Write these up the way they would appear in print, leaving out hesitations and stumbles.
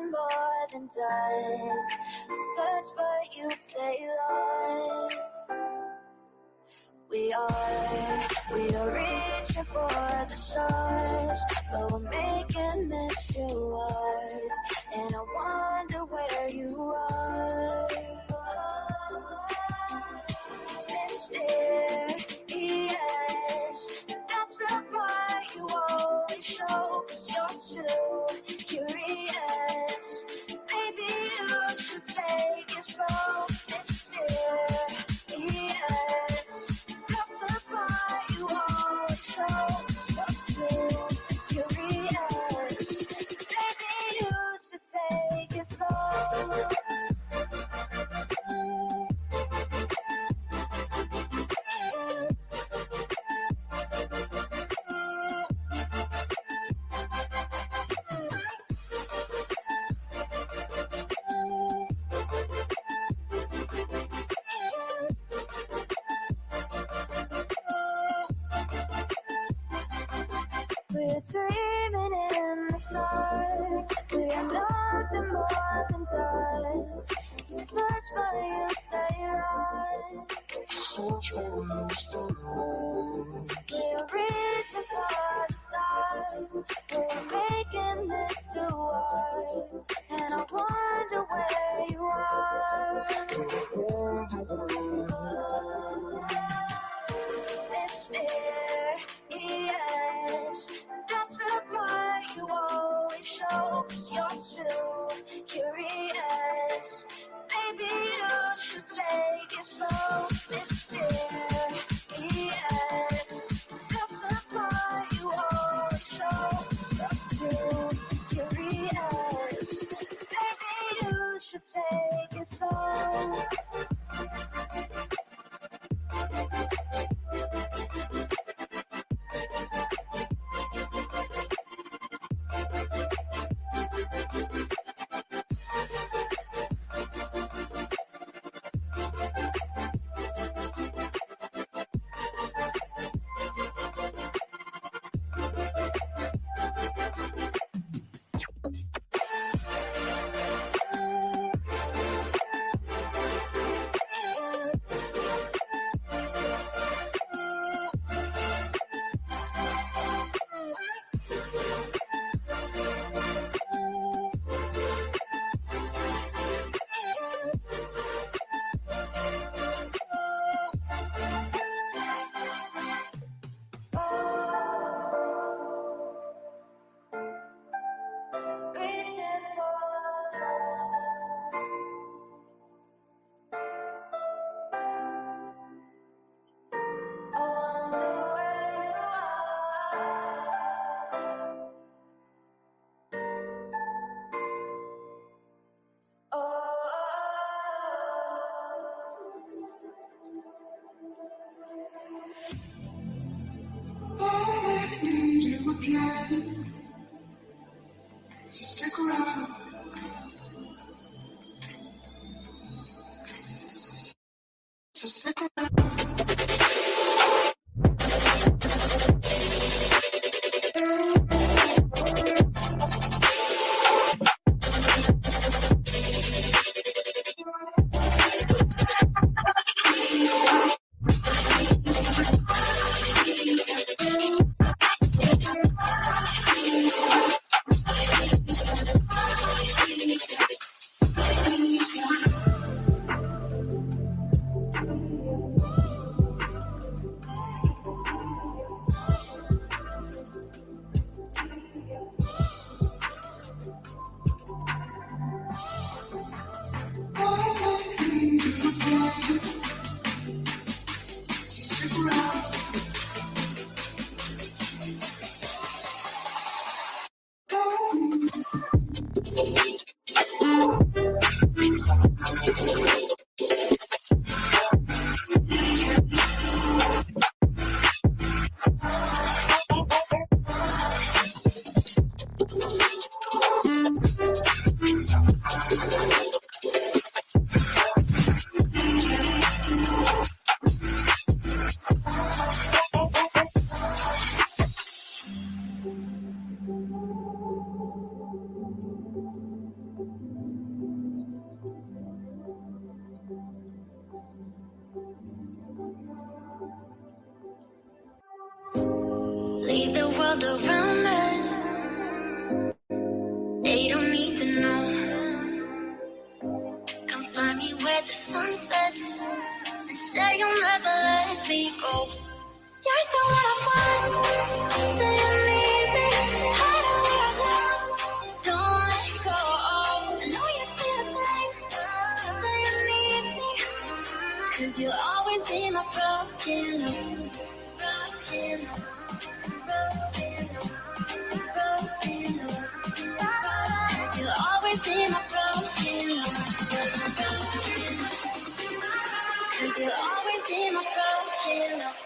nothing more than dust. Search but you stay lost. We are reaching for the stars, but we're making this too hard. And I wonder where you are. Mysterious, that's the part you always show, 'cause you're too curious. Maybe you should take it slow. Mysterious, that's the part you always show, 'cause you're too curious. Maybe you should take it slow. We're dreaming in the dark. We're nothing more than dust. You search but you stay lost. We're reaching for the stars. We're making this too hard. And I wonder where you are. Mysterious, that's the part you always show, 'cause you're too curious. Maybe you should take it slow. Mysterious, that's the part you always show, 'cause you're too curious. Maybe you should take it slow. Reaching for the stars. I wonder where you are. Oh, I need you again, so stick around. So stick around. You're the one I want. Say you need me. Hide away I love. Don't let go. I know you feel the same. Say you need me. 'Cause you'll always be my broken love. Broken love. Broken love. Broken love. 'Cause you'll always be my broken love. Broken love. 'Cause you'll always be my broken love.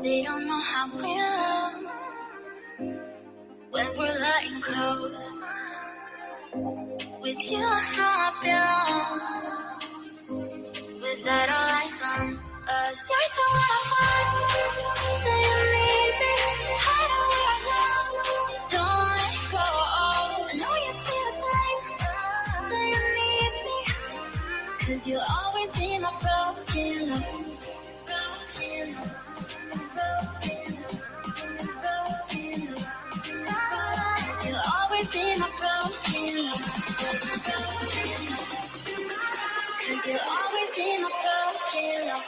They don't know how we love when we're letting close. With you, I know I belong. With that, all eyes on us. You're the one I want. Say you need me. Hide away I love. Don't let go. I know you feel the same. Say you need me. 'Cause you'll always be my broken love. Broken love. Cause you'll always be my broken love. Cause you'll always be my broken love.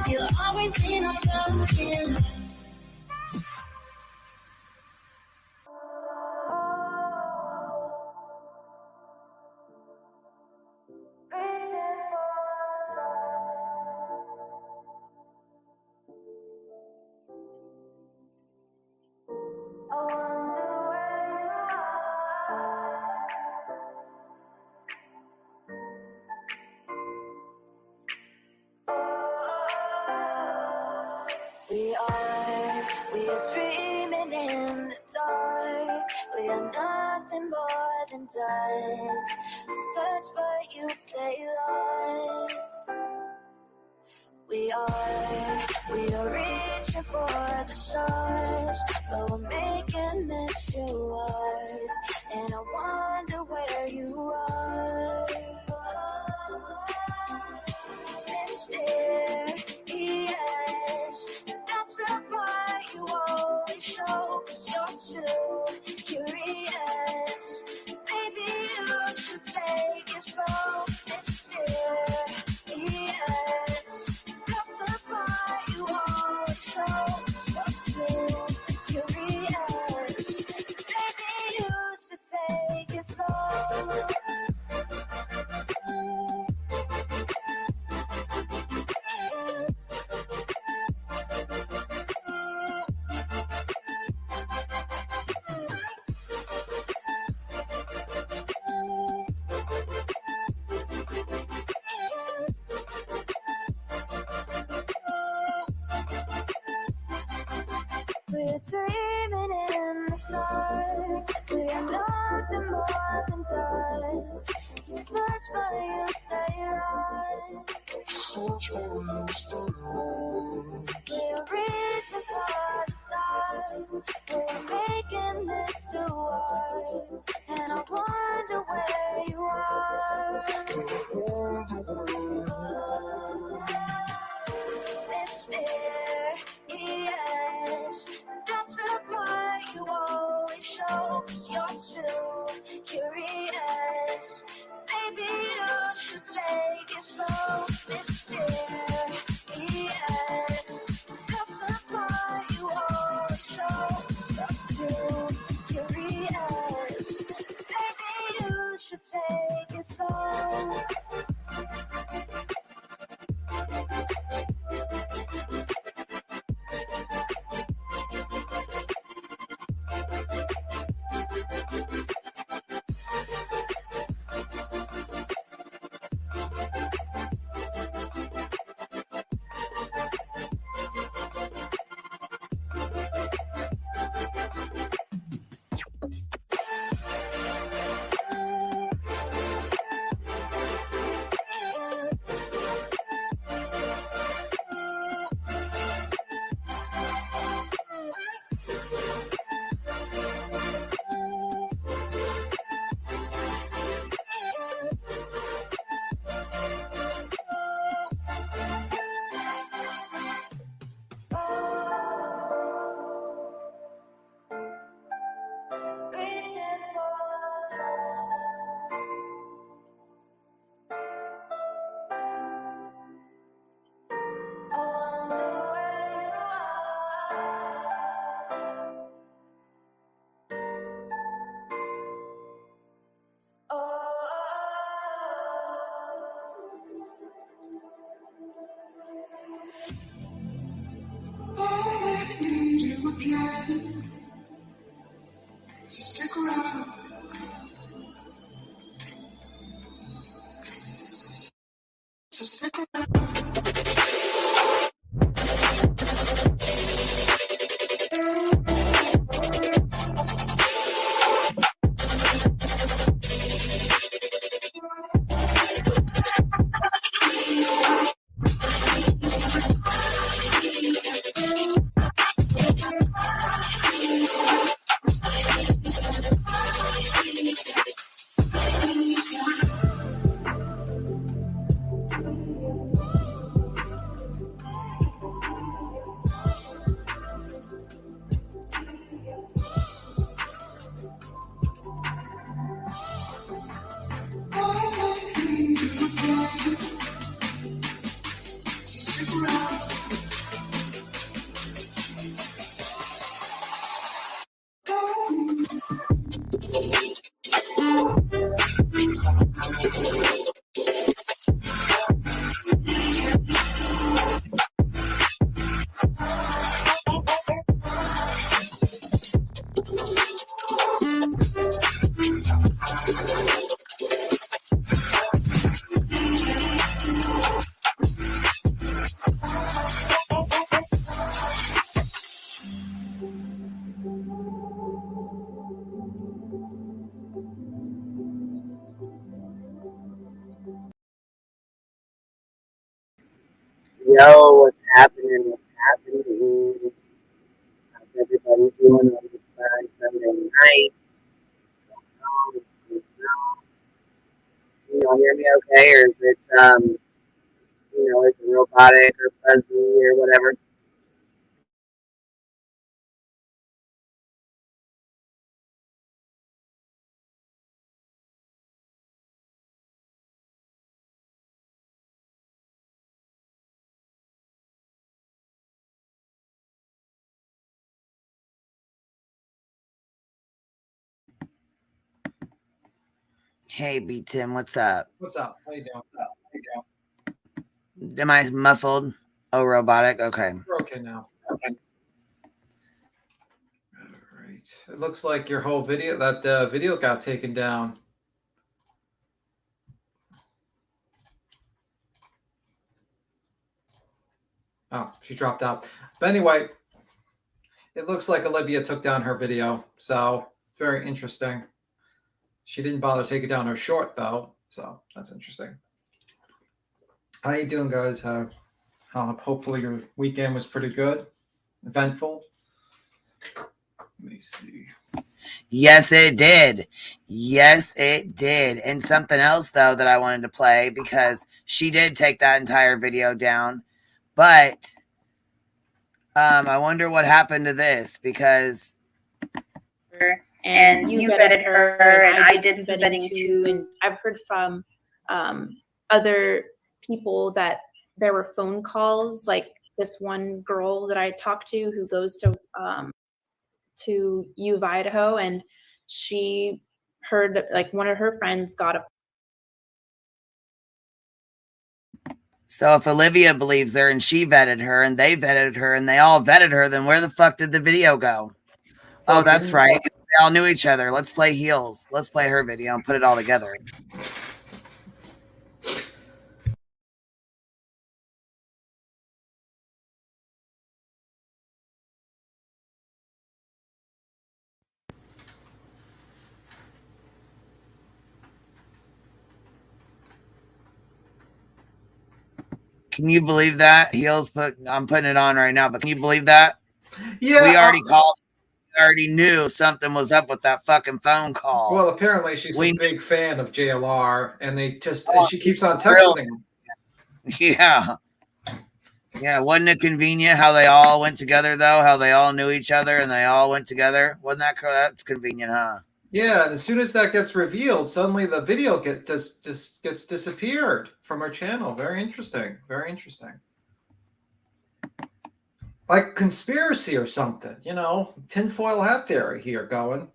You'll always be my broken love. We are dreaming in the dark. We are nothing more than dust. Search but you stay lost. We are reaching for the stars, but we're making this too hard. And I wonder where you are. Mysterious, that's the part you always show. 'Cause you're too curious. Maybe you should take it slow. Mysterious, that's the part you always show. 'Cause you're too curious. Maybe you should take it slow. We're dreaming in the dark. We are nothing more than dust. You search but you stay lost. Search for you, stay lost. We are reaching for the stars. We're making this too hard. And I wonder where you are. Mysterious, that's the part you always show. 'Cause you're too curious. Maybe you should take it slow. Mysterious, that's the part you always show. 'Cause you're too curious. Maybe you should take it slow. So stick around. So stick around. So stick around. Yo, what's happening? What's happening? How's everybody doing on this fine Sunday night? Can you all hear me okay? Or is it, is it robotic or fuzzy or whatever? Hey, B Tim, what's up? What's up? How you doing? Am I muffled? Oh, robotic? Okay. We're okay now. Okay. All right. It looks like your whole video, that video got taken down. Oh, she dropped out. But anyway, it looks like Olivia took down her video. So very interesting. She didn't bother taking down her short though. So that's interesting. How you doing, guys? Hopefully your weekend was pretty good, eventful. Let me see. Yes, it did. Yes, it did. And something else, though, that I wanted to play, because she did take that entire video down. But I wonder what happened to this, because... And you vetted her, and I did some vetting too. And I've heard from other people that there were phone calls, like this one girl that I talked to who goes to U of Idaho, and she heard like one of her friends got a. So if Olivia believes her and she vetted her and they vetted her and they all vetted her, then where the fuck did the video go? Oh, that's right. They all knew each other. Let's play heels. Let's play her video and put it all together. Can you believe that? Heels I'm putting it on right now, but can you believe that? Yeah. We already called. We already knew something was up with that fucking phone call. Well, apparently she's a big fan of JLR, and she keeps on texting him. Yeah. Yeah, wasn't it convenient how they all went together, though? How they all knew each other and they all went together? Wasn't that that's convenient, huh? Yeah, and as soon as that gets revealed, suddenly the video just gets disappeared from our channel. Very interesting. Very interesting. Like conspiracy or something, tinfoil hat theory here going.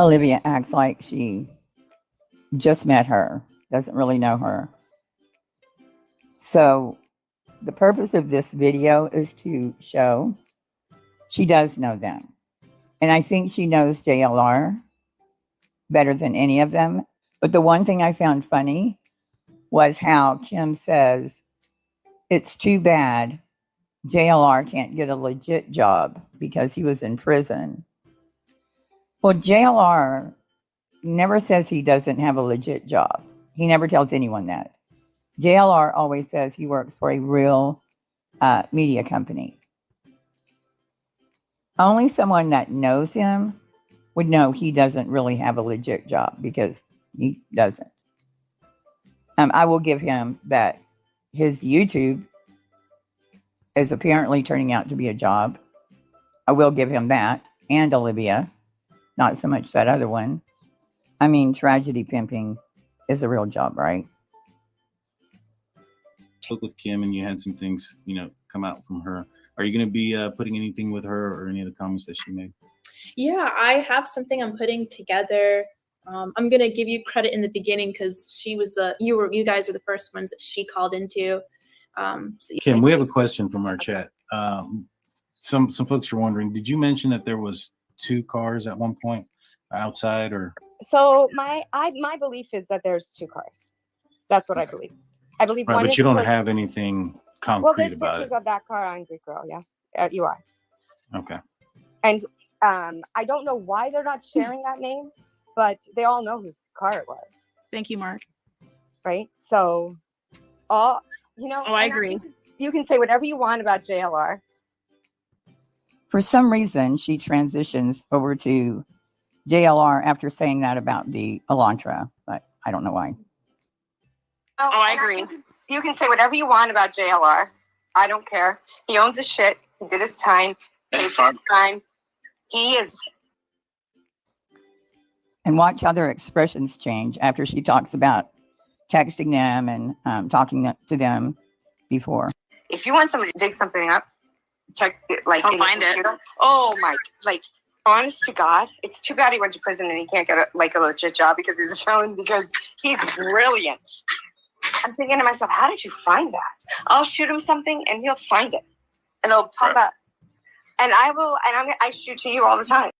Olivia acts like she just met her, doesn't really know her. So the purpose of this video is to show she does know them. And I think she knows JLR better than any of them. But the one thing I found funny was how Kim says, it's too bad JLR can't get a legit job because he was in prison. Well, JLR never says he doesn't have a legit job. He never tells anyone that. JLR always says he works for a real media company. Only someone that knows him would know he doesn't really have a legit job, because he doesn't. I will give him that his YouTube is apparently turning out to be a job. I will give him that. And Olivia, not so much that other one. I mean, tragedy pimping is a real job, right? Spoke with Kim and you had some things, come out from her. Are you going to be putting anything with her or any of the comments that she made? Yeah, I have something I'm putting together. I'm going to give you credit in the beginning because she was you guys were the first ones that she called into. So Kim, we have a question from our chat. Some folks are wondering, did you mention that there was 2 cars at one point outside, or? So my belief is that there's 2 cars. That's what I believe. I believe right, one but is you don't have anything concrete well, there's about pictures it. of that car on Greek Girl, yeah. You are. Okay. And I don't know why they're not sharing that name, but they all know whose car it was. Thank you, Mark. Right? So, I agree. You can say whatever you want about JLR. For some reason, she transitions over to JLR after saying that about the Elantra, but I don't know why. I agree. You can say whatever you want about JLR. I don't care. He owns his shit. He did his time. Paid for his time. He is. And watch how their expressions change after she talks about texting them and talking to them before. If you want somebody to dig something up, check it, like I'll find it. Oh my, honest to God, it's too bad he went to prison and he can't get a legit job because he's a felon, because he's brilliant. I'm thinking to myself, how did you find that? I'll shoot him something and he'll find it and it'll pop up. And I shoot to you all the time.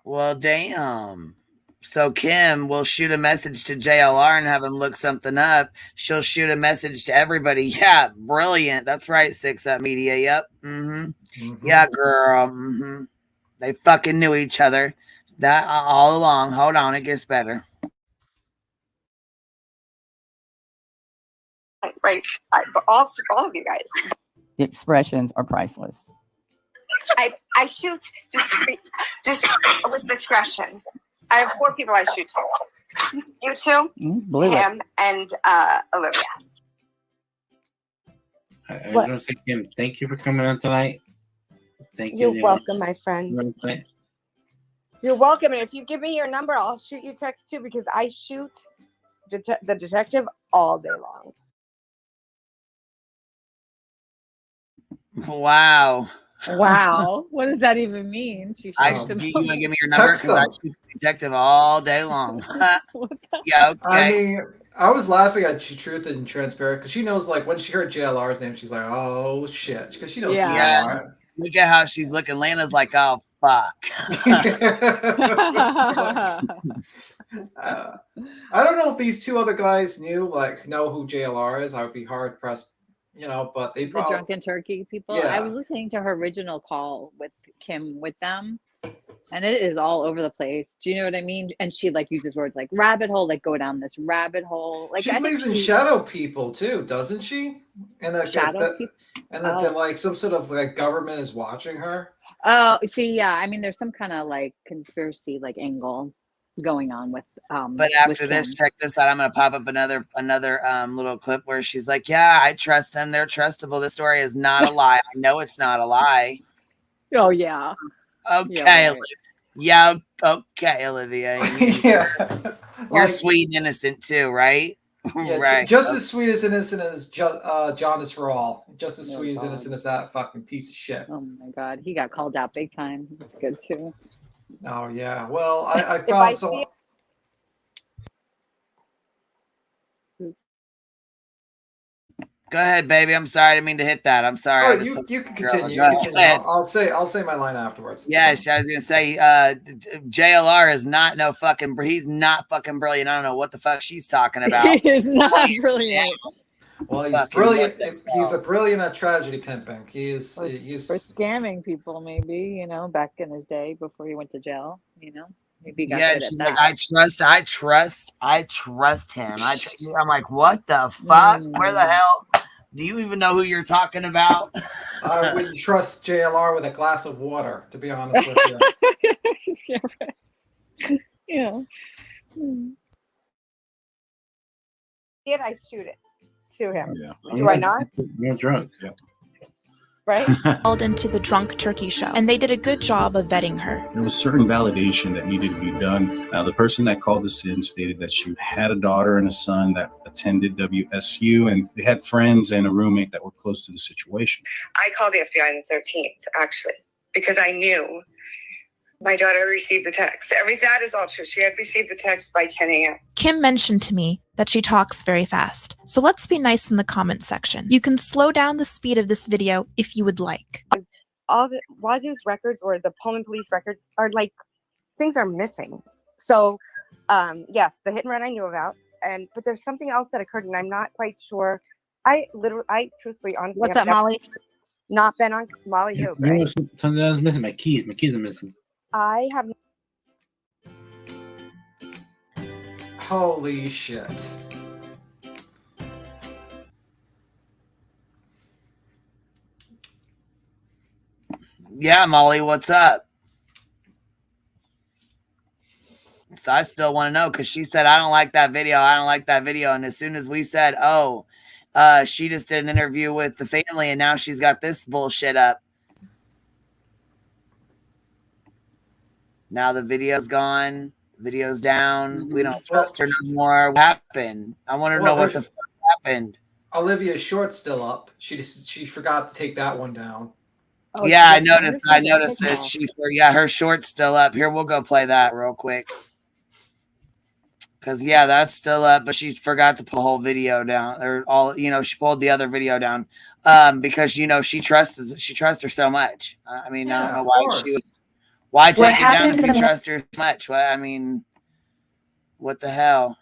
Well, damn. So Kim will shoot a message to JLR and have him look something up. She'll shoot a message to everybody. Yeah, brilliant. That's right, 6 Up Media. Yep. Yeah, girl. They fucking knew each other. That all along. Hold on, it gets better. Right. But all of you guys. The expressions are priceless. I shoot just with discretion. I have 4 people I shoot to. You 2, him, and Olivia. I was going to say, Kim, thank you for coming on tonight. Thank you. You're welcome, my friend. You're welcome. And if you give me your number, I'll shoot you text too, because I shoot the detective all day long. Wow. Wow. What does that even mean? She you want to give me your number? Because I shoot the detective all day long. Yeah, okay. I mean, I was laughing at Truth and Transparent because she knows, like, when she heard JLR's name, she's like, oh, shit. Because she knows JLR. Look at how she's looking. Lana's like, oh, fuck. I don't know if these 2 other guys know who JLR is. I would be hard pressed, but they probably. The Drunken Turkey people. Yeah. I was listening to her original call with Kim with them, and it is all over the place. Do you know what I mean? And she uses words like rabbit hole, go down this rabbit hole. She believes in shadow people too, doesn't she? And that that some sort of government is watching her. Oh, see, yeah. I mean, there's some kind of conspiracy angle going on with but after this, check this out. I'm gonna pop up another little clip where she's like, yeah, I trust them, they're trustable, this story is not a lie. I know it's not a lie. Oh yeah. Okay, yeah, okay, Olivia. Yeah. You're sweet and innocent too, right? Yeah, Right. just as sweet as innocent as John is for all. Just as Oh, sweet as God. innocent as that fucking piece of shit. Oh my God, he got called out big time. That's good too. Oh yeah. Well, I If found I some. see Go ahead, baby. I'm sorry. I didn't mean to hit that. I'm sorry. Oh, I was you can girl, continue. go You continue. ahead. I'll say my line afterwards. It's Yeah, fine. I was gonna say, JLR is not no fucking. He's not fucking brilliant. I don't know what the fuck she's talking about. He is not brilliant. Well, he's Fucking brilliant. what the He's a hell? brilliant at tragedy pimping. He's For scamming people, maybe, you know, back in his day before he went to jail, you know, maybe he got Yeah, and good at she's that. like, I trust him. I'm like, what the fuck? Where the hell? Do you even know who you're talking about? I wouldn't trust JLR with a glass of water, to be honest with you. Yeah, right. Yeah. Hmm. it, I shoot it. Sue him. Yeah. Do I not? You're drunk. Yeah. Right? Called into the Drunk Turkey Show, and they did a good job of vetting her. There was certain validation that needed to be done. Now, the person that called us in stated that she had a daughter and a son that attended WSU, and they had friends and a roommate that were close to the situation. I called the FBI on the 13th, actually, because I knew my daughter received the text. That is all true. She had received the text by 10 a.m. Kim mentioned to me that she talks very fast, so let's be nice in the comment section. You can slow down the speed of this video if you would like. All the Wazoo's records or the Pullman police records are like, things are missing. So, yes, the hit and run I knew about, but there's something else that occurred, and I'm not quite sure. I truthfully, honestly, What's have up, Molly? not been on Molly You Hoop, know right? something else missing? My keys. My keys are missing. I have Holy shit. Yeah, Molly, what's up? So I still want to know because she said, I don't like that video. I don't like that video. And as soon as we said, oh, she just did an interview with the family and now she's got this bullshit up. Now the video's gone. Video's down. We don't trust her no more. What happened? I want to know what the fuck happened. Olivia's short's still up. She forgot to take that one down. Oh, yeah, I noticed that her short's still up. Here, we'll go play that real quick. Because, yeah, that's still up, but she forgot to pull the whole video down. Or all, she pulled the other video down. Because, she trusts her so much. I mean, I don't know why she would. Why take it down if you trust her so much? Well, I mean, what the hell?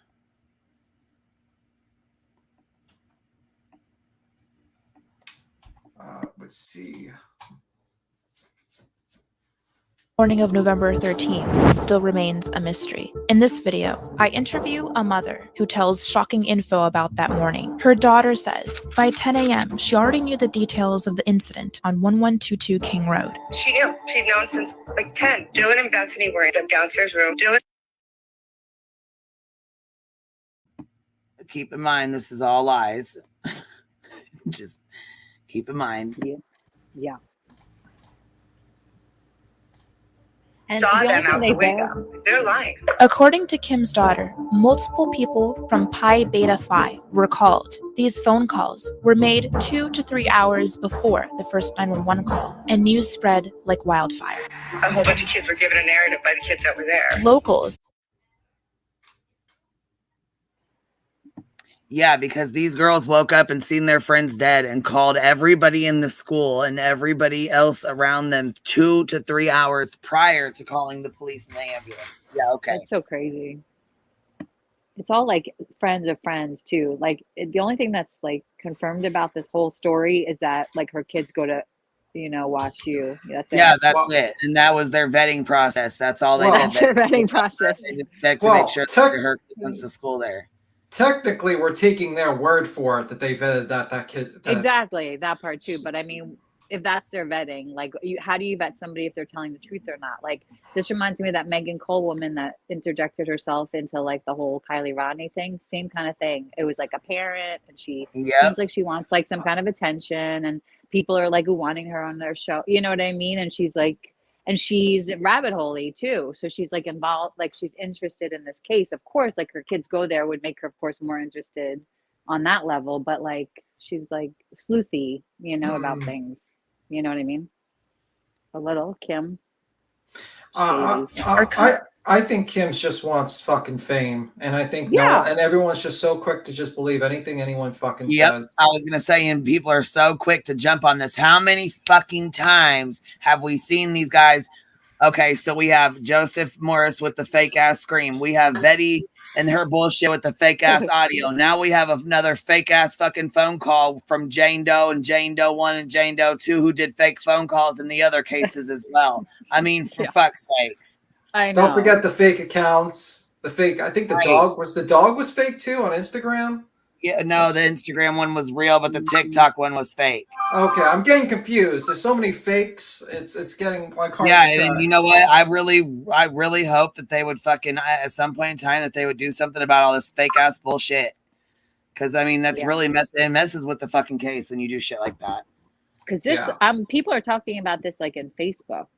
Let's see. Morning of November 13th still remains a mystery. In this video, I interview a mother who tells shocking info about that morning. Her daughter says by 10 a.m., she already knew the details of the incident on 1122 King Road. She knew. She'd known since like 10. Dylan and Bethany were in the downstairs room. Keep in mind, this is all lies. Just keep in mind. Yeah. And saw them out the window. They're lying. According to Kim's daughter, multiple people from Pi Beta Phi were called. These phone calls were made 2 to 3 hours before the first 911 call, and news spread like wildfire. A whole bunch of kids were given a narrative by the kids that were there. Locals. Yeah, because these girls woke up and seen their friends dead and called everybody in the school and everybody else around them 2 to 3 hours prior to calling the police and the ambulance. Yeah, okay. That's so crazy. It's all like friends of friends too. Like the only thing that's like confirmed about this whole story is that like her kids go to, watch you. That's it. And that was their vetting process. That's all they did. That's their vetting process. They just checked to make sure that her kid went to school there. Technically, we're taking their word for it that they vetted that kid. Exactly, that part too. But I mean, if that's their vetting, like, how do you vet somebody if they're telling the truth or not? Like, this reminds me of that Megan Cole woman that interjected herself into like the whole Kylie Rodney thing. Same kind of thing. It was like a parent, and she seems like she wants like some kind of attention, and people are like wanting her on their show. You know what I mean? And she's like, and she's rabbit holey too. So she's like involved, like she's interested in this case. Of course, like her kids go there would make her, of course, more interested on that level. But like she's like sleuthy, you know, about things. You know what I mean? A little, Kim. I think Kim's just wants fucking fame, and I think no one, and everyone's just so quick to just believe anything anyone fucking says. I was gonna say, and people are so quick to jump on this. How many fucking times have we seen these guys? Okay, so we have Joseph Morris with the fake ass scream. We have Betty and her bullshit with the fake ass audio. Now we have another fake ass fucking phone call from Jane Doe and Jane Doe 1 and Jane Doe 2, who did fake phone calls in the other cases as well. I mean, for fuck's sakes. I know. Don't forget the fake accounts. The fake, I think the dog was fake too on Instagram. Yeah, no, the Instagram one was real, but the TikTok one was fake. Okay, I'm getting confused. There's so many fakes. It's getting like hard. Yeah, and you know what? I really hope that they would fucking at some point in time that they would do something about all this fake ass bullshit. Because I mean, that's really messes with the fucking case when you do shit like that. Because this, people are talking about this like in Facebook.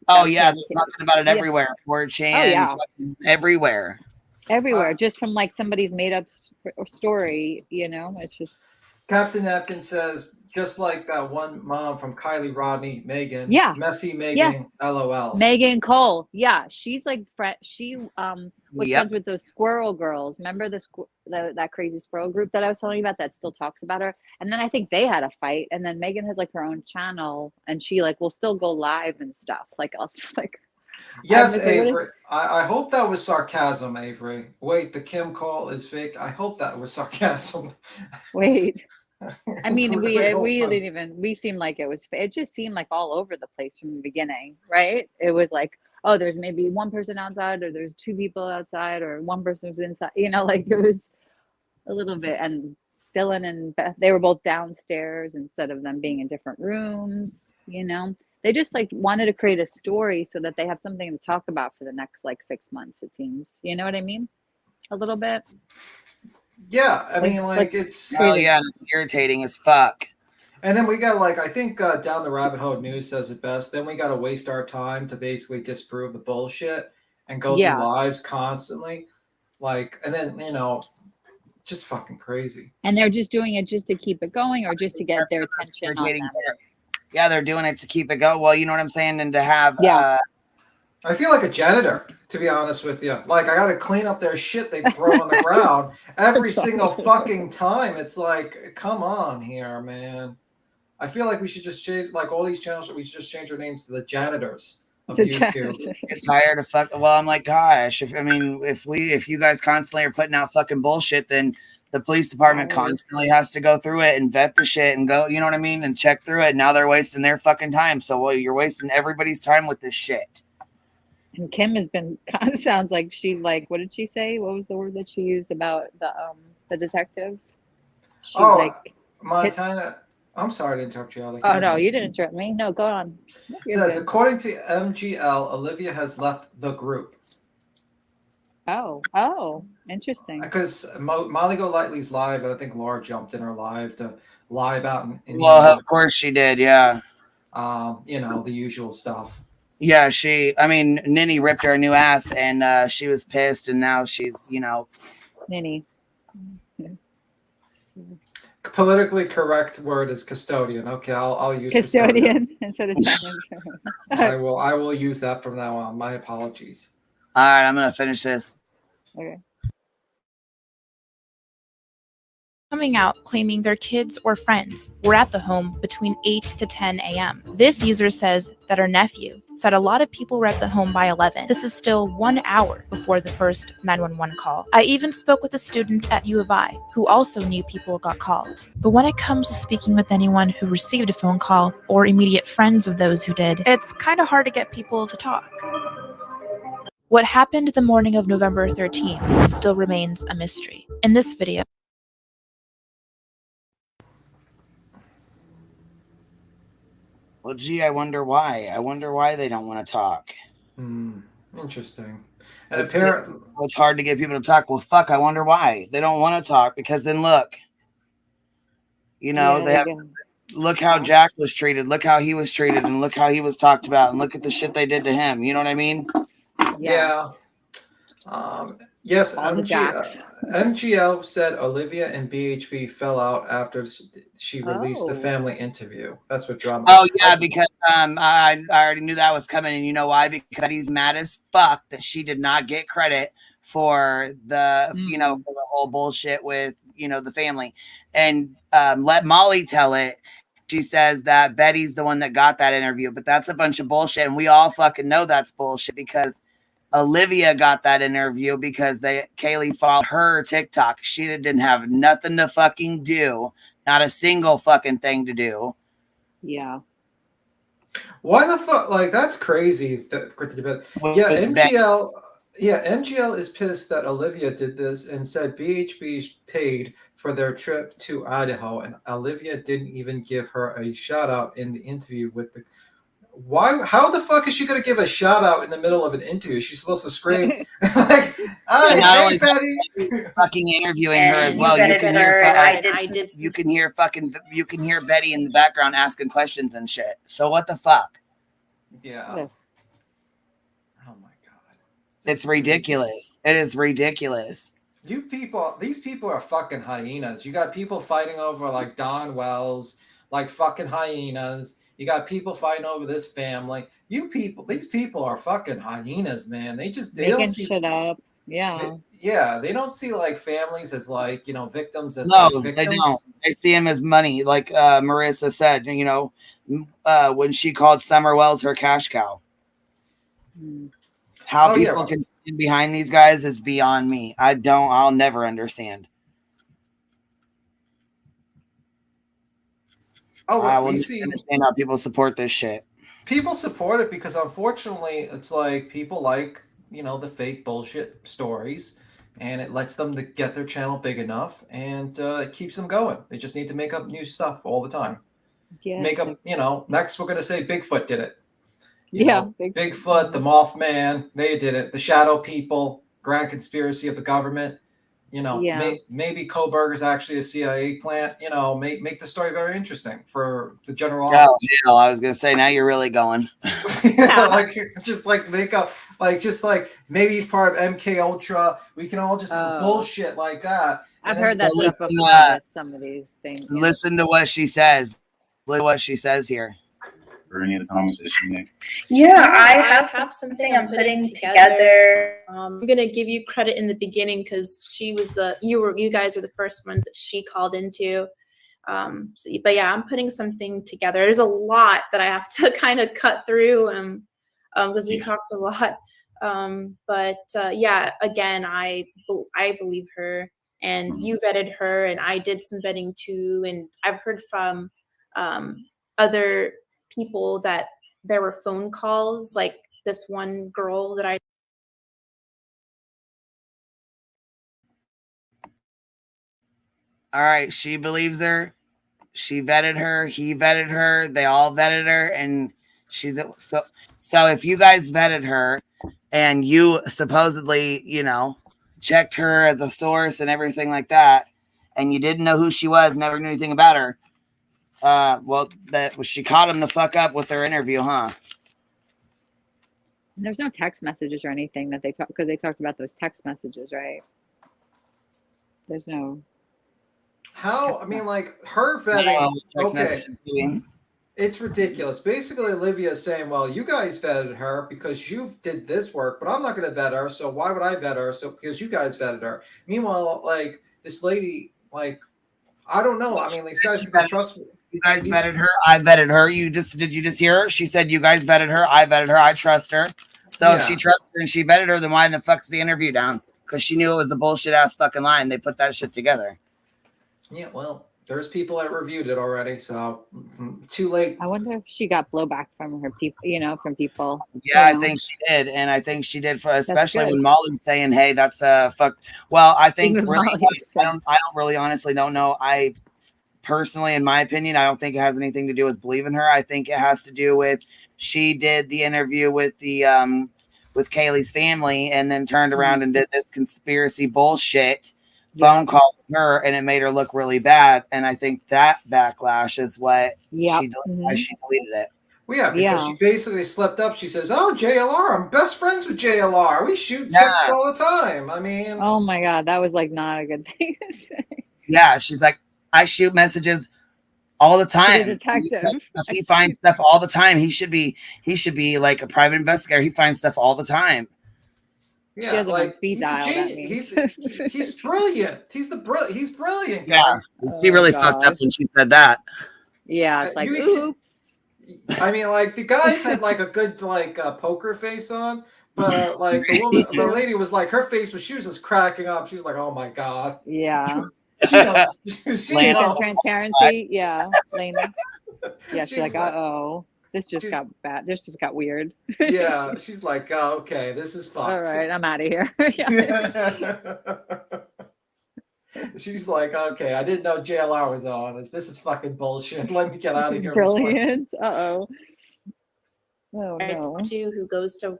Oh yeah, they're talking about it everywhere. 4chan, everywhere. Everywhere, just from like somebody's made up story, you know. It's just Captain Napkin says, just like that one mom from Kylie Rodney, Megan. Messy Megan, LOL. Megan Cole, she's like she was friends with those squirrel girls. Remember that crazy squirrel group that I was telling you about that still talks about her? And then I think they had a fight, and then Megan has like her own channel, and she like will still go live and stuff. Like I'll like. Yes, Avery. I hope that was sarcasm, Avery. Wait, the Kim call is fake. I hope that was sarcasm. Wait. I mean, we seemed like it just seemed like all over the place from the beginning, right? It was like, oh, there's maybe one person outside, or there's two people outside, or one person's inside, you know, like it was a little bit. And Dylan and Beth, they were both downstairs instead of them being in different rooms, you know. They just like wanted to create a story so that they have something to talk about for the next like 6 months, it seems. You know what I mean? A little bit. Yeah, I mean, like it's irritating as fuck. And then we got like, I think Down the Rabbit Hole News says it best. Then we got to waste our time to basically disprove the bullshit and go through lives constantly, like, and then you know, just fucking crazy. And they're just doing it just to keep it going, or just to get their attention on them. Yeah, they're doing it to keep it going. Well, you know what I'm saying, and to have. I feel like a janitor, to be honest with you. Like, I got to clean up their shit they throw on the ground every single fucking time. It's like, come on here, man. I feel like we should just change, like all these channels, we should just change our names to the janitors of YouTube. Get tired of fucking. Well, I'm like, gosh, if you guys constantly are putting out fucking bullshit, then the police department constantly has to go through it and vet the shit and go, you know what I mean, and check through it. Now they're wasting their fucking time. So, well, you're wasting everybody's time with this shit. And Kim has been kind of sounds like she like, what did she say? What was the word that she used about the detective? She Montana. I'm sorry to interrupt you. Oh no, you didn't interrupt me. No, go on. It says, according to MGL, Olivia has left the group. Oh, interesting. Because Molly Golightly's live, and I think Laura jumped in her live to lie about. Well, of course she did, yeah. You know, the usual stuff. Yeah, Ninny ripped her a new ass, and she was pissed, and now she's, you know. Ninny. Politically correct word is custodian. Okay, I'll use custodian instead of janitor. I will use that from now on. My apologies. All right, I'm gonna finish this. Okay. Coming out claiming their kids or friends were at the home between 8 to 10 a.m. This user says that her nephew said a lot of people were at the home by 11. This is still 1 hour before the first 911 call. I even spoke with a student at U of I who also knew people got called. But when it comes to speaking with anyone who received a phone call or immediate friends of those who did, it's kind of hard to get people to talk. What happened the morning of November 13th still remains a mystery. In this video, well, gee, I wonder why. I wonder why they don't want to talk. Interesting. And apparently, it's hard to get people to talk. Well, fuck, I wonder why they don't want to talk. Because then look, you know, look how Jack was treated, look how he was treated, and look how he was talked about, and look at the shit they did to him. You know what I mean? Yeah. Yes, All the Jacks. MGL said Olivia and BHB fell out after she released the Oh. family interview. That's what drama. Oh yeah, because I already knew that was coming, and you know why? Because he's mad as fuck that she did not get credit for the for the whole bullshit with the family, and let Molly tell it. She says that Betty's the one that got that interview, but that's a bunch of bullshit, and we all fucking know that's bullshit because Olivia got that interview because Kaylee followed her TikTok. She didn't have nothing to fucking do, not a single fucking thing to do. Yeah. Why the fuck? Like, that's crazy. MGL is pissed that Olivia did this and said BHB paid for their trip to Idaho, and Olivia didn't even give her a shout out in the interview with the. Why? How the fuck is she gonna give a shout out in the middle of an interview? She's supposed to scream like, "Hey, Betty!" Fucking interviewing her as well. You can hear Betty in the background asking questions and shit. So what the fuck? Yeah. Oh my god. It's ridiculous. It is ridiculous. These people are fucking hyenas. You got people fighting over like Don Wells, like fucking hyenas. You got people fighting over this family. These people are fucking hyenas, man. They don't see shit up. Yeah. They don't see like families as like, victims as victims. They don't. They see him as money, like Marissa said, when she called Summer Wells her cash cow. How people can stand behind these guys is beyond me. I'll never understand. I will never understand how people support this shit. People support it because unfortunately it's like people like, the fake bullshit stories, and it lets them to get their channel big enough, and it keeps them going. They just need to make up new stuff all the time. Yeah. Make up, next we're going to say Bigfoot did it. Bigfoot, the Mothman, they did it. The Shadow People, Grand Conspiracy of the Government. Maybe Koberger's actually a CIA plant. Make the story very interesting for the general audience. Oh, hell, I was gonna say now you're really going. Maybe he's part of MK Ultra. We can all just bullshit like that. I've heard that stuff before with some of these things. Listen to what she says. Look at what she says here. Or any of the comments that she made. Yeah, I have something I'm putting together. I'm gonna give you credit in the beginning because she was you guys are the first ones that she called into. But yeah, I'm putting something together. There's a lot that I have to kind of cut through, because we talked a lot. Yeah, again, I believe her, and you vetted her, and I did some vetting too, and I've heard from other people that there were phone calls, like this one girl that I all right, she believes her, she vetted her, he vetted her, they all vetted her, and she's so if you guys vetted her and you supposedly checked her as a source and everything like that, and you didn't know who she was, never knew anything about her, she caught him the fuck up with her interview, huh? There's no text messages or anything that they talk, because they talked about those text messages, right? There's no. How? I mean, like her vetting. It's ridiculous. Basically, Olivia is saying, "Well, you guys vetted her because you did this work, but I'm not going to vet her. So why would I vet her? So because you guys vetted her." Meanwhile, like this lady, like I don't know. I mean, these guys can trust me. You guys vetted her. I vetted her. Did you just hear her? She said you guys vetted her. I vetted her. I trust her. So if she trusts her and she vetted her, then why the fuck's the interview down? Because she knew it was the bullshit ass fucking line. They put that shit together. Yeah, well, there's people that reviewed it already, so too late. I wonder if she got blowback from her people, from people. Yeah, I think she did, and I think she did especially when Molly's saying, "Hey, that's fuck." Well, I think really, I don't really honestly don't know. I personally, in my opinion, I don't think it has anything to do with believing her. I think it has to do with she did the interview with the with Kaylee's family, and then turned around and did this conspiracy bullshit phone call with her, and it made her look really bad. And I think that backlash is what Yep. why she deleted it. Well, yeah, because she basically slipped up. She says, "Oh, JLR, I'm best friends with JLR. We shoot chicks all the time." I mean, oh my God, that was like not a good thing to say. Yeah, she's like, I shoot messages all the time. To the detective. He finds stuff all the time. He should be like a private investigator. He finds stuff all the time. yeah, She has him on like speed dial. That means. he's brilliant. He's brilliant, Yeah, guys. she really fucked up when she said that. Yeah, it's like, oops. I mean, like the guys had like a good poker face on, but like the lady was like, her face was, she was just cracking up. She was like, "Oh my God." Yeah. She knows. She knows. Transparency. Yeah, Lena. Yeah, she's like, uh-oh, this just got bad. This just got weird. Yeah, she's like, "Oh, okay, this is fucked. All right, I'm out of here." She's like, "Okay, I didn't know JLR was on. This is fucking bullshit. Let me get out of here." Brilliant. Uh-oh. Oh no. Who goes to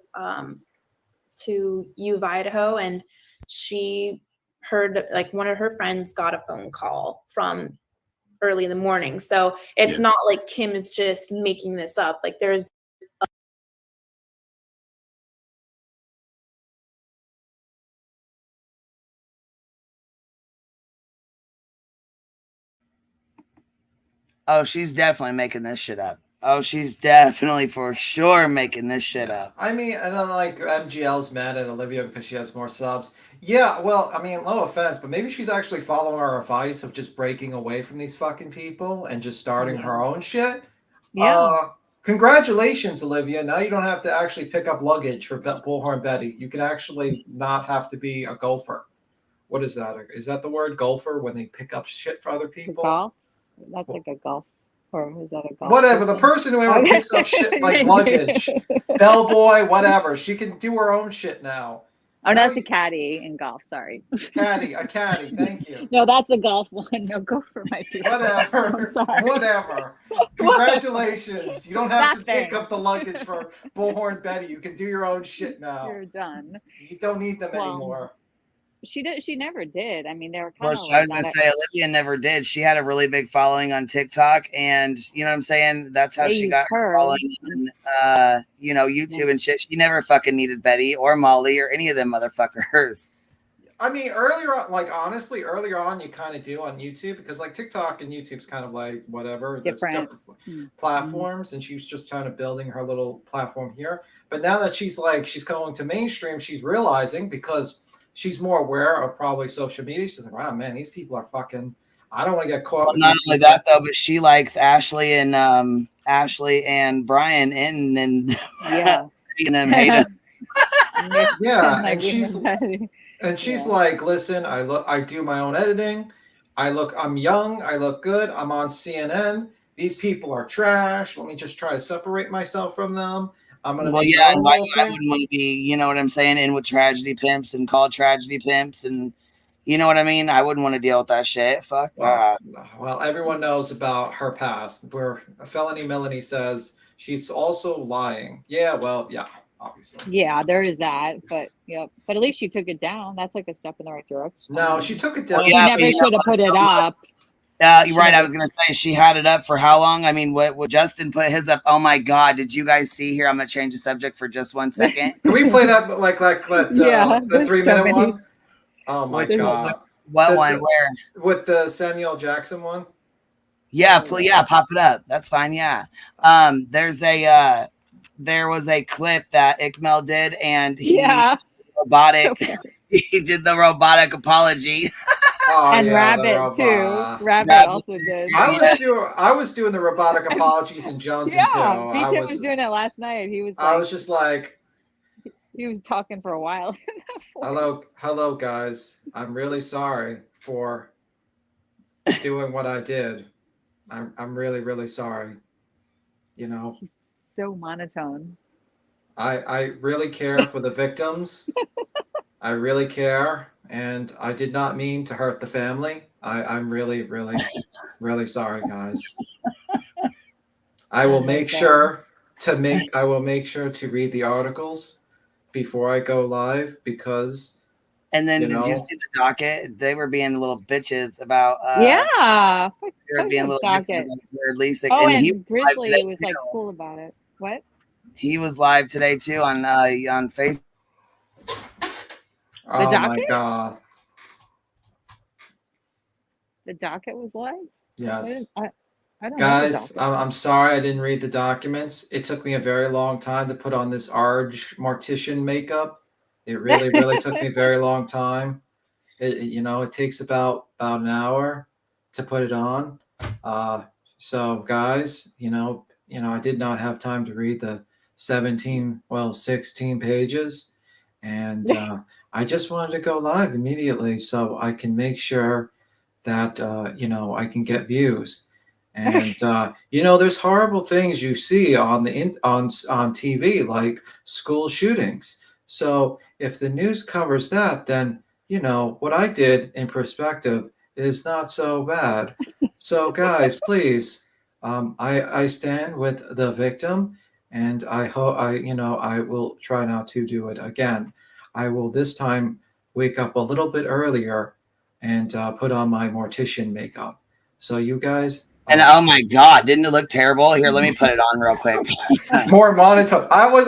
U of Idaho, and she heard like one of her friends got a phone call from early in the morning. So it's not like Kim is just making this up. Like there's Oh, she's definitely making this shit up. Oh, she's definitely for sure making this shit up. I mean, and then like MGL's mad at Olivia because she has more subs. Yeah, well, I mean, no offense, but maybe she's actually following our advice of just breaking away from these fucking people and just starting her own shit. Yeah. Congratulations, Olivia. Now you don't have to actually pick up luggage for Bullhorn Betty. You can actually not have to be a gopher. What is that? Is that the word, gopher, when they pick up shit for other people? Golf? That's like a golf. Or is that a golf? Whatever, the person who ever picks up shit like luggage, bellboy, whatever, she can do her own shit now. Oh, no, that's a caddy in golf. Sorry. A caddy. Thank you. No, that's a golf one. No, gopher might be. Whatever. Whatever. Congratulations. You don't have to take up the luggage for Bullhorn Betty. You can do your own shit now. You're done. You don't need them anymore. She never did. I mean, they were kind Well, of. I was gonna say Olivia never did. She had a really big following on TikTok, and you know what I'm saying. That's how she got her following on, YouTube and shit. She never fucking needed Betty or Molly or any of them motherfuckers. I mean, earlier on, you kind of do on YouTube because like TikTok and YouTube's kind of like whatever, different platforms, and she was just kind of building her little platform here. But now that she's going to mainstream, she's realizing because she's more aware of probably social media. She's like, wow, man, these people are fucking. I don't want to get caught. Well, not only that though, but she likes Ashley and Brian and and them hate us. Yeah, and she's like, listen, I do my own editing. I'm young. I look good. I'm on CNN. These people are trash. Let me just try to separate myself from them. I'm gonna. Well, yeah, I wouldn't want to be, you know what I'm saying, in with tragedy pimps and called tragedy pimps, and you know what I mean. I wouldn't want to deal with that shit. Fuck that. Well, everyone knows about her past. Where Felony Melanie says she's also lying. Yeah, well, yeah, obviously. Yeah, there is that, but but at least she took it down. That's like a step in the right direction. No, she took it down. Well, yeah, she never should have put it up. You're right. I was gonna say she had it up for how long? I mean, what Justin put his up? Oh my God! Did you guys see here? I'm gonna change the subject for just 1 second. Can we play that the 3-minute one? Oh my God! What one? Where? With the Samuel Jackson one? Yeah, pop it up. That's fine. Yeah. There was a clip that Ikmel did, and he did the robotic apology. And Rabbit too. Rabbit also did. I was doing the robotic apologies in Jones too. BT was doing it last night. He was. I was just like. He was talking for a while. Hello, guys. I'm really sorry for doing what I did. I'm really, really sorry. You know. So monotone. I really care for the victims. I really care. And I did not mean to hurt the family. I'm really, really, really sorry, guys. I will make sure to read the articles before I go live because And then You did you know? see the docket? They were being little bitches about Yeah. they were being little bitches Docket. about Jared Leasick. Oh, And he and was live Grizzly today was too. like cool about it. What? He was live today too on Facebook. The Oh my docket? god. The docket was live? Yes. I don't know the Guys, docket. I'm sorry I didn't read the documents. It took me a very long time to put on this Arj Mortician makeup. It really, really took me a very long time. It takes about an hour to put it on. So guys, I did not have time to read the 16 pages. And I just wanted to go live immediately so I can make sure that I can get views. And there's horrible things you see on on TV, like school shootings. So if the news covers that, then what I did in perspective is not so bad. So guys, please, I stand with the victim, and I hope I will try not to do it again. I will this time wake up a little bit earlier and put on my mortician makeup. So you guys. And oh my god, didn't it look terrible? Here, let me put it on real quick. More monotone. I was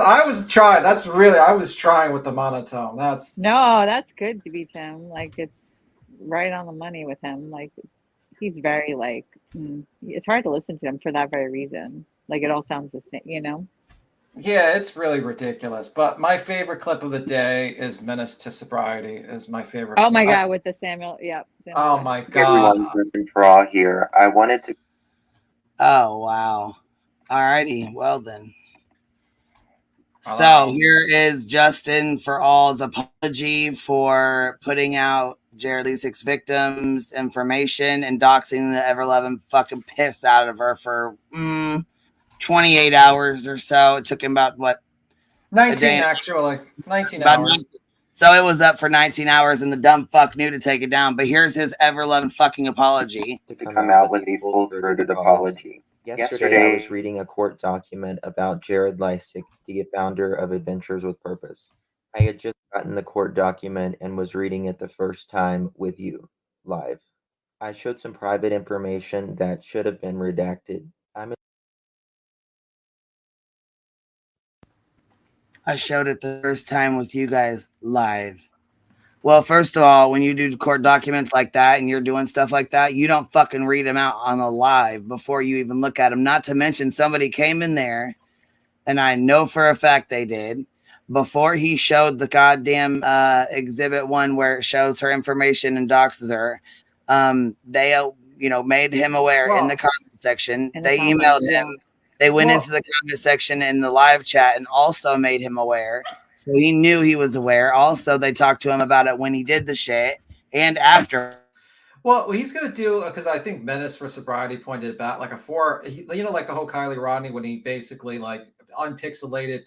trying. I was trying with the monotone. No, that's good to be Tim. Like it's right on the money with him. Like he's very like it's hard to listen to him for that very reason. Like it all sounds the same, Yeah, it's really ridiculous. But my favorite clip of the day is Menace to Sobriety is my favorite. Oh my god, with the Samuel, yep. Oh my god. Everyone, Kristen Fraw here. I wanted to. Oh wow. Alrighty, well then. Hello. So here is Justin for All's apology for putting out Jared Leasick's victims' information and doxing the ever-loving fucking piss out of her for 28 hours or so. It took him about what? 19 actually. 19 hours. So it was up for 19 hours and the dumb fuck knew to take it down. But here's his ever-loving fucking apology. To come out with a full-throated apology. Yesterday, I was reading a court document about Jared Leisick, the founder of Adventures with Purpose. I had just gotten the court document and was reading it the first time with you, live. I showed some private information that should have been redacted. I showed it the first time with you guys live. Well, first of all, when you do court documents like that and you're doing stuff like that, you don't fucking read them out on the live before you even look at them. Not to mention somebody came in there, and I know for a fact they did, before he showed the goddamn exhibit 1 where it shows her information and doxes her. They made him aware in the comment section. They emailed him. They went into the comment section in the live chat and also made him aware. So he knew he was aware. Also, they talked to him about it when he did the shit and after. Well, he's going to do, because I think Menace for Sobriety pointed about like like the whole Kylie Rodney when he basically like unpixelated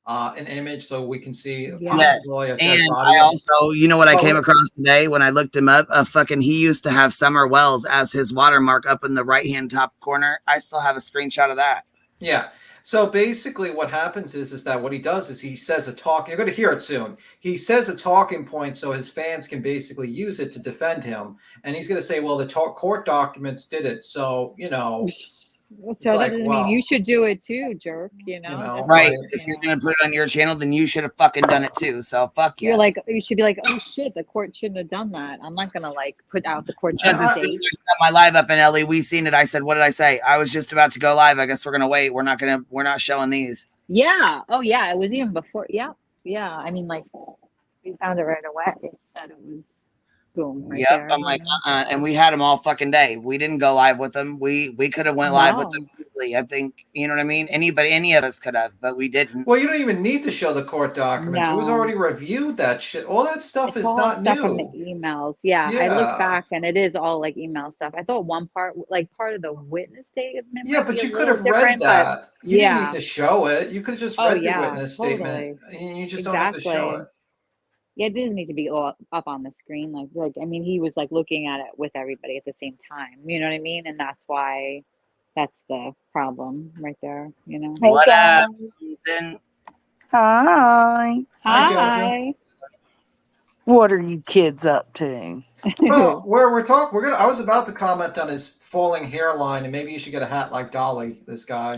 an image so we can see possibly a dead and body. I also, what I came across today when I looked him up? He used to have Summer Wells as his watermark up in the right-hand top corner. I still have a screenshot of that. Yeah. So basically what happens is that what he does is he says you're going to hear it soon. He says a talking point so his fans can basically use it to defend him. And he's going to say, well, the court documents did it. So, So that doesn't mean you should do it too, jerk, Right. If you're going to put it on your channel, then you should have fucking done it too. So fuck you. You should be like, oh shit, the court shouldn't have done that. I'm not going to like put out the court. Because as soon as I set my live up in Ellie, we seen it. I said, what did I say? I was just about to go live. I guess we're going to wait. We're not showing these. Yeah. Oh yeah. It was even before. Yeah. Yeah. I mean, like we found it right away. That it was boom. Right there, I'm like, and we had them all fucking day. We didn't go live with them. We could have went live with them easily. I think, you know what I mean? Any of us could have, but we didn't. Well, you don't even need to show the court documents. No. It was already reviewed, that shit. All that stuff is not new. From the emails. Yeah. I look back and it is all like email stuff. I thought one part, like part of the witness statement. Yeah, but you could have read that. You didn't need to show it. You could have just read the witness statement. And you just don't have to show it. Yeah, it doesn't need to be up on the screen. Like I mean, he was like looking at it with everybody at the same time. You know what I mean? And that's why that's the problem right there. Hey, what up, Ethan? Hi. Hi. What are you kids up to? Well, we're talking. I was about to comment on his falling hairline, and maybe you should get a hat like Dolly. This guy.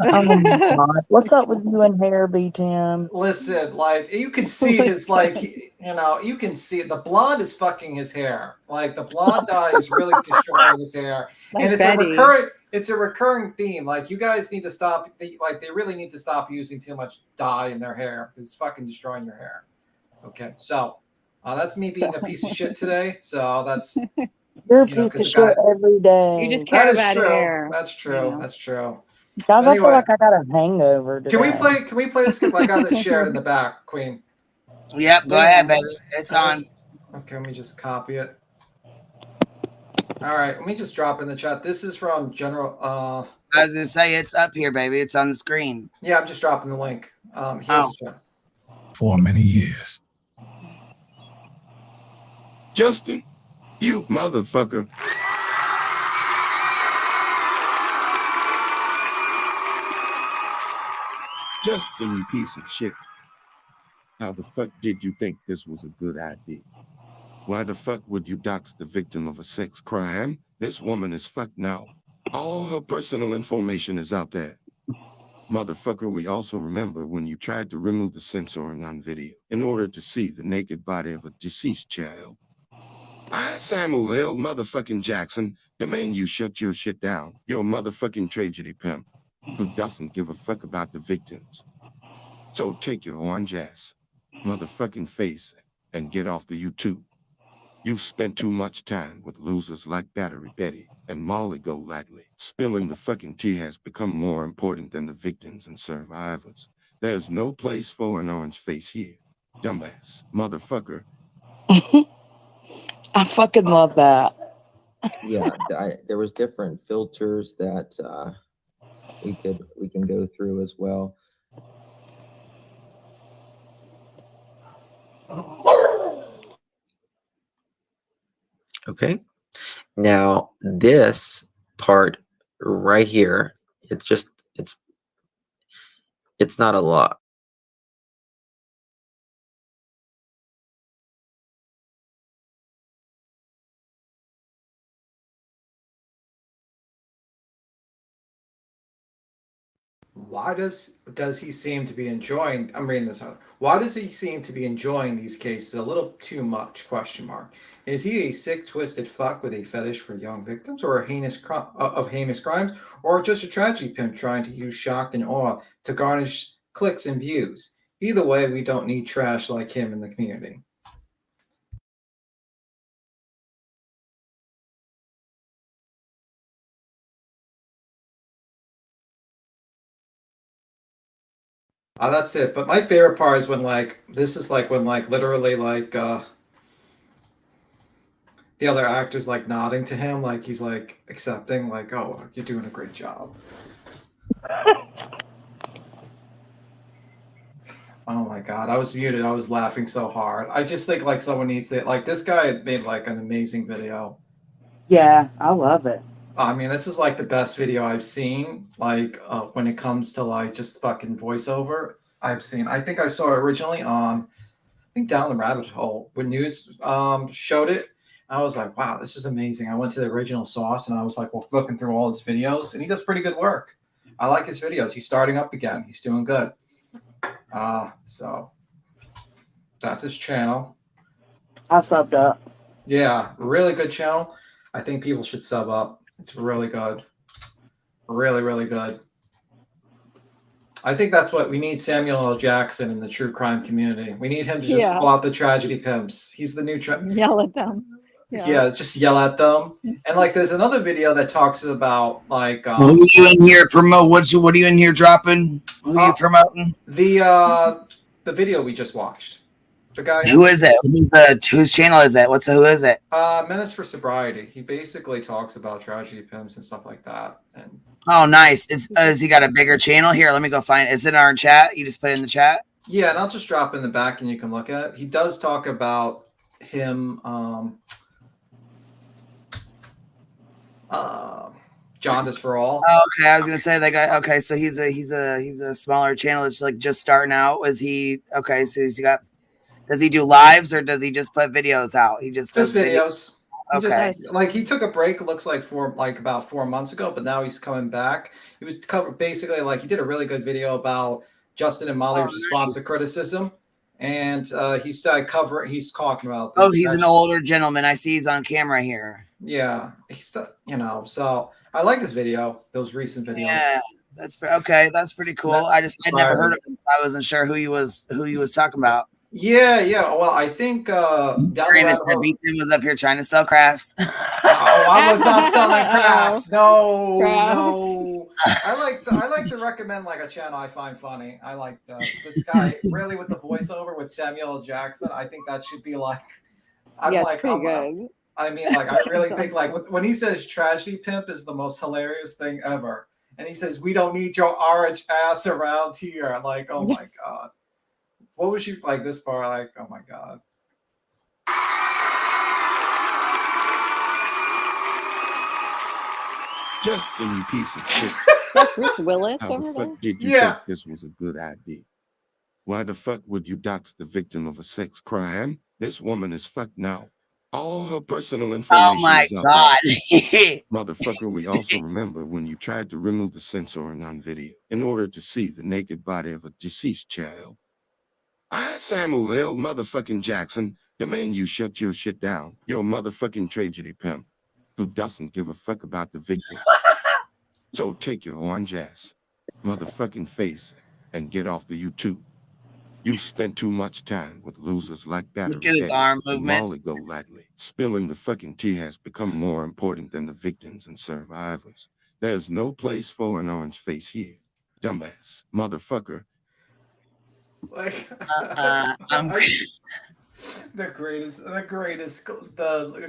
Oh my God. What's up with you and hair, B Tim? Listen, like you can see his you can see the blonde is fucking his hair. Like the blonde dye is really destroying his hair, Like and Betty. it's a recurring theme. Like you guys need to stop. They really need to stop using too much dye in their hair. It's fucking destroying your hair. Okay, so that's me being a piece of shit today. So that's You're a piece of shit every day. You just care that is about true. hair. That's true. That's true. Guys, I feel Anyway. like I got a hangover today. Can we play this clip? I got it shared in the back, Queen. Yep, go ahead, baby. It's on. Okay, let me just copy it. All right, let me just drop in the chat. This is from General. I was gonna say it's up here, baby. It's on the screen. Yeah, I'm just dropping the link. Here's the chat. For many years. Justin, you motherfucker. Justin, you piece of shit. How the fuck did you think this was a good idea? Why the fuck would you dox the victim of a sex crime? This woman is fucked now. All her personal information is out there. Motherfucker, we also remember when you tried to remove the censoring on video in order to see the naked body of a deceased child. I, Samuel L. motherfucking Jackson, demand you shut your shit down. You're a motherfucking tragedy pimp who doesn't give a fuck about the victims. So take your orange ass, motherfucking face, and get off the YouTube. You've spent too much time with losers like Battery Betty and Molly Golightly. Spilling the fucking tea has become more important than the victims and survivors. There's no place for an orange face here. Dumbass, motherfucker. I fucking love that. Yeah, there was different filters that we can go through as well. Okay, now this part right here, it's not a lot. Why does he seem to be enjoying? I'm reading this out. Why does he seem to be enjoying these cases a little too much? Question mark. Is he a sick, twisted fuck with a fetish for young victims, or a heinous crimes, or just a tragedy pimp trying to use shock and awe to garnish clicks and views? Either way, we don't need trash like him in the community. That's it. But my favorite part is when literally the other actor's like nodding to him, like he's like accepting, like, oh, you're doing a great job. Oh my God, I was muted. I was laughing so hard. I just think like someone needs to, like, this guy made like an amazing video. Yeah, I love it. I mean, this is like the best video I've seen, like when it comes to like just fucking voiceover I've seen. I think I saw it originally on, I think Down the Rabbit Hole when News showed it. I was like, wow, this is amazing. I went to the original source and I was like, well, looking through all his videos, and he does pretty good work. I like his videos. He's starting up again. He's doing good. So that's his channel. I subbed up. Yeah, really good channel. I think people should sub up. It's really good. Really, really good. I think that's what we need. Samuel L. Jackson in the true crime community. We need him to just pull out the tragedy pimps. He's the new Yell at them. Yeah, just yell at them. And like, there's another video that talks about like. What are you in here promote? What are you in here dropping? Who are you promoting? The video we just watched. The guy. Who is it? Whose channel is it? Who is it? Menace for Sobriety. He basically talks about tragedy pimps and stuff like that. And oh, nice. Is he got a bigger channel? Here, let me go find it. Is it in our chat? You just put it in the chat? Yeah, and I'll just drop in the back and you can look at it. He does talk about him Jaundice for All. Oh, okay, I was gonna say that guy. Okay, so he's a smaller channel. It's like just starting out. Is he okay? So he's got Does he do lives or does he just put videos out? He just does videos. Okay. He took a break. It looks like for about 4 months ago, but now he's coming back. He was basically he did a really good video about Justin and Molly's response to criticism, and he's talking about. Oh, he's an older gentleman. I see he's on camera here. Yeah, he's so I like his video. Those recent videos. Yeah, that's okay. That's pretty cool. I'd never heard of him. I wasn't sure who he was talking about. Yeah. Well, I think Brandon said Beaton was up here trying to sell crafts. Oh, I was not selling crafts. No. I like to recommend a channel I find funny. I like this guy really with the voiceover with Samuel L. Jackson. I think that should be good. I really think when he says tragedy pimp is the most hilarious thing ever, and he says we don't need your orange ass around here. Oh my god. What was she this part? Oh my god. Justin, you piece of shit. That's Bruce Willis How over the there? fuck did you think this was a good idea? Why the fuck would you dox the victim of a sex crime? This woman is fucked now. All her personal information is out there. Motherfucker, we also remember when you tried to remove the censoring on video in order to see the naked body of a deceased child. I, Samuel L. motherfucking Jackson, demand you shut your shit down. You're a motherfucking tragedy pimp who doesn't give a fuck about the victim. So take your orange ass, motherfucking face, and get off the YouTube. You spent too much time with losers like that. Look at his arm movements. Molly Golightly. Spilling the fucking tea has become more important than the victims and survivors. There's no place for an orange face here. Dumbass. Motherfucker. I'm the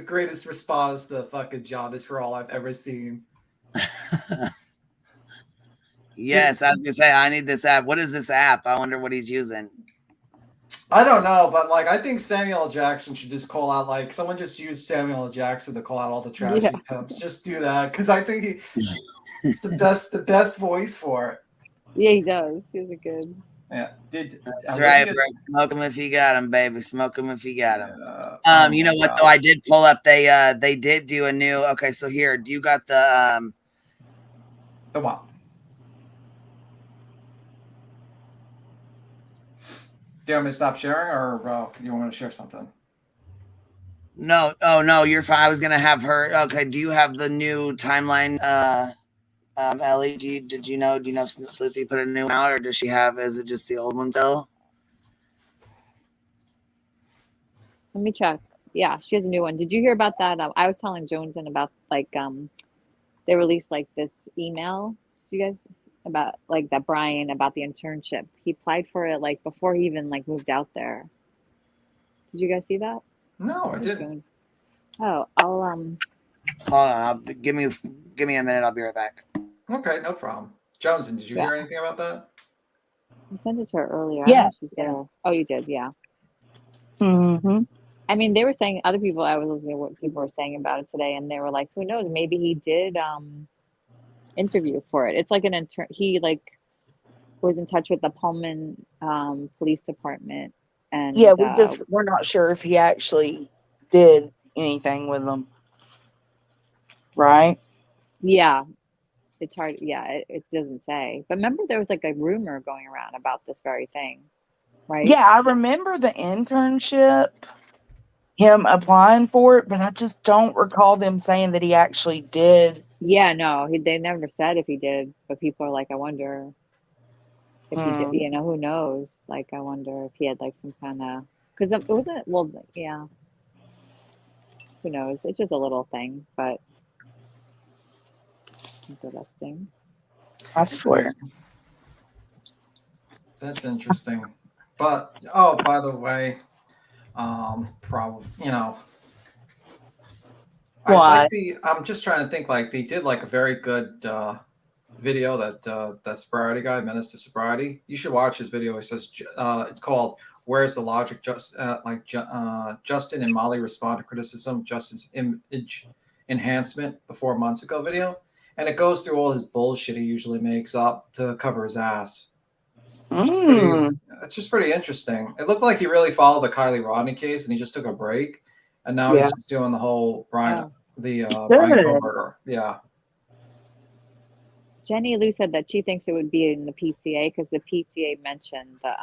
greatest response to fucking John is for all I've ever seen. Yes, I was gonna say I need this app. What is this app? I wonder what he's using. I don't know, but I think Samuel L. Jackson should just call out someone just used Samuel L. Jackson to call out all the tragedy pimps. Just do that because I think it's the best voice for it. Yeah, he does. He's a good. Yeah, that's right, bro. Smoke him if you got him, baby. Smoke him if you got him. You know what though? I did pull up. They did do a new. Okay, so here, do you got the what? Do you want me to stop sharing, or you want me to share something? No, oh no, you're fine. I was gonna have her. Okay, do you have the new timeline? Ellie, do you know Sleepy put a new one out, or does she have? Is it just the old one still? Let me check. Yeah, she has a new one. Did you hear about that? I was telling Joneson about they released this email. Do you guys about that Brian about the internship? He applied for it before he even moved out there. Did you guys see that? No, I didn't. Oh, I'll hold on. Give me a minute. I'll be right back. Okay, no problem. Johnson, did you hear anything about that? I sent it to her earlier. Yeah. She's gonna. Oh, you did, yeah. Mm-hmm. I mean, they were saying other people. I was listening to what people were saying about it today, and they were like, "Who knows? Maybe he did interview for it." It's an intern. He was in touch with the Pullman Police Department, and yeah, we're not sure if he actually did anything with them, right? Yeah, it's hard. Yeah, it doesn't say. But remember, there was a rumor going around about this very thing, right? Yeah, I remember the internship, him applying for it, but I just don't recall them saying that he actually did. Yeah, no, they never said if he did, but people are I wonder if he did. Who knows? I wonder if he had some kind of, because it wasn't. Well, yeah. Who knows? It's just a little thing, but interesting. I swear. That's interesting. But by the way, probably What? I'm just trying to think. They did a very good video that sobriety guy, Menace to Sobriety. You should watch his video. He says it's called "Where's the Logic?" Justin and Molly respond to criticism. Justin's image enhancement the 4 months ago video, and it goes through all his bullshit he usually makes up to cover his ass. It's it's just pretty interesting. It looked like he really followed the Kylie Rodney case, and he just took a break, and now Yeah. he's just doing the whole Brian Oh. Brian Koberger. Yeah. Jenny Lou said that she thinks it would be in the PCA because the PCA mentioned the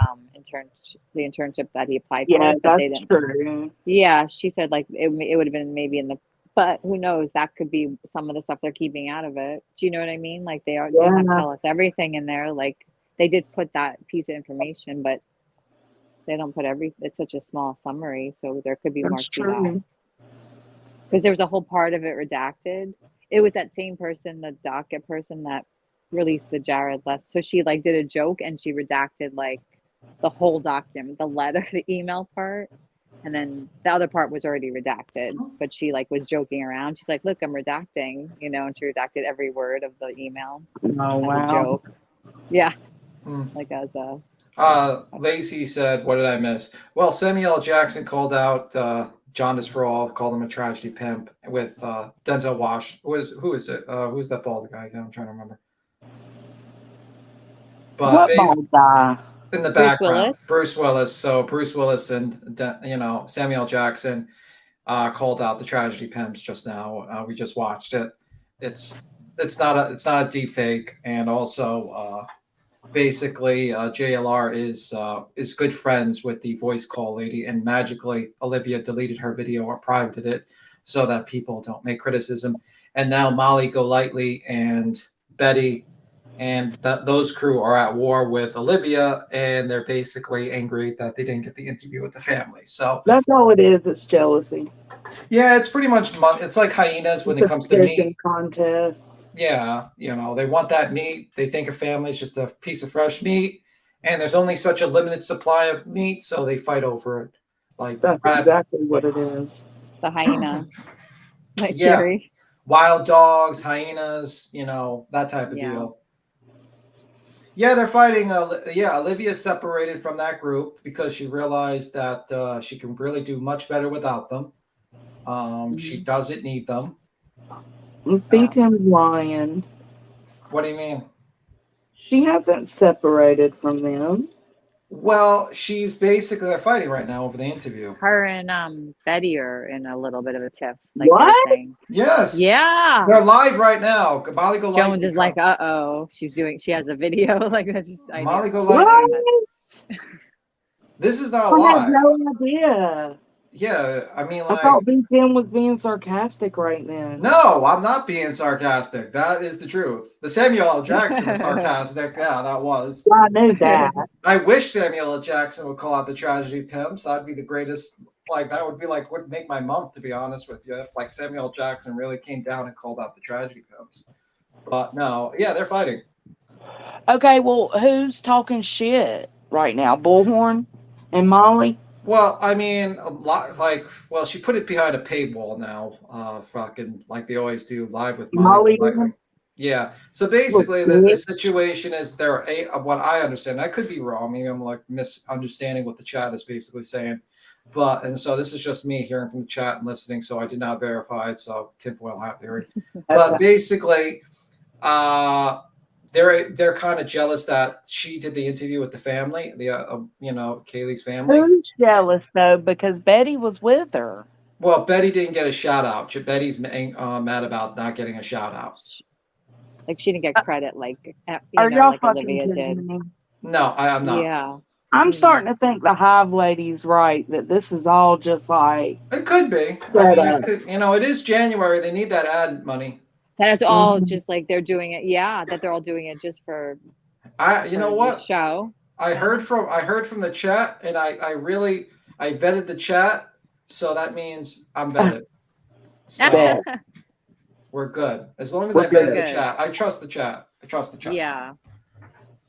internship that he applied Yeah, for, but they that's didn't. true. Yeah, she said like it would have been maybe in the, but who knows? That could be some of the stuff they're keeping out of it. Do you know what I mean? Like they did not Yeah. tell us everything in there. Like they did put that piece of information, but they don't put it's such a small summary, so there could be more That's to that. true. Because there was a whole part of it redacted. It was that same person, the docket person that released the Jared list. So she like did a joke and she redacted like the whole document, the letter, the email part, and then the other part was already redacted. But she like was joking around. She's like, "Look, I'm redacting," you know, and she redacted every word of the email Oh, as wow. a joke. Yeah, Hmm. like as a. Lacey said, "What did I miss?" Well, Samuel L. Jackson called out John is for all, called him a tragedy pimp with Denzel Wash. Who is it? Who's that bald guy? I'm trying to remember. But What bald guy? in the Bruce background, Willis? Bruce Willis. So Bruce Willis and Samuel Jackson called out the tragedy pimps just now. We just watched it. It's not a deep fake, and also basically JLR is good friends with the voice call lady, and magically Olivia deleted her video or privated it so that people don't make criticism. And now Molly Golightly and Betty and those crew are at war with Olivia, and they're basically angry that they didn't get the interview with the family. So That's all it is. It's jealousy. yeah, it's pretty much it's like hyenas when it comes to meat. Contest. Yeah, they want that meat. They think a family is just a piece of fresh meat, and there's only such a limited supply of meat, so they fight over it. Like that's exactly what it is. The hyena. Like yeah, theory. Wild dogs, hyenas, that type of deal. Yeah, they're fighting. Olivia's separated from that group because she realized that she can really do much better without them. She doesn't need them. Beaton's lying. What do you mean? She hasn't separated from them. Well, she's basically they're fighting right now over the interview. Her and Betty are in a little bit of a tiff. Like What? they're saying. Yes. Yeah. They're live right now. Molly Golightly. Jones is like, uh-oh. She has a video. Like that's just Molly Golightly. This is not I live. had no idea. Yeah, I mean, I thought Beaton was being sarcastic right then. No, I'm not being sarcastic. That is the truth. The Samuel L. Jackson was sarcastic. Yeah, that was. I knew that. I wish Samuel L. Jackson would call out the tragedy pimps. I'd be the greatest. Like that would be like would make my month, to be honest with you, if like Samuel L. Jackson really came down and called out the tragedy pimps. But no, yeah, they're fighting. Okay, well, who's talking shit right now? Bullhorn and Molly? Well, I mean, a lot she put it behind a paywall now. Fucking like they always do, live with Molly. Yeah. So basically, the situation is what I understand. I could be wrong. Maybe I'm like misunderstanding what the chat is basically saying. And so this is just me hearing from the chat and listening. So I did not verify it. So tinfoil hat theory. But basically, they're kind of jealous that she did the interview with the family, Kaylee's family. Who's jealous though? Because Betty was with her. Well, Betty didn't get a shout out. Betty's mad about not getting a shout out. Like she didn't get credit, like y'all like Olivia did. Me? No, I'm not. Yeah. I'm starting to think the Hive lady's right, that this is all just like it could be. It is January. They need that ad money. That's all just like they're doing it. Yeah, that they're all doing it just for what? Show. I heard from the chat, and I vetted the chat, so that means I'm vetted. So we're good. As long as I vetted the chat. I trust the chat. Yeah.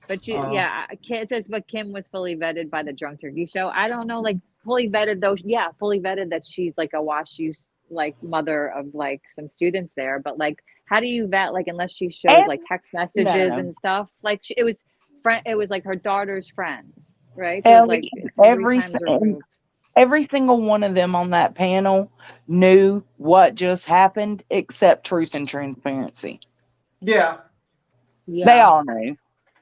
But it says, but Kim was fully vetted by the Drunk Turkey Show. I don't know, like fully vetted though. Yeah, fully vetted that she's like a WashU like mother of like some students there. But like, how do you vet like unless she showed like text messages and stuff? Like it was like her daughter's friend, right? So like every single one of them on that panel knew what just happened, except Truth and Transparency. Yeah. They all knew.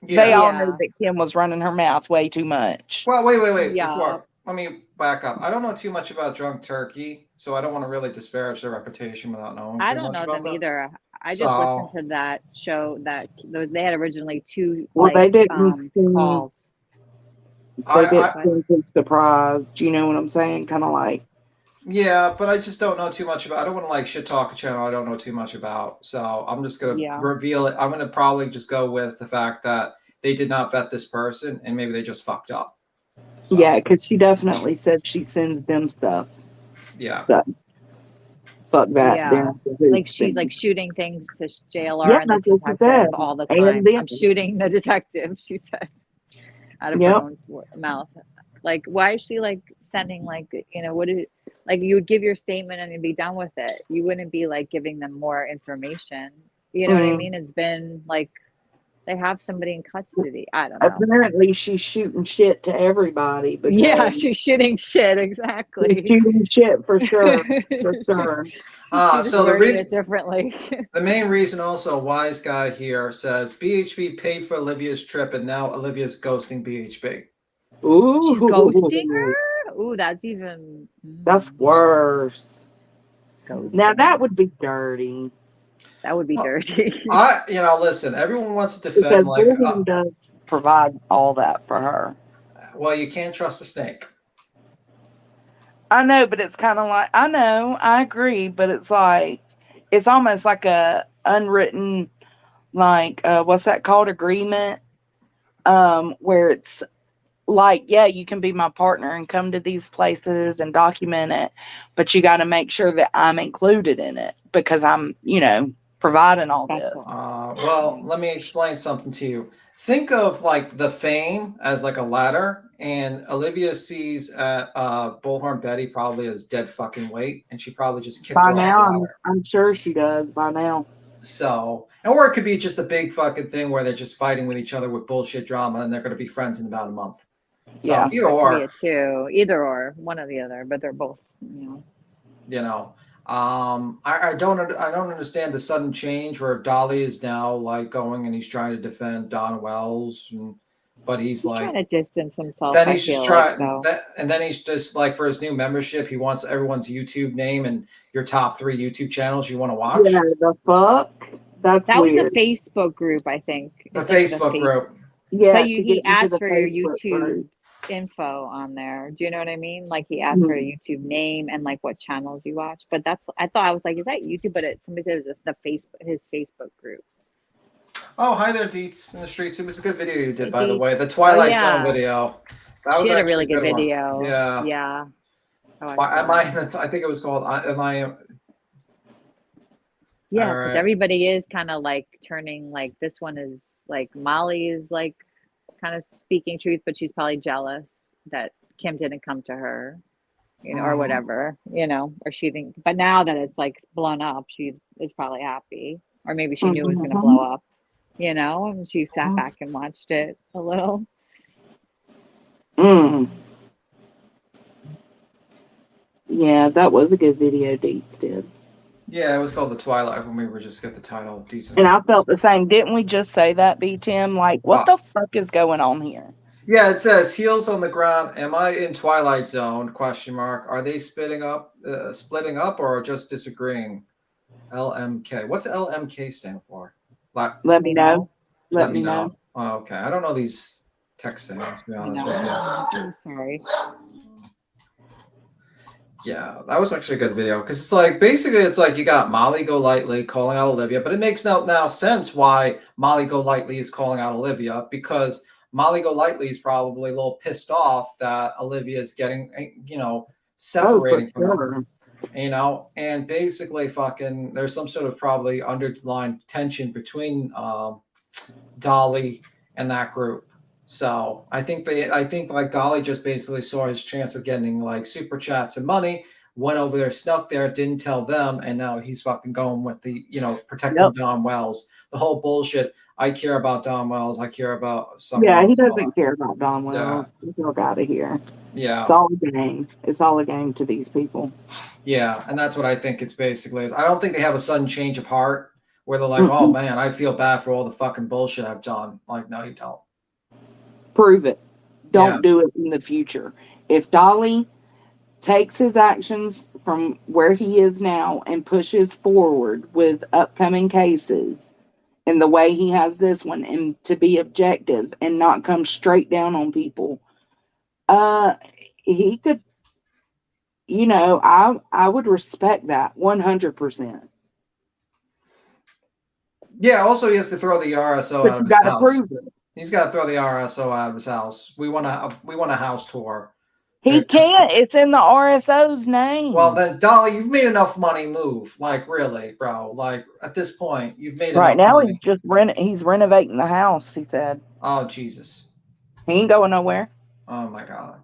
They Yeah. all knew that Kim was running her mouth way too much. Well, wait. Yeah. Before, let me back up. I don't know too much about Drunk Turkey, so I don't want to really disparage their reputation without knowing I too don't much know about them them. either. I just listened So, to that show that they had originally two Well, they didn't seem calls. they didn't I seem too surprised. You know what I'm saying? Kind of like, yeah, but I just don't know too much about. I don't want to like shit talk a channel I don't know too much about. So I'm just gonna Yeah. reveal it. I'm gonna probably just go with the fact that they did not vet this person, and maybe they just fucked up. So, yeah, because she definitely said she sends them stuff. yeah. So, fuck that. Yeah. They're the Like she's thing. like shooting things to JLR Yeah, and the that's what she detective said. all the And time. then- I'm shooting the detective, she said, out of her Yep. own mouth. Like, why is she like sending like, you know, what is like you would give your statement and you'd be done with it. You wouldn't be like giving them more information. You know what I mean? It's been like they have somebody in custody. I don't know. Apparently, she's shooting shit to everybody. Because Yeah, she's shooting shit, exactly. She's shooting shit for sure. For sure. She just So worded it differently. the main reason also, Wise Guy here says BHB paid for Olivia's trip, and now Olivia's ghosting BHB. Ooh. She's ghosting her? Ooh, that's even That's worse. Ghosting. Now that would be dirty. That would be dirty. Listen, everyone wants to Because defend like, William does provide all that for her. well, you can't trust a snake. I know, but it's kind of like, I know, I agree, but it's like, it's almost like a unwritten, like, what's that called? Agreement, where it's like, yeah, you can be my partner and come to these places and document it, but you got to make sure that I'm included in it because I'm, providing all this. Well, let me explain something to you. Think of like the fame as like a ladder, and Olivia sees Bullhorn Betty probably as dead fucking weight, and she probably just kicked By her off the now, ladder. I'm sure she does by now. So, or it could be just a big fucking thing where they're just fighting with each other with bullshit drama, and they're going to be friends in about a month. So, Yeah. either or. It could be a two. Either or, one or the other, but they're both, I don't understand the sudden change where Dolly is now like going and he's trying to defend Don Wells, but he's like trying to distance himself. then he's just trying, though. and then he's just like for his new membership, he wants everyone's YouTube name and your top 3 YouTube channels you want to watch. Yeah, the fuck? That was weird. the Facebook group, I think. The Facebook group. Yeah, but to he get into asked the for your Facebook YouTube group. info on there. Do you know what I mean? Like he asked for a YouTube name and like what channels you watch. But I was like, is that YouTube? But somebody said it was his Facebook group. Oh, hi there, Deets in the streets. It was a good video you did, by the way. The Twilight Zone video. That was she had a actually really good one. video. Yeah. Yeah. I think it was called Am I? Yeah, All right. everybody is kind of like turning like this one is like Molly is like kind of speaking truth, but she's probably jealous that Kim didn't come to her, or whatever, or she didn't. But now that it's like blown up, she is probably happy, or maybe she knew it was going to blow up, and she sat back and watched it a little. Yeah, that was a good video Deets did. Yeah, it was called The Twilight when we were just get the title. Decent. And I felt the same. Didn't we just say that, B. Tim? Like, what the fuck is going on here? Yeah, it says heels on the ground. Am I in Twilight Zone? ? Are they splitting up, or just disagreeing? LMK. What's LMK stand for? Let me know. Let me know. Oh, okay. I don't know these text things, to be honest with you. I'm sorry. Yeah, that was actually a good video because it's like basically it's like you got Molly Golightly calling out Olivia, but it makes now sense why Molly Golightly is calling out Olivia because Molly Golightly is probably a little pissed off that Olivia is getting, separating from her, and basically fucking there's some sort of probably underlying tension between Dolly and that group. So I think like Dolly just basically saw his chance of getting like super chats and money, went over there, snuck there, didn't tell them, and now he's fucking going with the protecting Don Wells. The whole bullshit. I care about Don Wells. I care about something. Yeah, he doesn't care about Don Wells. He's all out of here. Yeah, it's all a game. It's all a game to these people. Yeah, and that's what I think it's basically is. I don't think they have a sudden change of heart where they're like, oh man, I feel bad for all the fucking bullshit I've done. Like, no, you don't. Prove it. Don't do it in the future. If Dolly takes his actions from where he is now and pushes forward with upcoming cases in the way he has this one, and to be objective and not come straight down on people, he could, I would respect that 100%. Yeah, also he has to throw the RSO But out you of his gotta house. prove it. He's got to throw the RSO out of his house. We want a house tour. He can't. It's in the RSO's name. Well, then, Dolly, you've made enough money. Move, like, really, bro. Like, at this point, you've made Right enough now, money. he's just he's renovating the house. He said. Oh Jesus. He ain't going nowhere. Oh my God.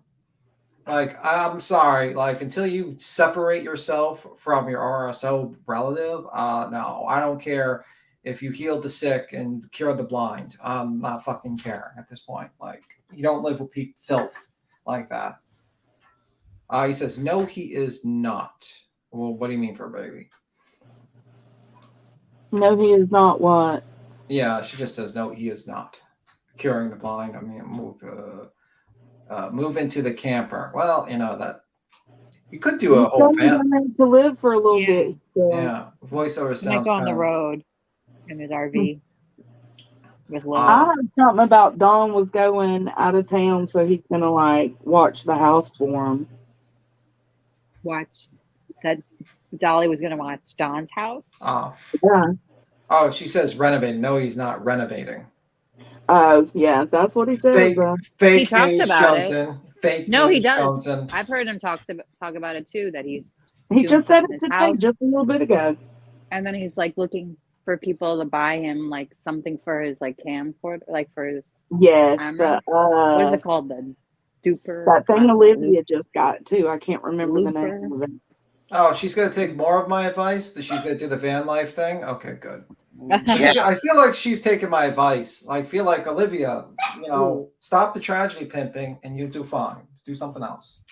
Like, I'm sorry. Like, until you separate yourself from your RSO relative, no, I don't care if you healed the sick and cured the blind. I'm not fucking caring at this point. Like, you don't live with filth like that. He says, no, he is not. Well, what do you mean for a baby? No, he is not what? Yeah, she just says, no, he is not. Curing the blind. I mean, move into the camper. Well, that you could do a whole family to live for a little bit. So. Yeah, voiceover sounds. Might go on the road in his RV with Liv. I heard something about Dawn was going out of town, so he's gonna watch the house for him. Watch that. Dolly was gonna watch Dawn's house. Oh, yeah. Oh, she says renovating. No, he's not renovating. Oh, yeah, that's what he says. Fake He talks news, about Johnson. it. Fake No, news, he does. Johnson. I've heard him talk about it too. That he just said it today, just a little bit ago. And then he's looking for people to buy him something for his camcorder, for his camera. What is it called? The duper. That thing Olivia just got too. I can't remember the name of it. Oh, she's gonna take more of my advice. She's gonna do the van life thing. Okay, good. I feel like she's taking my advice. I feel like Olivia, stop the tragedy pimping, and you do fine. Do something else.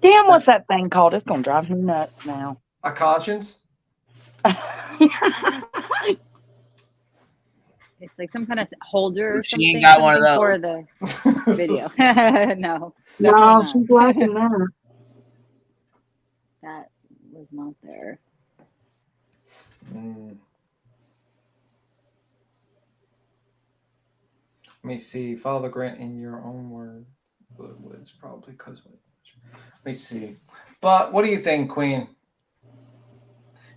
Damn, what's that thing called? It's gonna drive me nuts now. A conscience. It's like some kind of holder or She something. ain't got one of those. For the video. No. No, she's lacking that. That was not there. Let me see. Follow the grant in your own words. Woodward's probably because. Let me see. But what do you think, Queen?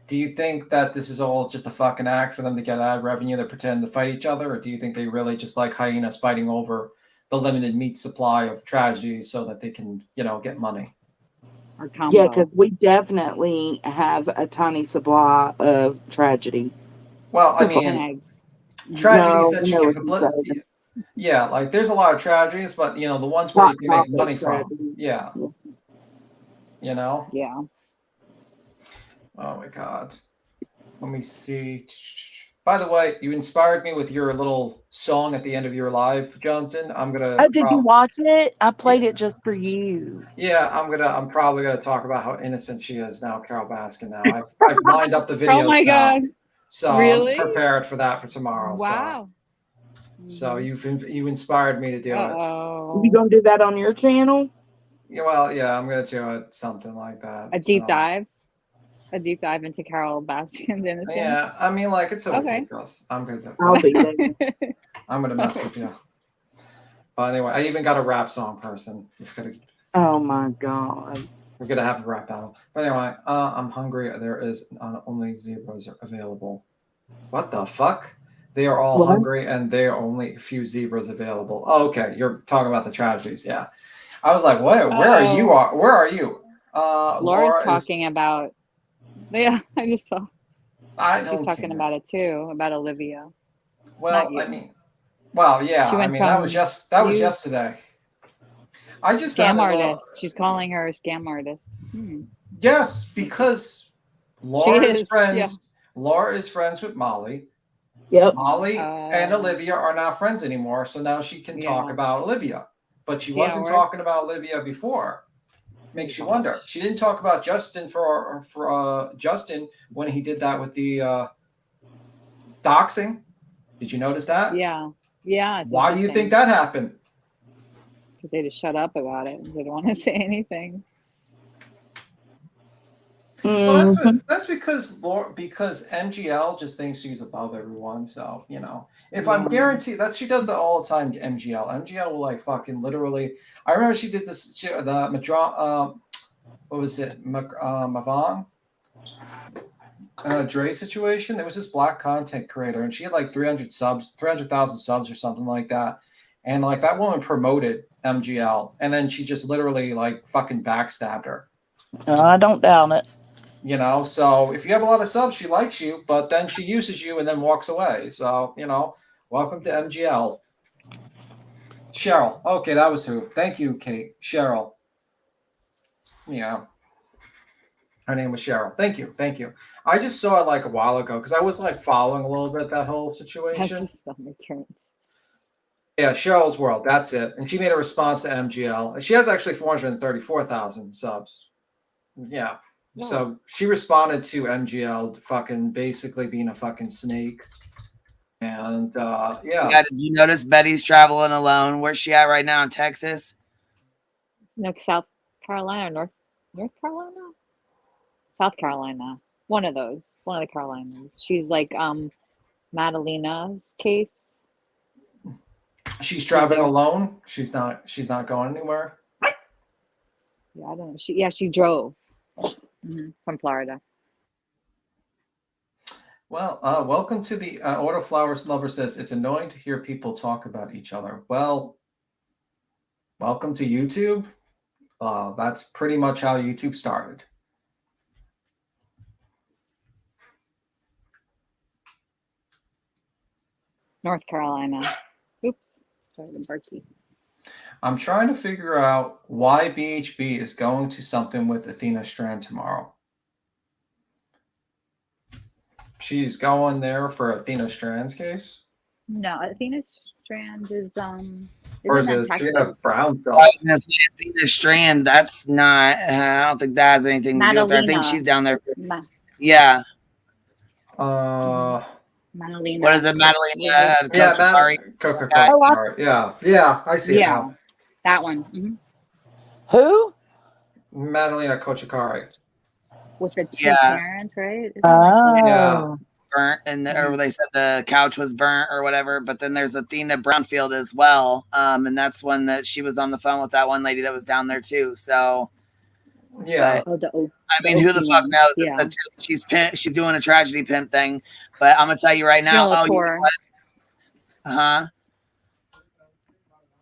Do you think that this is all just a fucking act for them to get ad revenue? They pretend to fight each other, or do you think they really just like hyenas fighting over the limited meat supply of tragedies so that they can, get money? Yeah, because we definitely have a tiny supply of tragedy. Well, I mean, tragedies that you can completely. Yeah, there's a lot of tragedies, but the ones where you can make money from. Yeah. Yeah. Oh my God. Let me see. By the way, you inspired me with your little song at the end of your live, Johnson. I'm gonna. Oh, did you watch it? I played it just for you. Yeah, I'm probably gonna talk about how innocent she is now, Carol Baskin. Now I've lined up the videos. Oh my God! So really? I'm prepared for that for tomorrow. Wow. So you inspired me to do it. You gonna do that on your channel? Yeah, well, yeah, I'm gonna do it something like that. A deep dive into Carol Baskin's innocence. Yeah, I mean, it's so okay. ridiculous. I'm gonna do it. I'll be there. I'm gonna mess with you. But anyway, I even got a rap song person. Oh my God. We're gonna have a rap battle. But anyway, I'm hungry. There is only zebras available. What the fuck? They are all hungry, and there are only a few zebras available. Oh, okay, you're talking about the tragedies, yeah. I was like, where are you? Where are you? Laura's talking about. Yeah, I just saw. She's talking about it too, about Olivia. Well, yeah. That was yesterday. I just scam artist. She's calling her a scam artist. Yes, because Laura is friends. Yeah. Laura is friends with Molly. Yep. Molly and Olivia are not friends anymore, so now she can talk about Olivia. But she wasn't talking about Olivia before. Makes you wonder. She didn't talk about Justin for Justin when he did that with the doxing. Did you notice that? Yeah. Yeah. Why do you think that happened? Because they just shut up about it. They don't want to say anything. Well, that's because MGL just thinks she's above everyone. So, you know, if I'm guaranteed that she does that all the time, MGL will like fucking literally. I remember she did this, what was it? Mavon? Dre situation. There was this black content creator and she had like 300,000 subs or something like that. And like that woman promoted MGL and then she just literally like fucking backstabbed her. I don't doubt it. You know, so if you have a lot of subs, she likes you, but then she uses you and then walks away. So, you know, welcome to MGL. Cheryl. Okay, that was who. Thank you, Kate. Cheryl. Yeah. Her name was Cheryl. Thank you. Thank you. I just saw it like a while ago because I was like following a little bit that whole situation. Yeah, Cheryl's World. That's it. And she made a response to MGL. She has actually 434,000 subs. Yeah. So she responded to MGL fucking basically being a fucking snake. And yeah. Did you notice Betty's traveling alone? Where's she at right now in Texas? No, South Carolina, North Carolina? South Carolina. One of those. One of the Carolinas. She's like Madalena's case. She's traveling alone. She's not going anywhere. Yeah, I don't know. She drove. From Florida. Well, welcome to the Order Flowers Lover says it's annoying to hear people talk about each other. Well, welcome to YouTube. That's pretty much how YouTube started. North Carolina. Oops. Sorry, the Berkey. I'm trying to figure out why BHB is going to something with Athena Strand tomorrow. She's going there for Athena Strand's case? No, Athena Strand is or is it Athena Brown? Athena Strand, that's not, I don't think that has anything to do with her. I think she's down there. Yeah. Madalena. What is it, Madalena? Coca-Cola. Yeah, I see it now. That one. Who? Madalena Kochikari. With the two parents, right? Yeah. Burnt, and or they said the couch was burnt or whatever. But then there's Athena Brownfield as well, and that's one that she was on the phone with that one lady that was down there too. So yeah, I mean, who the fuck knows? Yeah. She's doing a tragedy pimp thing, but I'm gonna tell you right now.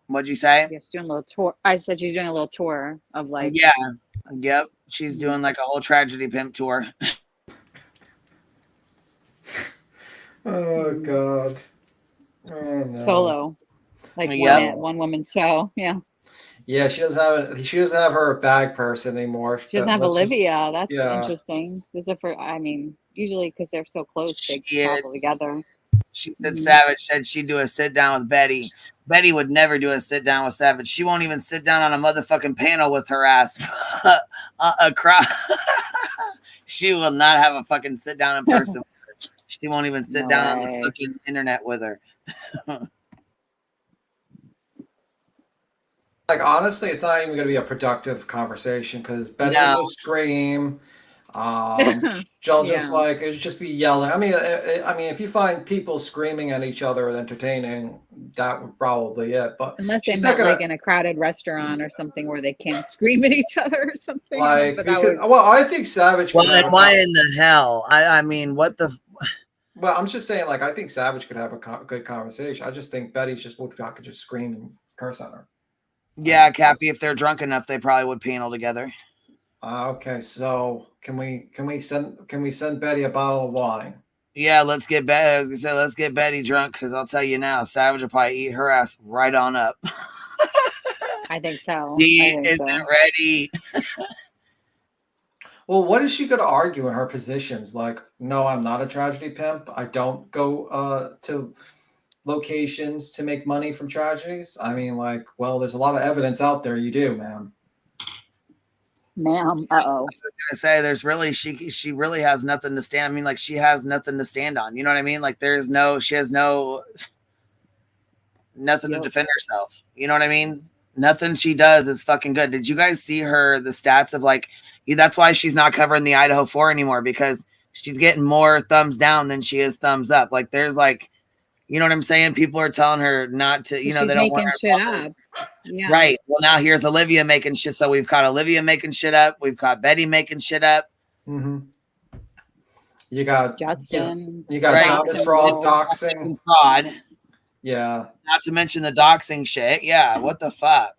What'd you say? Yes, doing a little tour. I said she's doing a little tour of like. Yeah. Yep. She's doing like a whole tragedy pimp tour. Oh God. Oh, no. Solo. Like one woman show. Yeah. Yeah, she doesn't have her bag person anymore. She doesn't have Olivia. That's interesting. Usually because they're so close, they travel together. She said Savage said she'd do a sit down with Betty. Betty would never do a sit down with Savage. She won't even sit down on a motherfucking panel with her ass across. She will not have a fucking sit down in person. She won't even sit down on the fucking internet with her. Like, honestly, it's not even going to be a productive conversation because Betty will scream. She'll just be yelling. I mean, if you find people screaming at each other and entertaining, that would probably it. But unless they're not like in a crowded restaurant or something where they can't scream at each other or something. Like, I think Savage. Why in the hell? I mean, what the. Well, I'm just saying, like, I think Savage could have a good conversation. I just think Betty's could just scream and curse at her. Yeah, Cappy, if they're drunk enough, they probably would panel together. Okay, so can we send Betty a bottle of wine? Yeah, let's get Betty. Let's get Betty drunk because I'll tell you now, Savage will probably eat her ass right on up. I think so. She isn't ready. Well, what is she going to argue in her positions? Like, no, I'm not a tragedy pimp. I don't go to locations to make money from tragedies. I mean, like, well, there's a lot of evidence out there you do, man. Ma'am. I was gonna say there's really she really has nothing to stand. I mean, like she has nothing to stand on. You know what I mean? Like she has nothing to defend herself. You know what I mean? Nothing she does is fucking good. Did you guys see the stats of like that's why she's not covering the Idaho 4 anymore, because she's getting more thumbs down than she is thumbs up. Like there's like, you know what I'm saying? People are telling her not to, you know, She's they don't want making her shit up. Yeah. Right. Well, now here's Olivia making shit. So we've got Olivia making shit up. We've got Betty making shit up. Mm-hmm. You got Justin. You got Thomas for all doxing. Fraud. Yeah. Not to mention the doxing shit. Yeah. What the fuck?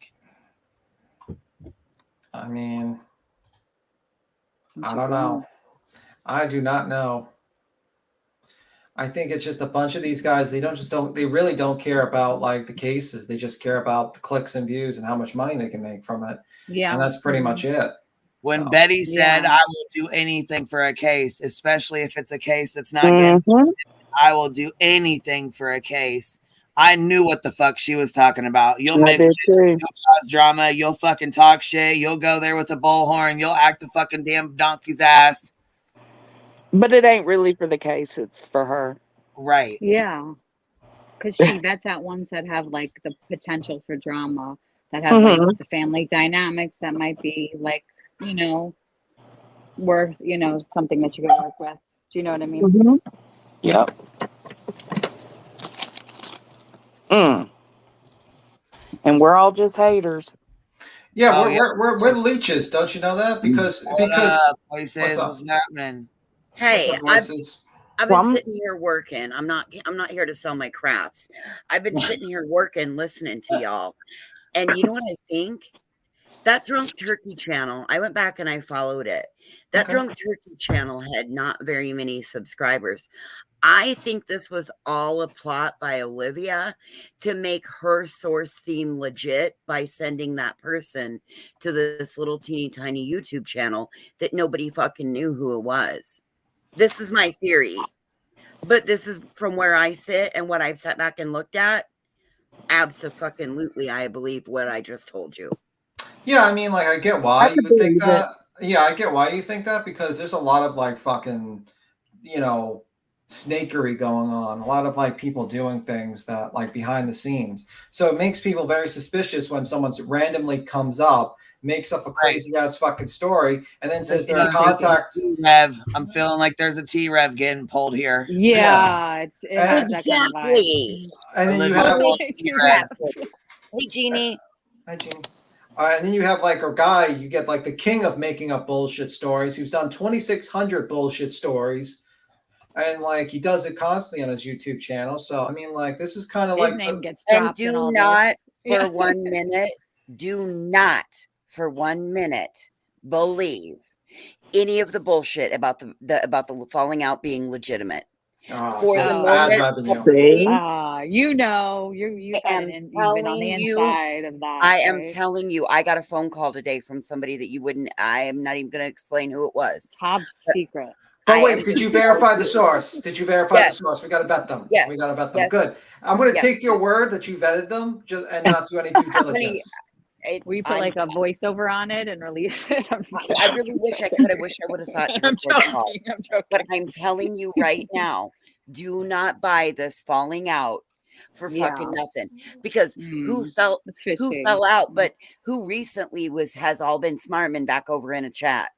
I mean, I don't know. I do not know. I think it's just a bunch of these guys. They really don't care about like the cases. They just care about the clicks and views and how much money they can make from it. Yeah. And that's pretty much it. When Betty said, I will do anything for a case, especially if it's a case that's not getting, I will do anything for a case. I knew what the fuck she was talking about. You'll make shit, you'll cause drama, you'll fucking talk shit, you'll go there with a bullhorn, you'll act a fucking damn donkey's ass. But it ain't really for the case, it's for her. Right. Yeah. Because she vets out ones that have like the potential for drama, that have like the family dynamics that might be like, you know, worth, you know, something that you can work with. Do you know what I mean? Yep. And we're all just haters. Yeah, we're leeches. Don't you know that? Because what's happening? Hey, what's I've been sitting here working. I'm not here to sell my crafts. I've been sitting here working, listening to y'all. And you know what I think? That Drunk Turkey channel, I went back and I followed it. That Drunk Turkey channel had not very many subscribers. I think this was all a plot by Olivia to make her source seem legit by sending that person to this little teeny tiny YouTube channel that nobody fucking knew who it was. This is my theory, but this is from where I sit and what I've sat back and looked at. Abso-fucking-lutely, I believe what I just told you. Yeah, I mean, like, I get why you would think that. Yeah, I get why you think that, because there's a lot of like fucking, you know, snakery going on. A lot of like people doing things that like behind the scenes. So it makes people very suspicious when someone randomly comes up, makes up a crazy ass fucking story, and then says they're in contact. Rev, I'm feeling like there's a T-Rev getting pulled here. Yeah, it's exactly. And then you have Hey, Jeannie. Hi, Jeannie. And then you have like a guy, you get like the king of making up bullshit stories. He's done 2,600 bullshit stories. And like he does it constantly on his YouTube channel. So I mean, like this is kind of His like name gets and dropped in do all not this. for 1 minute, do not for 1 minute believe any of the bullshit about the falling out being legitimate. For the moment, you know, you've been on the inside of that. I am telling you, I got a phone call today from somebody that you wouldn't. I am not even going to explain who it was. Top secret. But wait, did you verify the source? Did you verify the source? We got to vet them. Yes. We got to vet them. Good. I'm going to take your word that you vetted them and not do any due diligence. Will you put like a voiceover on it and release it? I really wish I could. I wish I would have thought to record the call. But I'm telling you right now, do not buy this falling out for fucking nothing. Because who fell out, but who recently has all been smarming back over in a chat.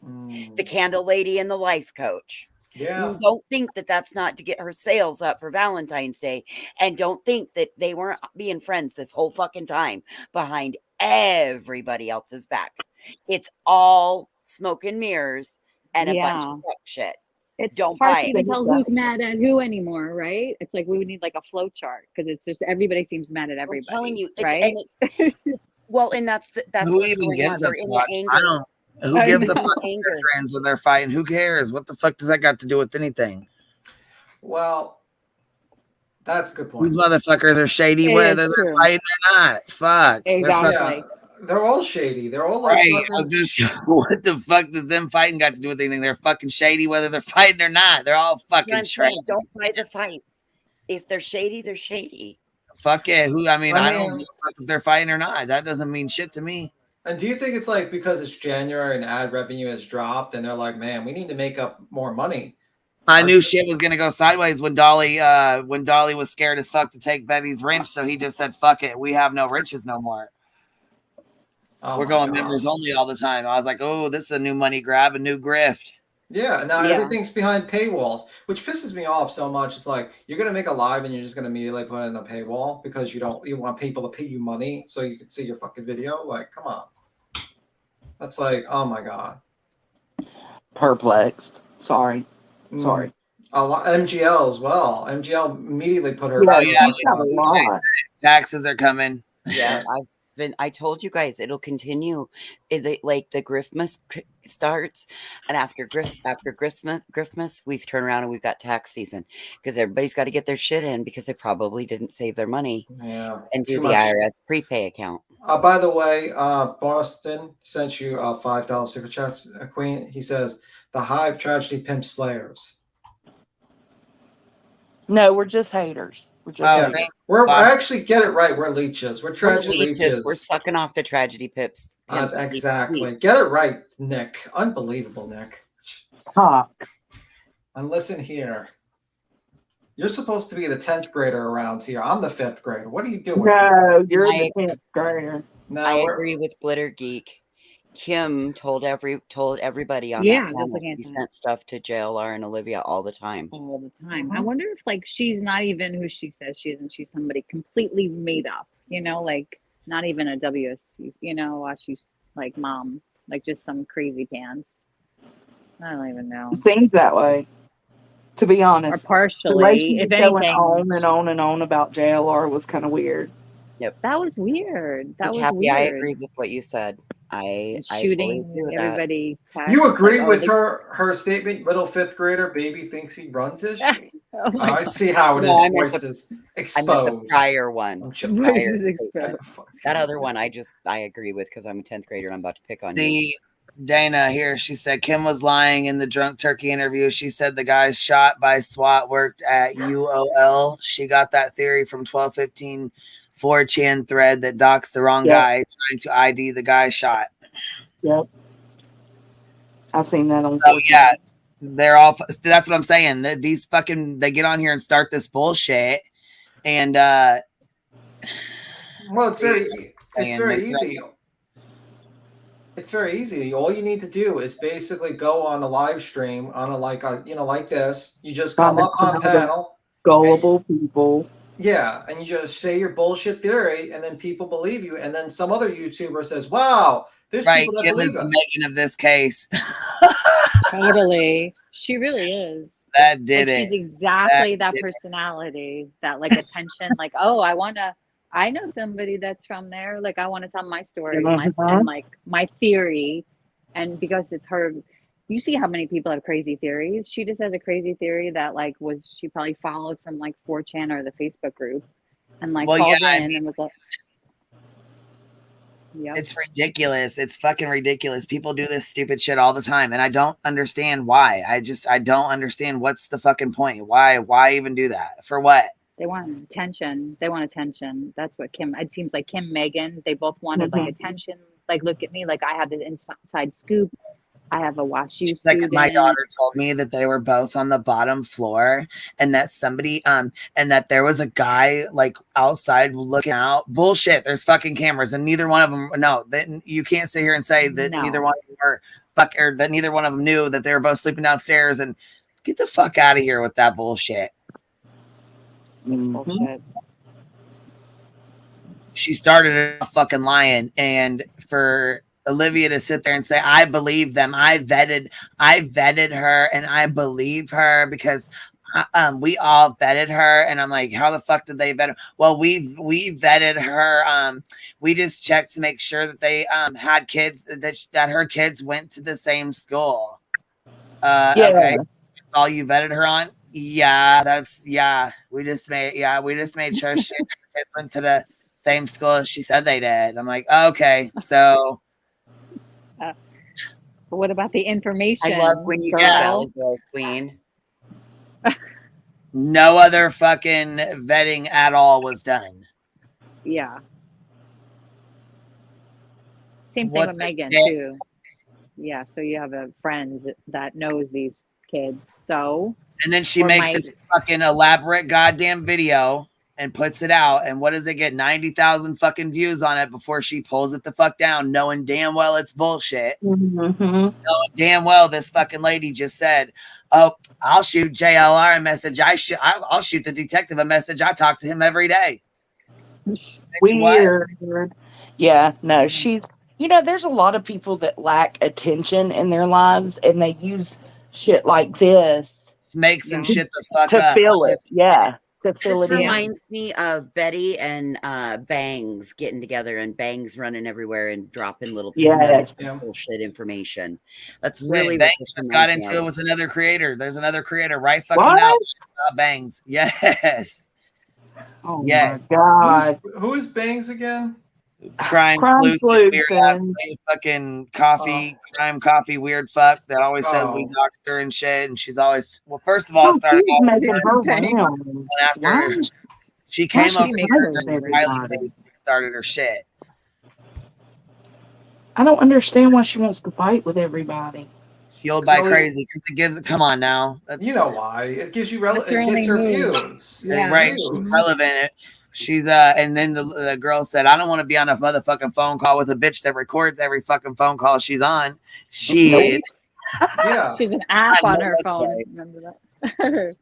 The candle lady and the life coach. Yeah. Don't think that that's not to get her sales up for Valentine's Day. And don't think that they weren't being friends this whole fucking time behind everybody else's back. It's all smoke and mirrors and a bunch of fuck shit. It's Don't hard buy to it. even tell who's mad at who anymore, right? It's like we would need like a flow chart because it's just everybody seems mad at everybody. I'm telling you, right? And that's who what's even going gives on. a They're in the fuck? anger. I don't. Who gives a fuck if Anger. they're friends or they're fighting? Who cares? What the fuck does that got to do with anything? Well, that's a good point. These motherfuckers are shady whether they're fighting or not. Fuck. Exactly. They're all shady. They're all like what the fuck does them fighting got to do with anything? They're fucking shady whether they're fighting or not. They're all fucking trash. Don't buy the fights. If they're shady, they're shady. Fuck it. I don't give a fuck if they're fighting or not. That doesn't mean shit to me. And do you think it's like because it's January and ad revenue has dropped and they're like, man, we need to make up more money? I knew shit was gonna go sideways when Dolly was scared as fuck to take Bevy's wrench, so he just said, fuck it, we have no wrenches no more. Oh We're my going God. members only all the time. I was like, oh, this is a new money grab, a new grift. Yeah, now everything's behind paywalls, which pisses me off so much. It's like you're gonna make a live and you're just gonna immediately put in a paywall because you want people to pay you money so you can see your fucking video. Like, come on. That's like, oh my God. Perplexed. Sorry. Sorry. MGL as well. MGL immediately put her. Taxes are coming. Yeah, I told you guys it'll continue. Like the Griffmas starts, and after Griffmas, we've turned around and we've got tax season because everybody's got to get their shit in because they probably didn't save their money and do the IRS prepay account. By the way, Boston sent you $5 super chats, Queen. He says the Hive tragedy pimp slayers. No, we're just haters. We're just haters. We're actually get it right. We're leeches. We're tragedy leeches. We're sucking off the tragedy pimps. Exactly. Get it right, Nick. Unbelievable, Nick. Talk. And listen here. You're supposed to be the 10th grader around here. I'm the 5th grader. What are you doing? No, you're the 10th grader. No, I agree with Glitter Geek. Kim told everybody on that panel he sent stuff to JLR and Olivia all the time. All the time. I wonder if like she's not even who she says she is, and she's somebody completely made up. You know, like not even a WSU. You know, she's like mom, like just some crazy pants. I don't even know. It seems that way, to be honest. Or partially, the way she if was going anything. on and on and on about JLR was kind of weird. Yep, that was weird. That was Kathy, weird. I agree with what you said. I shooting everybody. You agree with her statement? Little 5th grader baby thinks he runs his. I see how it is. Voices exposed. I meant the prior one. Exposed. That other one, I agree with because I'm a 10th grader and I'm about to pick on you. See, Dana here, she said Kim was lying in the drunk turkey interview. She said the guy shot by SWAT worked at UOL. She got that theory from 1215 4chan thread that doxed the wrong guy trying to ID the guy shot. Yep. I've seen that on. Oh yeah, they're all. That's what I'm saying. These fucking they get on here and start this bullshit, and well, it's very easy. It's very easy. All you need to do is basically go on a live stream on a like this. You just come up on panel. Gullible people. Yeah, and you just say your bullshit theory, and then people believe you, and then some other YouTuber says, "Wow, there's people that believe it." the Megan of this case. Totally, she really is. That did like, it. She's exactly that personality, that like attention. Like, oh, I know somebody that's from there. Like, I want to tell my story, and like my theory, and because it's her. You see how many people have crazy theories. She just has a crazy theory that like she probably followed from like 4chan or the Facebook group, and like called in and was like, "Yeah, it's ridiculous. It's fucking ridiculous. People do this stupid shit all the time, and I don't understand why. I don't understand what's the fucking point. Why even do that? For what? They want attention. They want attention. That's what Kim. It seems like Kim, Megan, they both wanted like attention. Like, look at me. Like, I have the inside scoop. I have a WashU student. My daughter told me that they were both on the bottom floor, and that somebody and that there was a guy like outside looking out. Bullshit. There's fucking cameras, and neither one of them. No, you can't sit here and say that neither one of them were or that neither one of them knew that they were both sleeping downstairs. And get the fuck out of here with that bullshit. Bullshit. She started a fucking lying, and for Olivia to sit there and say, I believe them. I vetted her and I believe her because we all vetted her. And I'm like, how the fuck did they vet her? Well, we vetted her. We just checked to make sure that they had kids, that her kids went to the same school. Okay. That's all you vetted her on? Yeah, we just made sure she went to the same school as she said they did. I'm like, okay, so but what about the information? I love when you get Valley Girl Queen. No other fucking vetting at all was done. Yeah. Same thing What with the Megan shit? too. Yeah, so you have a friend that knows these kids. So And then she or makes might- this fucking elaborate goddamn video and puts it out. And what does it get? 90,000 fucking views on it before she pulls it the fuck down, knowing damn well it's bullshit. Knowing damn well this fucking lady just said, "Oh, I'll shoot JLR a message. I'll shoot the detective a message. I talk to him every day." Weird. Yeah, no, she's, you know, there's a lot of people that lack attention in their lives and they use shit like this Make some shit the fuck to up. fill it. Yeah, to fill This it in. reminds me of Betty and Bangs getting together and Bangs running everywhere and dropping little nuggets of bullshit information. That's really what Bangs this just got reminds me into it of. with another creator. There's another creator right fucking What? now. Bangs. Yes. Oh Yes. my god. Who's Bangs again? Crime sleuth, weird ass fucking coffee, crime coffee, weird fuck that always says we doxed her and shit. And she's always, well, first of all, it started she's off making her rounds. and after she why came is up she with fighting her, with Kylie everybody? basically started her shit. I don't understand why she wants to fight with everybody. Fueled by crazy because it gives. Come on now, You know why? It gives you That's her it gets only her move. views. It's right. She's relevant. She's and then the girl said, "I don't want to be on a motherfucking phone call with a bitch that records every fucking phone call she's on." Shit. Yeah. She's an app I on know her that's phone. right. Remember that?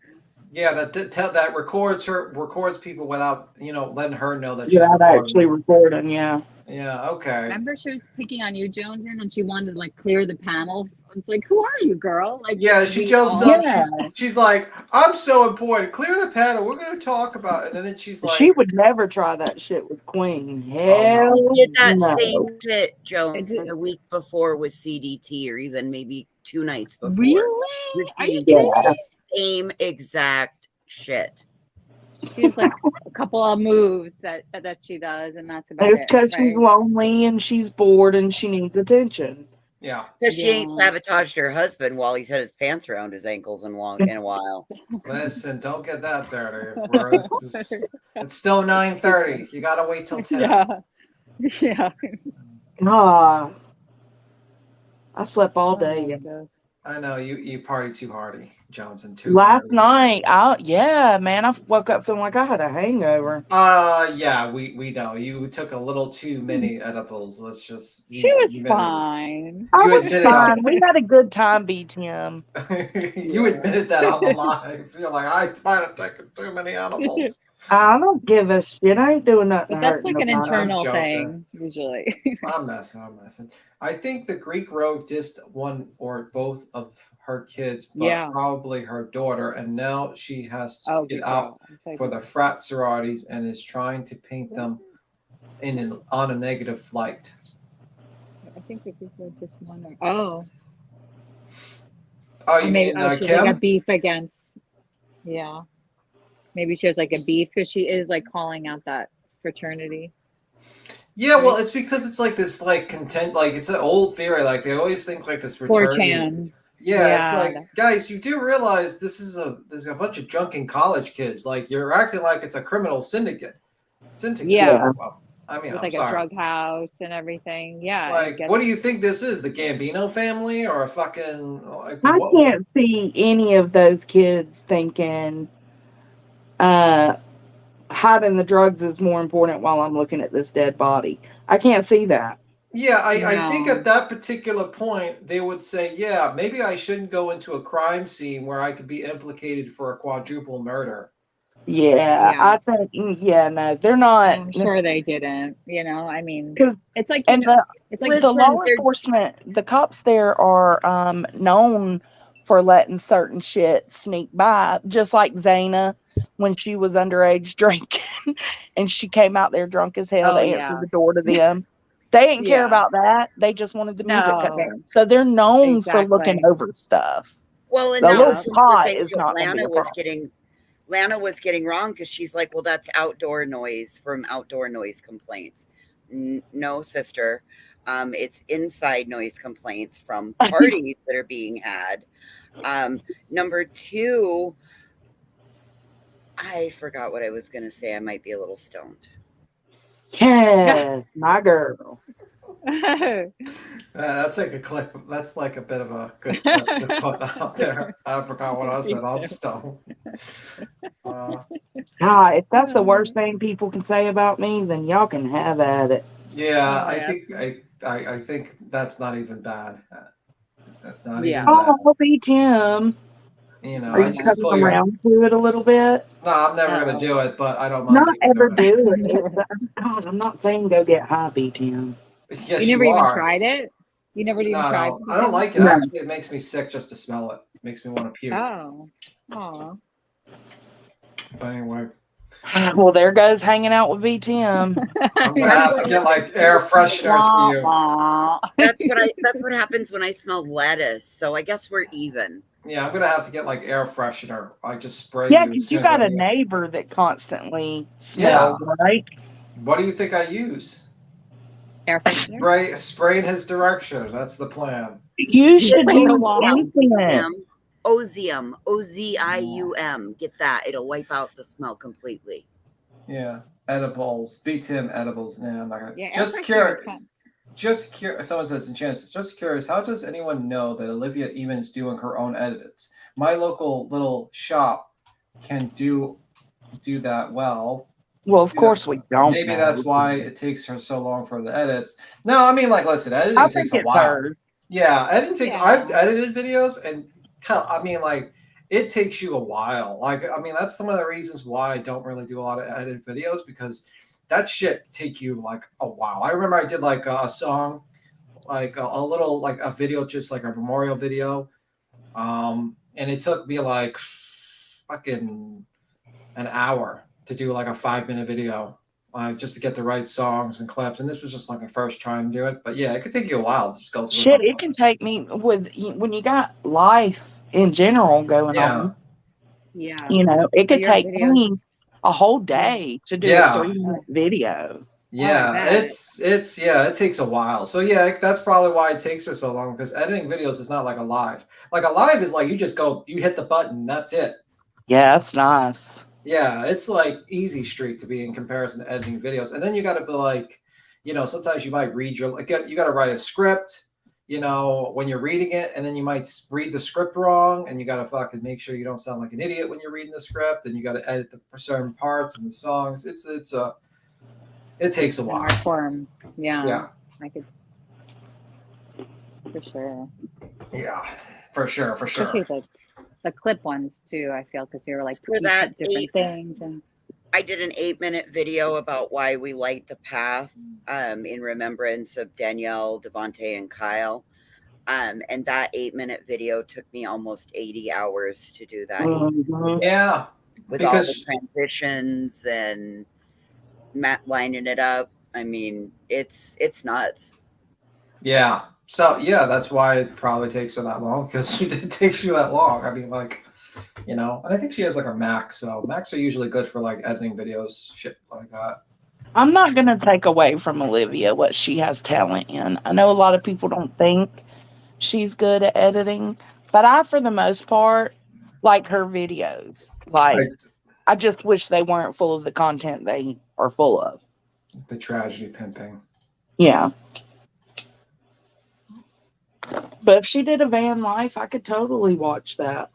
Yeah, that records people without letting her know that she's Without recording. actually recording, yeah. Yeah, okay. Remember she was picking on you, Jones, and she wanted to like clear the panel. It's like, who are you, girl? Like, Yeah, she we jumps all- up. She's like, "I'm so important. Clear the panel. We're going to talk about it." And then she's like, She would never try that shit with Queen. He Hell did that no. same shit, Joe, a week before with CDT, or even maybe 2 nights before. Really? With Are you CDT. kidding? Same exact shit. She's like a couple of moves that she does, and that's about It's it. because she's Right? lonely and she's bored and she needs attention. Yeah. Because she ain't sabotaged her husband while he's had his pants around his ankles in a while. "Listen, don't get that dirty. It's still 9:30. You got to wait till 10." Yeah. Ah, I slept all day. I know you party too hardy, Jones, and too Last hardy. night, yeah, man, I woke up feeling like I had a hangover. Yeah, we know you took a little too many edibles. Let's just. She was fine. I You was admitted fine. We had a good time, BTM. You admitted that on the live. You're like, I might have taken too many edibles. I don't give a shit. I ain't doing nothing. But to that's hurt like an nobody. internal I'm thing, usually. I'm messing. I think the Greek rogue dissed one or both of her kids, but Yeah. probably her daughter, and now she has to get Greek out rogue. for the frat sororities and is trying to paint them on a negative light. I think the Greek rogue just one. Oh. Oh, you maybe mean she's Kim? like a beef against. Yeah. Maybe she has like a beef because she is like calling out that fraternity. Yeah, well, it's because it's like this, like content, like it's an old theory. Like they always think like this fraternity. 4chan. Yeah, it's like, guys, you do realize there's a bunch of drunken college kids. Like you're acting like it's a criminal syndicate. Yeah. Well, I mean, With I'm like sorry. a drug house and everything. Yeah. Like, what do you think this is? The Gambino family or a fucking like? I what? can't see any of those kids thinking hiding the drugs is more important while I'm looking at this dead body. I can't see that. Yeah, I think No. at that particular point they would say, yeah, maybe I shouldn't go into a crime scene where I could be implicated for a quadruple murder. Yeah, Yeah. I think, no, they're not. I'm sure they didn't. You know, I mean, 'Cause- it's like And it's like the law enforcement, the cops there are known for letting certain shit sneak by, just like Zaina when she was underage drinking and she came out there drunk as hell to answer the door to them. They didn't care about that. They just wanted the music cut No. down. So they're known for looking Exactly. over stuff. Well, and The that little was some of the pot things is that not gonna be a problem. Lana was getting wrong because she's like, well, that's outdoor noise from outdoor noise complaints. No, sister. It's inside noise complaints from parties that are being had. Number 2, I forgot what I was going to say. I might be a little stoned. Yes, my girl. That's like a clip. That's like a bit of a good clip to put out there. I forgot what I said. I'll just don't. If that's the worst thing people can say about me, then y'all can have at it. Yeah, Oh, I yeah. think I think that's not even bad. That's not Yeah. even bad. Oh, be Tim. You know, Are I you just coming pull your. around to it a little bit? No, I'm never gonna Uh-oh. do it, but I don't mind Not people ever doing do it. God, I'm not saying go get high, B Tim. it. You Yes, never you even are. tried it? You never even No, tried no, I don't BTM? like it. No. Actually, it makes me sick just to smell it. It makes me want to puke. Oh. Aw. But anyway, Well, there goes hanging out with B Tim. I'm gonna have to get like air fresheners for you. That's what happens when I smell lettuce. So I guess we're even. Yeah, I'm gonna have to get like air freshener. I just spray Yeah, you as because soon you as got I a leave. neighbor that constantly Yeah. smells, right? What do you think I use? Air freshener? Spray in his direction. That's the plan. You should Spray the use wall. incense. Ozium. Ozium. Get that. It'll wipe out the smell completely. Yeah, edibles. Beats him edibles. Nah, I'm not gonna. Yeah, air Just freshener curious. is fun. Just curious. Someone says in Genesis. Just curious. How does anyone know that Olivia even is doing her own edits? My local little shop can do that well. Well, of course we don't. Maybe know. that's why it takes her so long for the edits. No, I mean, like, listen, editing I takes think a it's while. hers. Yeah, editing takes. Yeah. I've edited videos, and I mean, like, it takes you a while. Like, I mean, that's some of the reasons why I don't really do a lot of edited videos, because that shit take you like a while. I remember I did like a song, like a little like a video, just like a memorial video, and it took me like fucking an hour to do like a 5-minute video, just to get the right songs and clips. And this was just like my first try to do it. But yeah, it could take you a while to just go through. Shit, it can take me when you got life in general going on. Yeah. You know, it could your take videos- me a whole day to do Yeah. a 3-minute video. Yeah, bet. it takes a while. So yeah, that's probably why it takes her so long, because editing videos is not like a live. Like a live is like you just go, you hit the button, that's it. Yeah, that's nice. Yeah, it's like easy street to be in comparison to editing videos. And then you got to be like, you know, sometimes you might read you got to write a script, you know, when you're reading it, and then you might read the script wrong, and you got to fucking make sure you don't sound like an idiot when you're reading the script, and you got to edit the certain parts and the songs. It takes a while. Art form. Yeah. Yeah. I could. For sure. Yeah, for sure. Especially the clip ones too, I feel, because they were like For that different things. And I did an 8-minute video about why we light the path, in remembrance of Danielle, Devontae, and Kyle. And that 8-minute video took me almost 80 hours to do that. Yeah. With all the transitions and Matt lining it up. I mean, it's nuts. Yeah. So yeah, that's why it probably takes her that long, because it takes you that long. I mean, like, you know, and I think she has like a Mac, so Macs are usually good for like editing videos, shit like that. I'm not going to take away from Olivia what she has talent in. I know a lot of people don't think she's good at editing, but I, for the most part, like her videos. Like, I just wish they weren't full of the content they are full of. The tragedy pimping. Yeah. But if she did a van life, I could totally watch that.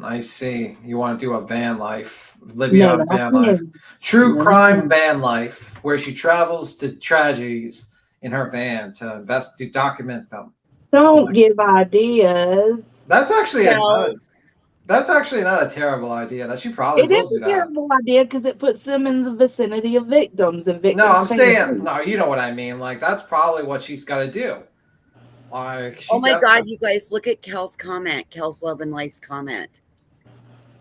I see. You want to do a van life. Olivia No, van I life. mean- True No. crime van life, where she travels to tragedies in her van to document them. Don't give ideas. That's actually that's actually not a terrible idea. That she probably It will is do a that. terrible idea because it puts them in the vicinity of victims and victims. No, I'm saying families. no. You know what I mean. Like that's probably what she's got to do. Like, she Oh my definitely- God, you guys, look at Kel's comment. Kel's Love and Life's comment.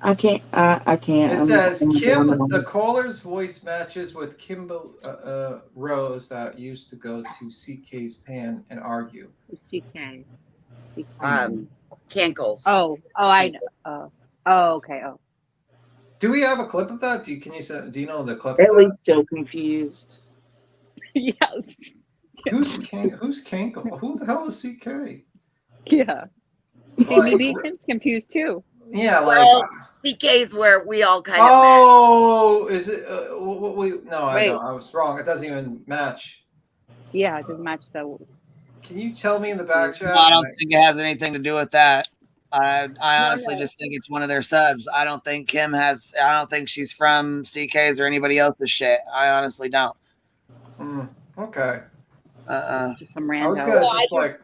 I can't. I can't. It I'm says not- Kim. I'm- The caller's voice matches with Kimbo Rose that used to go to CK's Pan and argue. CK. Cankles. Oh, I know. Oh, okay. Oh. Do we have a clip of that? Do you know the clip? At of least still confused. Yes. Who's Cankle? Who the hell is CK? Yeah. Hey, Like, maybe Tim's confused too. Yeah, like. Well, CK's where we all kind of Oh, is it? No, I Wait. know. I was wrong. It doesn't even match. Yeah, it doesn't match the. Can you tell me in the back chat? No, I don't think it has anything to do with that. I No, honestly no. just think it's one of their subs. I don't think Kim has. I don't think she's from CK's or anybody else's shit. I honestly don't. Okay. Just some I was rando. gonna Well, just like.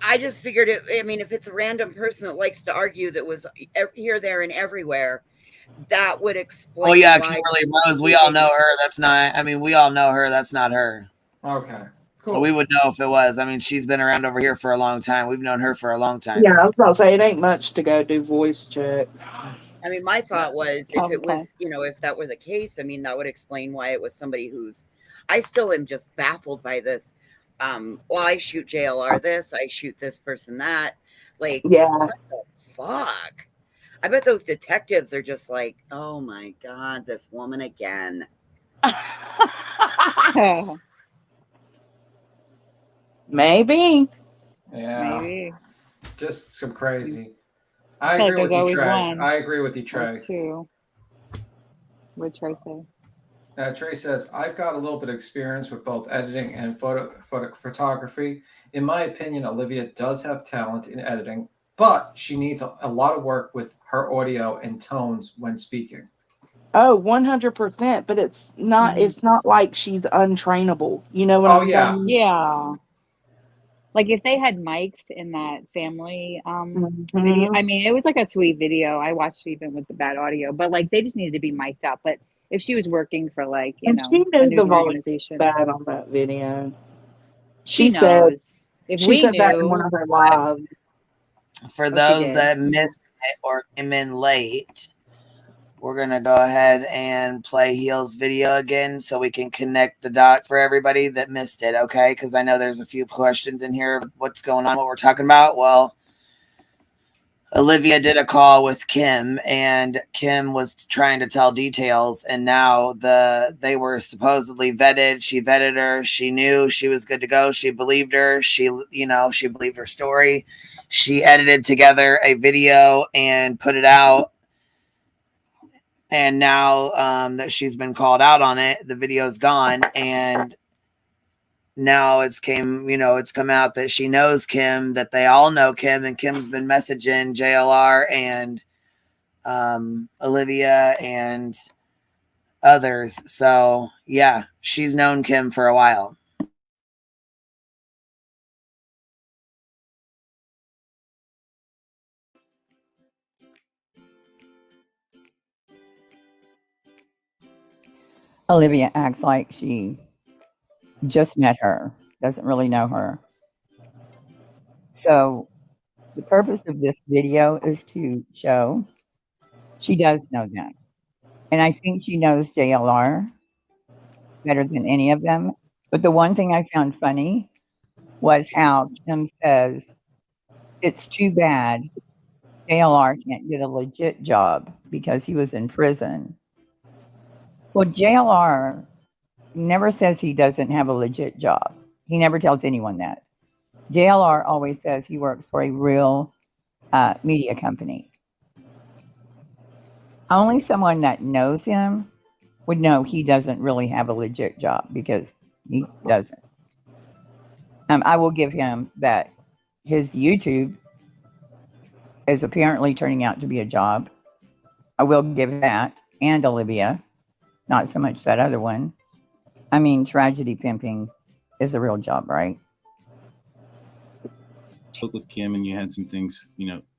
I just figured it. I mean, if it's a random person that likes to argue that was here, there, and everywhere, that would explain. Oh yeah, why Kimberly Rose. We all know her. That's not. I mean, we all know her. That's not her. Okay. Cool. We would know if it was. I mean, she's been around over here for a long time. We've known her for a long time. Yeah, I was about to say it ain't much to go do voice check. I mean, my thought was if it Okay. was, if that were the case, I mean, that would explain why it was somebody who's. I still am just baffled by this. Well, I shoot JLR this, I shoot this person that. Like, Yeah. what the fuck? I bet those detectives are just like, oh my God, this woman again. Maybe. Yeah. Maybe. Just some crazy. I feel like agree with there's you, always Trey. one I agree with you, or Trey. two. What'd Trey say? Trey says, I've got a little bit of experience with both editing and photography. In my opinion, Olivia does have talent in editing, but she needs a lot of work with her audio and tones when speaking. Oh, 100%. But it's not. It's not like she's untrainable. You know what I'm saying? Yeah. Like if they had mics in that family video, I mean, it was like a sweet video. I watched it even with the bad audio, but like they just needed to be mic'd up. But if she was working for like, And she a knew news the volume was organization, bad on that video. she She said. knows. If She we said that in one knew, of her lives. For she those did. that missed it or came in late, we're going to go ahead and play Heel's video again so we can connect the dots for everybody that missed it, okay? Because I know there's a few questions in here. What's going on, what we're talking about? Well, Olivia did a call with Kim, and Kim was trying to tell details, and now they were supposedly vetted. She vetted her. She knew she was good to go. She believed her. She believed her story. She edited together a video and put it out. And now that she's been called out on it, the video's gone. And now it's come out that she knows Kim, that they all know Kim, and Kim's been messaging JLR and Olivia and others. So yeah, she's known Kim for a while. Olivia acts like she just met her, doesn't really know her. So the purpose of this video is to show she does know them. And I think she knows JLR better than any of them. But the one thing I found funny was how Kim says, it's too bad JLR can't get a legit job because he was in prison. Well, JLR never says he doesn't have a legit job. He never tells anyone that. JLR always says he works for a real media company. Only someone that knows him would know he doesn't really have a legit job, because he doesn't. I will give him that his YouTube is apparently turning out to be a job. I will give that, and Olivia, not so much that other one. I mean, tragedy pimping is a real job, right? Spoke with Kim and you had some things,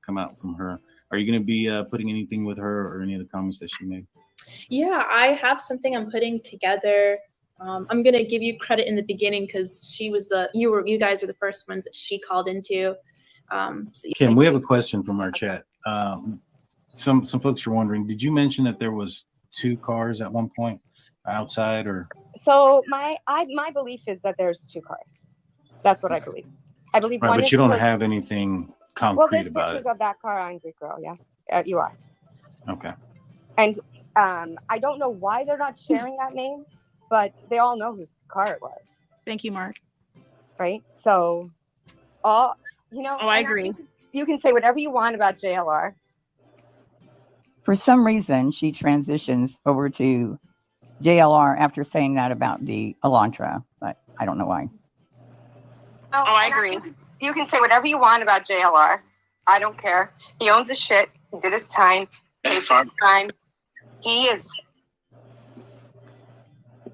come out from her. Are you going to be putting anything with her or any of the comments that she made? Yeah, I have something I'm putting together. I'm gonna give you credit in the beginning because you guys are the first ones that she called into. Kim, we have a question from our chat. Some folks are wondering, did you mention that there was 2 cars at one point outside, or? So my belief is that there's 2 cars. That's what I believe. I believe right, one. But you don't have anything concrete there's about pictures it. of that car on Greek Girl. Yeah, you are. Okay. And I don't know why they're not sharing that name, but they all know whose car it was. Thank you, Mark. Right. So, I agree. You can say whatever you want about JLR. For some reason, she transitions over to JLR after saying that about the Elantra, but I don't know why. Oh, I agree. You can say whatever you want about JLR. I don't care. He owns his shit. He did his time. Paid for his time. He is.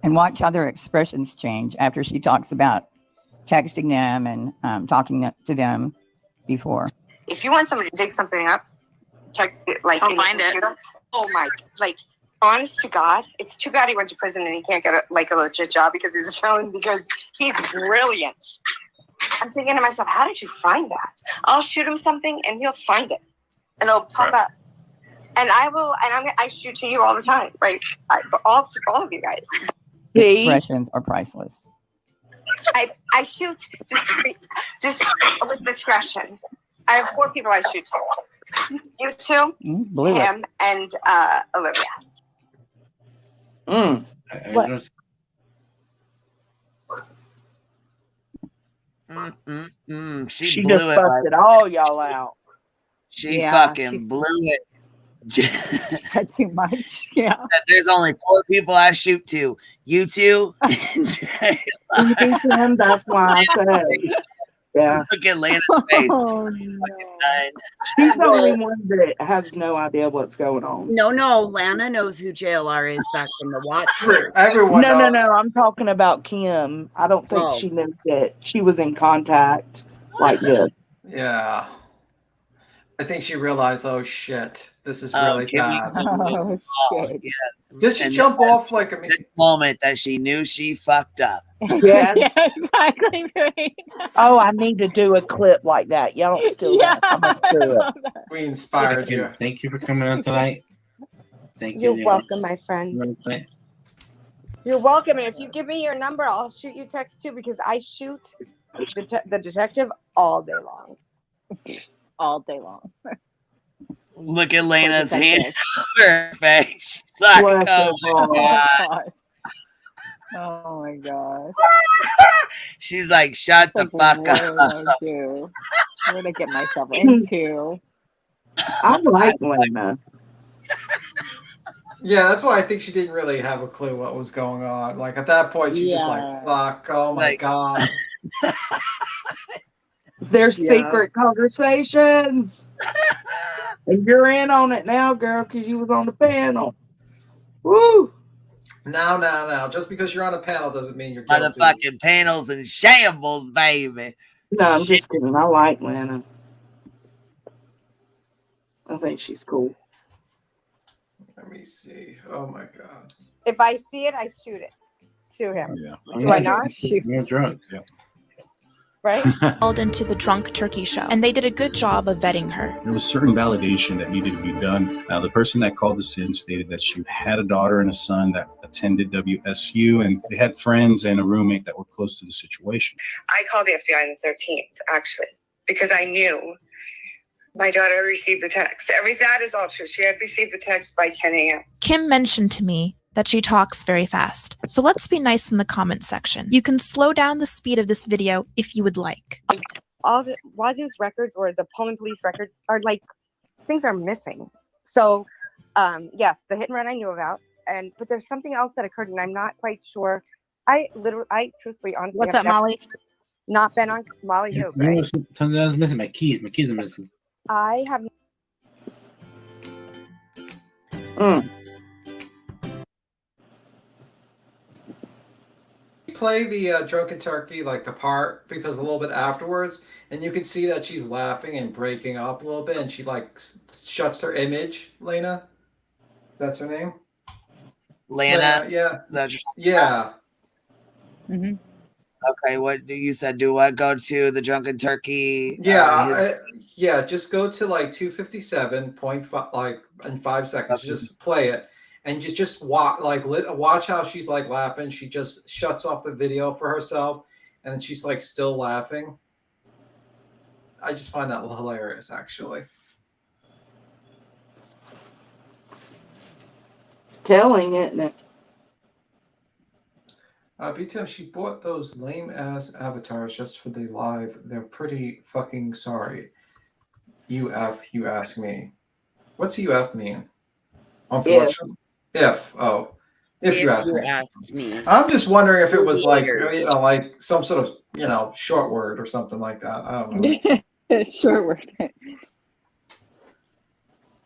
And watch how their expressions change after she talks about texting them and talking to them before. If you want somebody to dig something up, check it, like I'll find it. Oh my, like, honest to God, it's too bad he went to prison and he can't get a legit job because he's a felon, because he's brilliant. I'm thinking to myself, how did you find that? I'll shoot him something and he'll find it, and it'll pop up. And I shoot to you all the time, right? All of you guys. Expressions are priceless. I shoot just with discretion. I have 4 people I shoot to. You two, him, and Olivia. What? She just blew it. busted all y'all out. She fucking blew it. Said too much. Yeah. There's only 4 people I shoot to. You two. You beat him, that's why I said. Yeah. Look at Lana's face. Oh, no. She's the only one that has no idea what's going on. No, Lana knows who JLR is back from the watch. Everyone knows. No. I'm talking about Kim. I don't think she knew that she was in contact like this. Yeah. I think she realized, oh shit, this is really bad. Oh, shit. Yeah. Did she jump off like a this moment that she knew she fucked up? Yeah. Yeah, exactly. Right. Oh, I need to do a clip like that. Y'all don't steal that. I'm gonna do it. We inspired you. Thank you for coming on tonight. Thank You're you. welcome, my friend. You're welcome. And if you give me your number, I'll shoot you text too, because I shoot the detective all day long. All day long. Look at Lena's hand over her face. She's like, oh my God. Oh my gosh. She's like, shut the fuck What did I up. do? What did I get myself into? I like Lena. Yeah, that's why I think she didn't really have a clue what was going on. Like at that point, she just like, fuck, oh my God. There's secret conversations. And you're in on it now, girl, because you was on the panel. Woo! Now. Just because you're on a panel doesn't mean you're guilty. Motherfucking panels and shambles, baby. No, I'm just kidding. I like Lana. I think she's cool. Let me see. Oh my God. If I see it, I shoot it to him. Yeah. Do I not? You're drunk. Yeah. Right? Called into the Drunk Turkey Show, and they did a good job of vetting her. There was certain validation that needed to be done. The person that called us in stated that she had a daughter and a son that attended WSU, and they had friends and a roommate that were close to the situation. I called the FBI on the 13th, actually, because I knew my daughter received the text. That is all true. She had received the text by 10 a.m. Kim mentioned to me that she talks very fast. So let's be nice in the comment section. You can slow down the speed of this video if you would like. All the Wazoo's records or the Pullman police records are like, things are missing. So, yes, the hit and run I knew about, but there's something else that occurred and I'm not quite sure. I truthfully, honestly, What's up, Molly? Not been on Molly. You Right? know, something else missing. My keys. My keys are missing. I have. Play the drunken turkey, like the part, because a little bit afterwards, and you can see that she's laughing and breaking up a little bit, and she like shuts her image. Lena, that's her name. Lana. Yeah. Yeah. Mm-hmm. Okay, what you said? Do I go to the Drunken Turkey? Yeah. Just go to like 257.5, like in 5 seconds. Just play it, and just watch how she's like laughing. She just shuts off the video for herself, and then she's like still laughing. I just find that hilarious, actually. It's telling, isn't it? BTM, she bought those lame ass avatars just for the live. They're pretty fucking sorry. UF, you ask me. What's UF mean? Unfortunately. If you ask me. I'm just wondering if it was like, like some sort of short word or something like that. I don't know. Short word.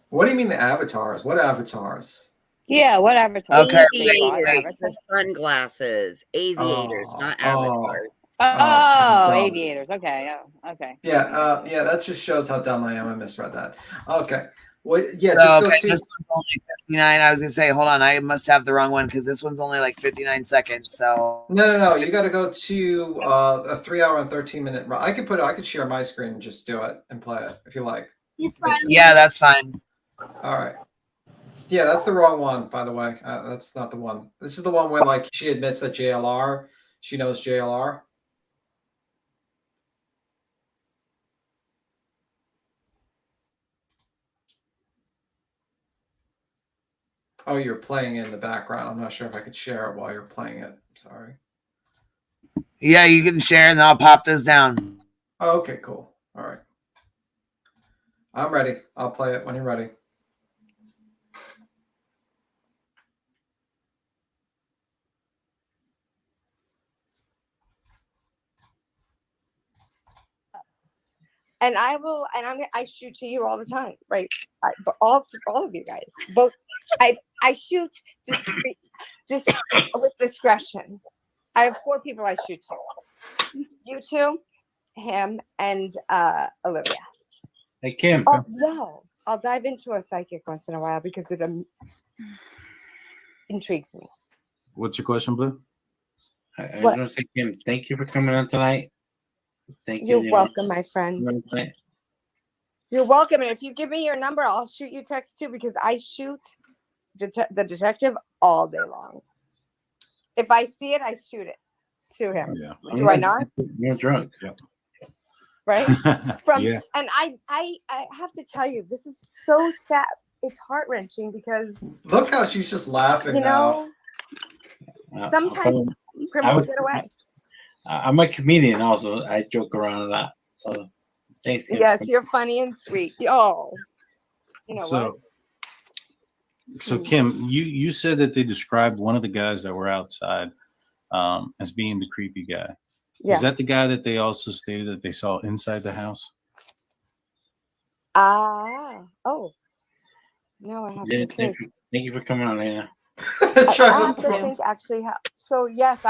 What do you mean the avatars? What avatars? Yeah, what avatar? Okay. Aviators, the sunglasses, aviators, not avatars. Oh, aviators. Okay. Oh, okay. Yeah, that just shows how dumb I am. I misread that. Okay. Well, yeah, So, just go okay, to. this one's only 59. I was gonna say, hold on, I must have the wrong one because this one's only like 59 seconds. So No. You got to go to a 3 hour and 13-minute. I could share my screen and just do it and play it if you like. yeah, that's fine. All right. Yeah, that's the wrong one, by the way. That's not the one. This is the one where like she admits that she knows JLR. Oh, you're playing in the background. I'm not sure if I could share it while you're playing it. Sorry. Yeah, you can share and I'll pop this down. Oh, okay, cool. All right. I'm ready. I'll play it when you're ready. And I shoot to you all the time, right? But all of you guys, both. I shoot with discretion. I have 4 people I shoot to. You two, him, and Olivia. Hey, Kim. Although I'll dive into a psychic once in a while because it intrigues me. What's your question, Blue? I was going to say, Kim, thank you for coming on tonight. Thank you. You're welcome, my friend. You're welcome. And if you give me your number, I'll shoot you text too because I shoot the detective all day long. If I see it, I shoot it to him. Yeah. Do I not? You're drunk. Yep. Right? Yeah. And I have to tell you, this is so sad. It's heart-wrenching because Look how she's just laughing now. Sometimes criminals get away. I'm a comedian also. I joke around a lot. So thanks. Kim. Yes, you're funny and sweet. Oh, you know So, what? so Kim, you said that they described one of the guys that were outside as being the creepy guy. Yeah. Is that the guy that they also stated that they saw inside the house? Oh. No, I have to think. Thank you for coming on, Lena. I have to think actually. So yes,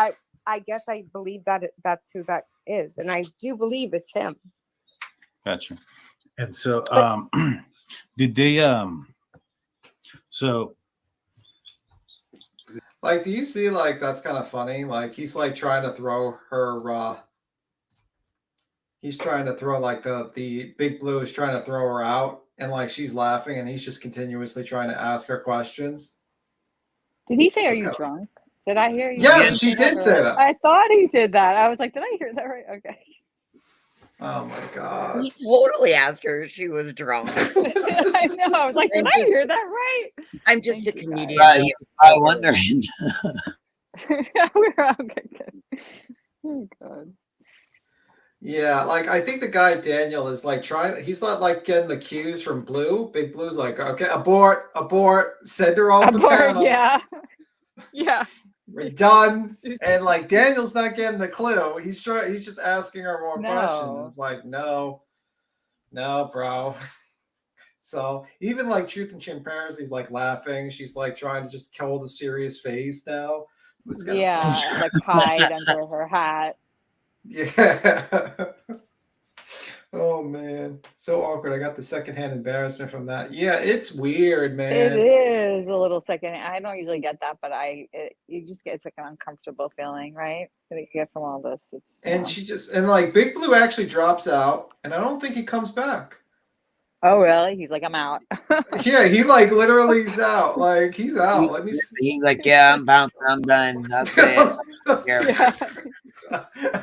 I guess I believe that that's who that is, and I do believe it's him. Gotcha. And so, did they? So, like, do you see? Like, that's kind of funny. Like, he's like trying to throw her. He's trying to throw like the Big Blue is trying to throw her out, and like she's laughing, and he's just continuously trying to ask her questions. Did he say, "Are you drunk"? Did I hear you? Yes, she did say that. I thought he did that. I was like, did I hear that right? Okay. Oh my god. He totally asked her if she was drunk. I know. I was like, did I hear that right? I'm just a comedian. Right, he was probably wondering. We're okay. Good. Oh god. Yeah, like I think the guy Daniel is like he's not like getting the cues from Blue. Big Blue's like, okay, abort, send her off the panel. Yeah. Yeah. We're done. And like Daniel's not getting the clue. He's just asking her more questions. It's like, no, bro. So even like Truth and Chimpanzee's like laughing. She's like trying to just hold a serious face now. It's kind of funny. Like hide under her hat. Yeah. Oh man, so awkward. I got the secondhand embarrassment from that. Yeah, it's weird, man. It is a little second. I don't usually get that, but you just get, it's like an uncomfortable feeling, right? That you get from all this. And like Big Blue actually drops out, and I don't think he comes back. Oh really? He's like, I'm out. Yeah, he like literally is out. Like he's out. Let me see. He's like, yeah, I'm bouncing. I'm done. That's it.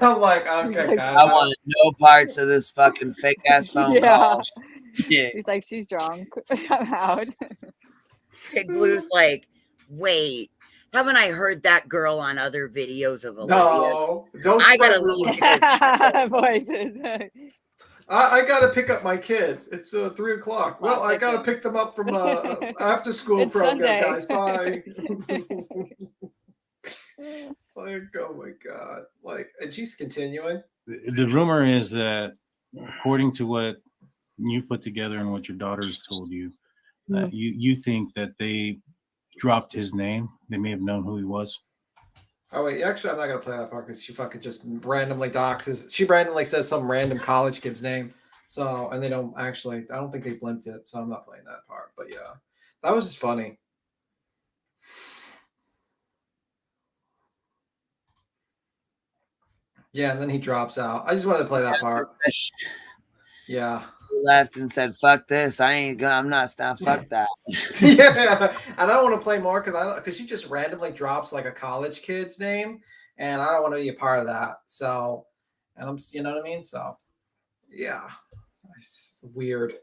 I'm like, okay, guys. I want no parts of this fucking fake ass phone call. Yeah. He's like, she's drunk. I'm out. Big Blue's like, wait, haven't I heard that girl on other videos of Olivia? No, don't. I gotta leave. Voices. I gotta pick up my kids. It's 3 o'clock. Well, I gotta pick them up from after school It's program, Sunday. guys. Bye. Like, oh my God. Like, and she's continuing. The rumor is that, according to what you put together and what your daughters told you, you think that they dropped his name. They may have known who he was. Oh wait, actually, I'm not gonna play that part because she fucking just randomly doxes. She randomly says some random college kid's name. So, and they don't actually. I don't think they blimped it, so I'm not playing that part. But yeah, that was just funny. Yeah, and then he drops out. I just wanted to play that part. Yeah. He left and said, "Fuck this! I'm not stop. Fuck that." Yeah, and I don't want to play more because she just randomly drops like a college kid's name, and I don't want to be a part of that. So, and I'm, you know what I mean. So, yeah, it's weird.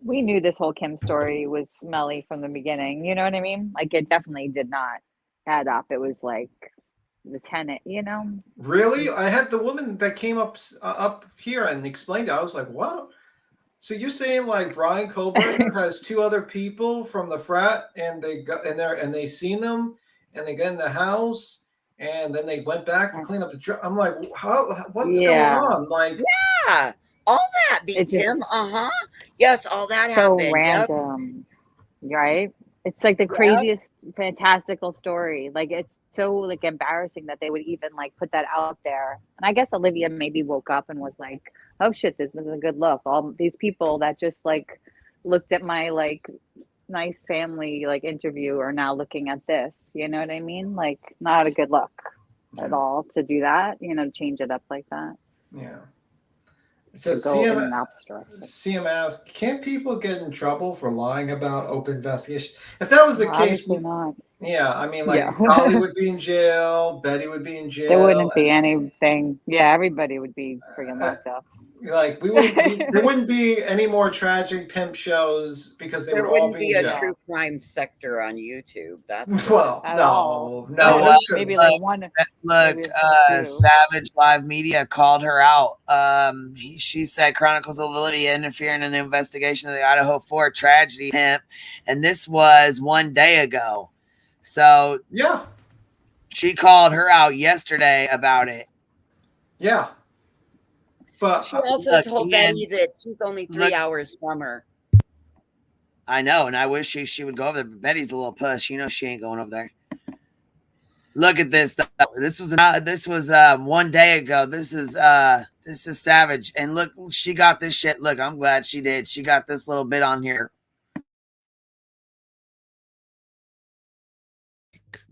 We knew this whole Kim story was smelly from the beginning. You know what I mean? Like, it definitely did not add up. It was like the tenant, you know? Really, I had the woman that came up here and explained it. I was like, what? So you're saying like Brian Kohlberger has two other people from the frat, and they got in there and they seen them, and they got in the house, and then they went back to clean up the. I'm like, what's going on? Like, yeah, all that beats him. Yes, all that so happened. random, right? It's like the craziest, fantastical story. Like, it's so like embarrassing that they would even like put that out there. And I guess Olivia maybe woke up and was like, "Oh shit, this is a good look." All these people that just like looked at my like nice family like interview are now looking at this. You know what I mean? Like, not a good look at all to do that. You know, change it up like that. yeah. So CM asked, can people get in trouble for lying about open investigation? If that was the case, obviously not. Yeah, I mean, like Holly would be in jail, Betty would be in jail. There wouldn't be anything. Yeah, everybody would be freaking locked up. Like there wouldn't be any more tragic pimp shows because they would all be in a jail. true crime sector on YouTube. That's well, no. Maybe like one. Look, Savage Live Media called her out. She said Chronicles of Olivia interfering in the investigation of the Idaho 4 tragedy pimp, and this was one day ago. So yeah, she called her out yesterday about it. Yeah. But she also told Betty that she's only 3 hours from her. I know, and I wish she would go over there. But Betty's a little puss. You know she ain't going over there. Look at this. This was 1 day ago. This is Savage, and look, she got this shit. Look, I'm glad she did. She got this little bit on here.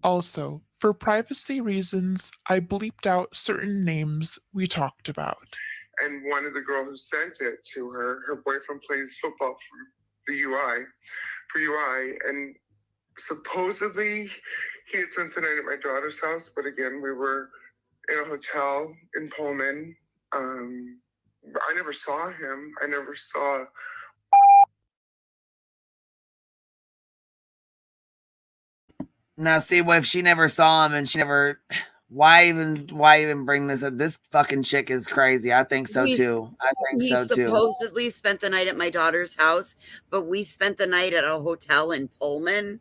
Also, for privacy reasons, I bleeped out certain names we talked about. And one of the girls who sent it to her boyfriend plays football for the UI, and supposedly he had spent the night at my daughter's house, but again, we were in a hotel in Pullman. I never saw him. I never saw. Now, see, what if she never saw him and she never? Why even bring this up? This fucking chick is crazy. I think so too. He supposedly spent the night at my daughter's house, but we spent the night at a hotel in Pullman.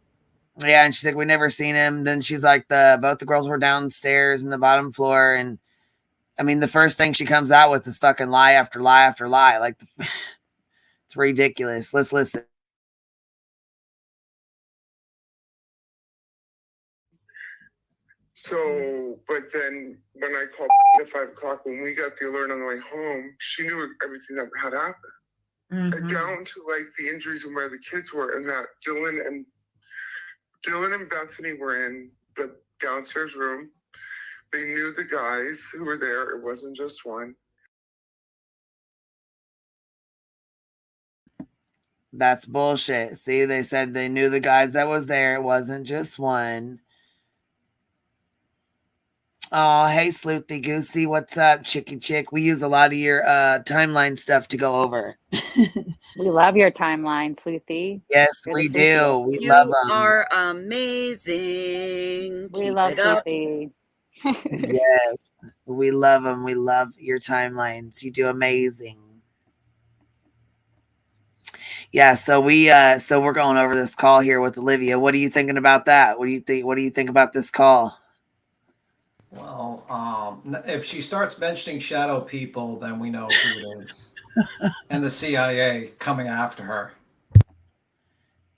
Yeah, and she's like, we never seen him. Then she's like, both the girls were downstairs in the bottom floor, and I mean, the first thing she comes out with is fucking lie after lie after lie. Like, it's ridiculous. Let's listen. So, but then when I called at 5 o'clock, when we got the alert on the way home, she knew everything that had happened. Down to like the injuries and where the kids were, and that Dylan and Bethany were in the downstairs room. They knew the guys who were there. It wasn't just one. That's bullshit. See, they said they knew the guys that was there. It wasn't just one. Oh, hey, Sleuthy Goosey. What's up, Chicky Chick? We use a lot of your timeline stuff to go over. We love your timeline, Sleuthy. Yes, we do. We love them. You are amazing. We love Sleuthy. Yes, we love them. We love your timelines. You do amazing. Yeah, so we're going over this call here with Olivia. What are you thinking about that? What do you think about this call? Well, if she starts mentioning shadow people, then we know who it is. And the CIA coming after her.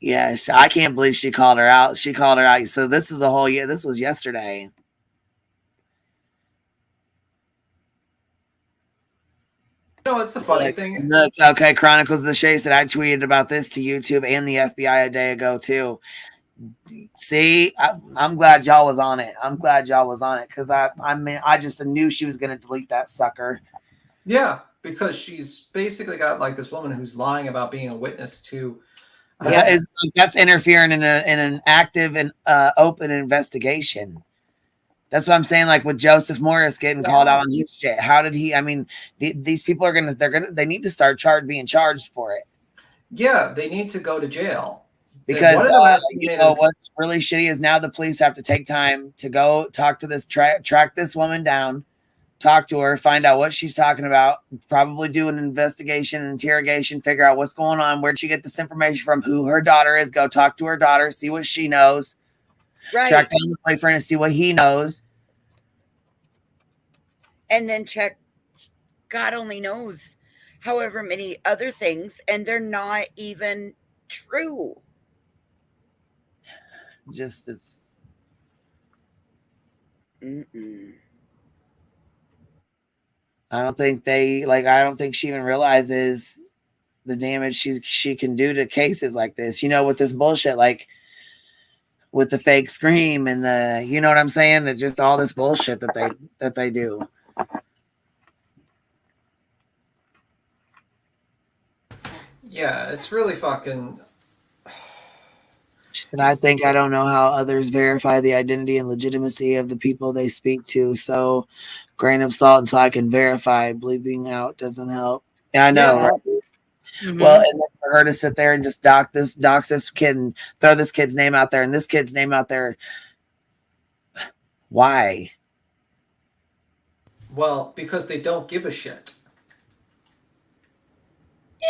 Yeah, I can't believe she called her out. She called her out. So this is a whole year. This was yesterday. No, it's the funny thing. Look, okay, Chronicles of the Shade said I tweeted about this to YouTube and the FBI a day ago too. See, I'm glad y'all was on it. I'm glad y'all was on it because I just knew she was gonna delete that sucker. Yeah, because she's basically got like this woman who's lying about being a witness to. Yeah, that's interfering in an active and open investigation. That's what I'm saying. Like with Joseph Morris getting called out on his shit. How did he? I mean, these people are they need to start being charged for it. Yeah, they need to go to jail because one of them has what's really shitty is now the police have to take time to go talk to this track this woman down, talk to her, find out what she's talking about, probably do an investigation, interrogation, figure out what's going on, where'd she get this information from, who her daughter is, go talk to her daughter, see what she knows. Right. Track down the boyfriend and see what he knows. And then check, God only knows, however many other things, and they're not even true. Just it's. I don't think I don't think she even realizes the damage she can do to cases like this. You know, with this bullshit, like with the fake scream and the, you know what I'm saying? That just all this bullshit that they do. Yeah, it's really fucking. And I think I don't know how others verify the identity and legitimacy of the people they speak to. So, grain of salt until I can verify. Bleeping out doesn't help. Yeah, I know. Yeah. Right? Mm-hmm. Well, and then for her to sit there and just dox this kid and throw this kid's name out there and this kid's name out there. Why? Well, because they don't give a shit.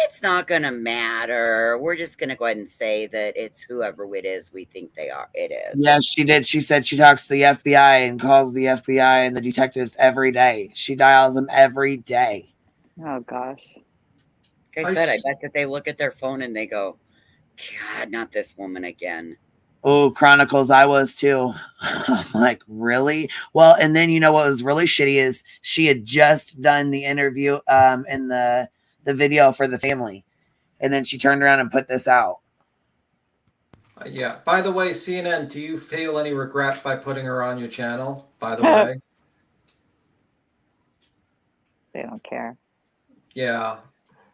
It's not going to matter. We're just going to go ahead and say that it's whoever it is we think it is. Yes, she did. She said she talks to the FBI and calls the FBI and the detectives every day. She dials them every day. Oh, gosh. Like I said, I bet that they look at their phone and they go, God, not this woman again. Oh, Chronicles, I was too. I'm like, really? Well, and then you know what was really shitty is she had just done the interview in the video for the family. And then she turned around and put this out. Yeah. By the way, CNN, do you feel any regret by putting her on your channel? By the way. They don't care. Yeah.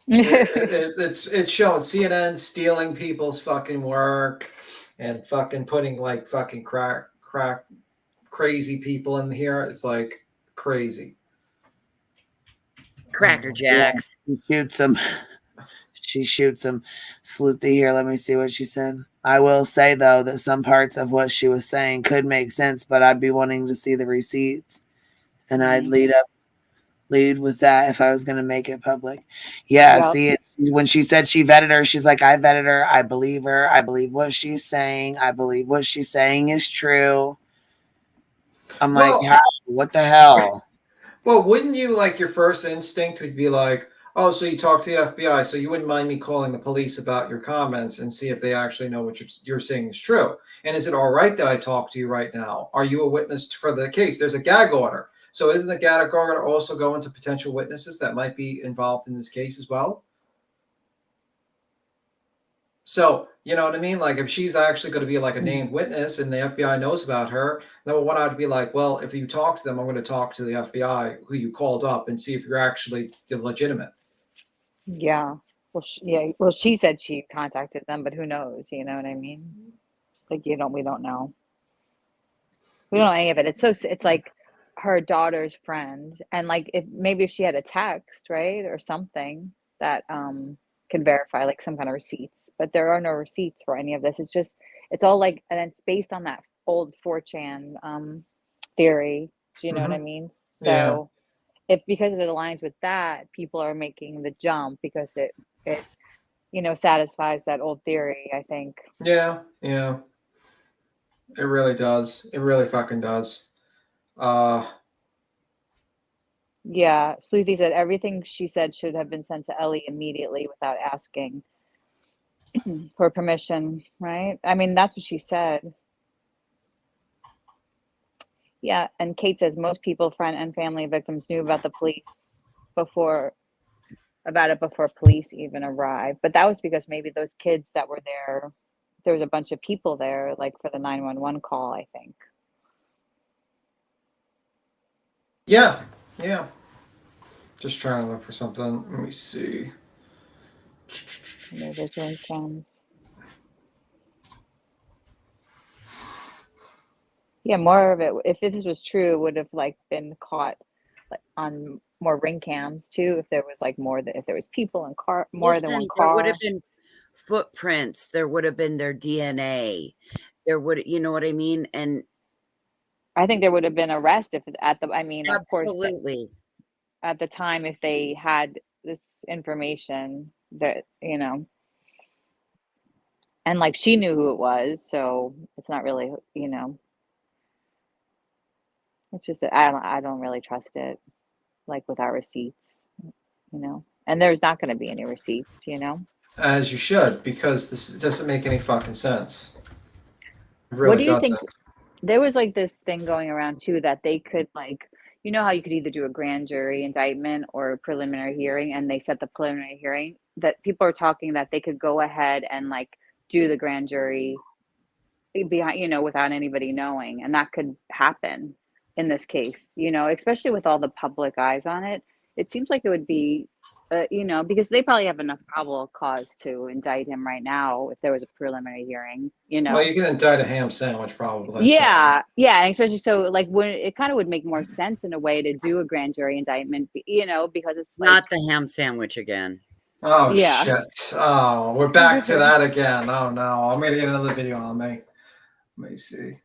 It's showing CNN stealing people's fucking work and fucking putting like fucking crack crazy people in here. It's like crazy. Cracker Jacks. Yeah, she shoots him. Sleuthie here. Let me see what she said. I will say though that some parts of what she was saying could make sense, but I'd be wanting to see the receipts, and I'd lead with that if I was going to make it public. Yeah, see, when she said she vetted her, she's like, I vetted her. I believe her. I believe what she's saying. I believe what she's saying is true. I'm like, what the hell? Well, wouldn't you, like, your first instinct would be like, oh, so you talk to the FBI, so you wouldn't mind me calling the police about your comments and see if they actually know what you're saying is true. And is it all right that I talk to you right now? Are you a witness for the case? There's a gag order. So isn't the gag order also going to potential witnesses that might be involved in this case as well? So, you know what I mean? Like, if she's actually going to be like a named witness and the FBI knows about her, then what I'd be like, well, if you talk to them, I'm going to talk to the FBI who you called up and see if you're actually legitimate. Yeah. Well, she said she contacted them, but who knows? You know what I mean? Like, we don't know. We don't know any of it. It's like her daughter's friend, and like if she had a text, right, or something that can verify like some kind of receipts, but there are no receipts for any of this. It's all like, and it's based on that old 4chan theory. Do you know what I mean? So because it aligns with that, people are making the jump because it satisfies that old theory, I think. Yeah. It really does. It really fucking does. Yeah, Sleuthy said everything she said should have been sent to Ellie immediately without asking for permission, right? I mean, that's what she said. Yeah, and Kate says most people, friend and family victims, knew about the police before police even arrived. But that was because maybe those kids that were there was a bunch of people there, like for the 911 call, I think. Yeah, yeah. Just trying to look for something. Let me see. No visual sounds. Yeah, more of it. If this was true, it would have like been caught like on more ring cams too. If there was like if there was people in more than one Listen, there would car. have been footprints. There would have been their DNA. There would, you know what I mean? And I think there would have been arrest if at the. I mean, of course, absolutely. at the time, if they had this information, that and like she knew who it was, so it's not really, it's just that I don't really trust it, like with our receipts, and there's not going to be any receipts, As you should, because this doesn't make any fucking sense. It What really do you doesn't. think? There was like this thing going around too that they could like, how you could either do a grand jury indictment or a preliminary hearing, and they set the preliminary hearing. That people are talking that they could go ahead and like do the grand jury behind, without anybody knowing, and that could happen in this case. Especially with all the public eyes on it. It seems like it would be, because they probably have enough probable cause to indict him right now if there was a preliminary hearing. Well, you can indict a ham sandwich, probably. Yeah, yeah, and especially so like when it kind of would make more sense in a way to do a grand jury indictment, because it's like, Not the ham sandwich again. Oh Yeah. shit! Oh, we're back to that again. Oh no! I'm gonna get another video on me. Let me see.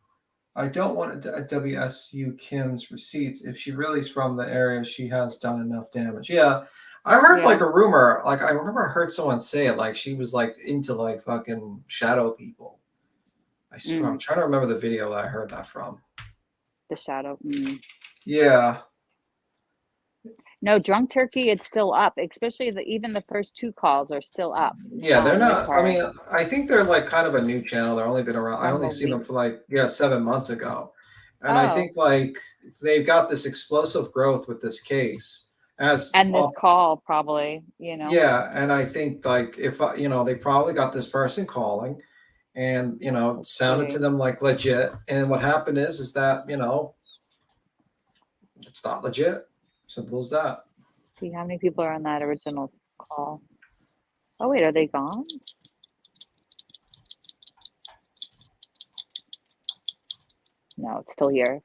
I don't want WSU Kim's receipts. If she really is from the area, she has done enough damage. Yeah, I heard like a rumor. Like I remember I heard someone say it. Like she was like into like fucking shadow people. I swear, I'm trying to remember the video that I heard that from. The shadow. Yeah. No, Drunk Turkey, it's still up. Especially even the first two calls are still up. Yeah, they're with not. I her. mean, I think they're like kind of a new channel. They're only been around. I only seen them for like 7 months ago, and I think like they've got this explosive growth with this case and this call probably. Yeah, and I think like if they probably got this person calling, and sounded to them like legit, and what happened is that it's not legit. Simple as that. See how many people are on that original call. Oh wait, are they gone? No, it's still here.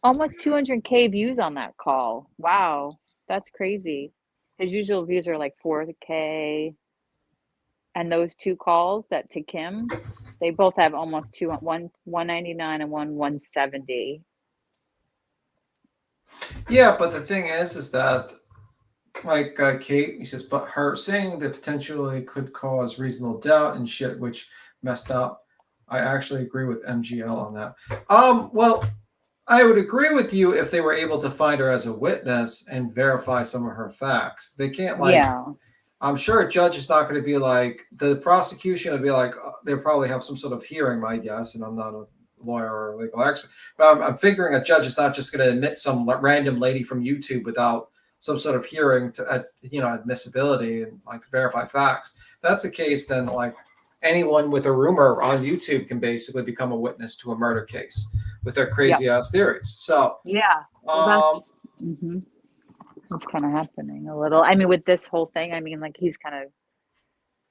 Almost 200K views on that call. Wow, that's crazy. His usual views are like 4K. And those two calls that to Kim, they both have almost 199 and 170. Yeah, but the thing is that like Kate, he says, but her saying that potentially could cause reasonable doubt and shit, which messed up. I actually agree with MGL on that. Well, I would agree with you if they were able to find her as a witness and verify some of her facts. They can't I'm sure a judge is not going to be like, the prosecution would be like, they'll probably have some sort of hearing, my guess, and I'm not a lawyer or a legal expert, but I'm figuring a judge is not just going to admit some random lady from YouTube without some sort of hearing to, admissibility and like verify facts. If that's the case, then like anyone with a rumor on YouTube can basically become a witness to a murder case with their crazy ass theories. So yeah, that's kind of happening a little. I mean, with this whole thing, I mean, like he's kind of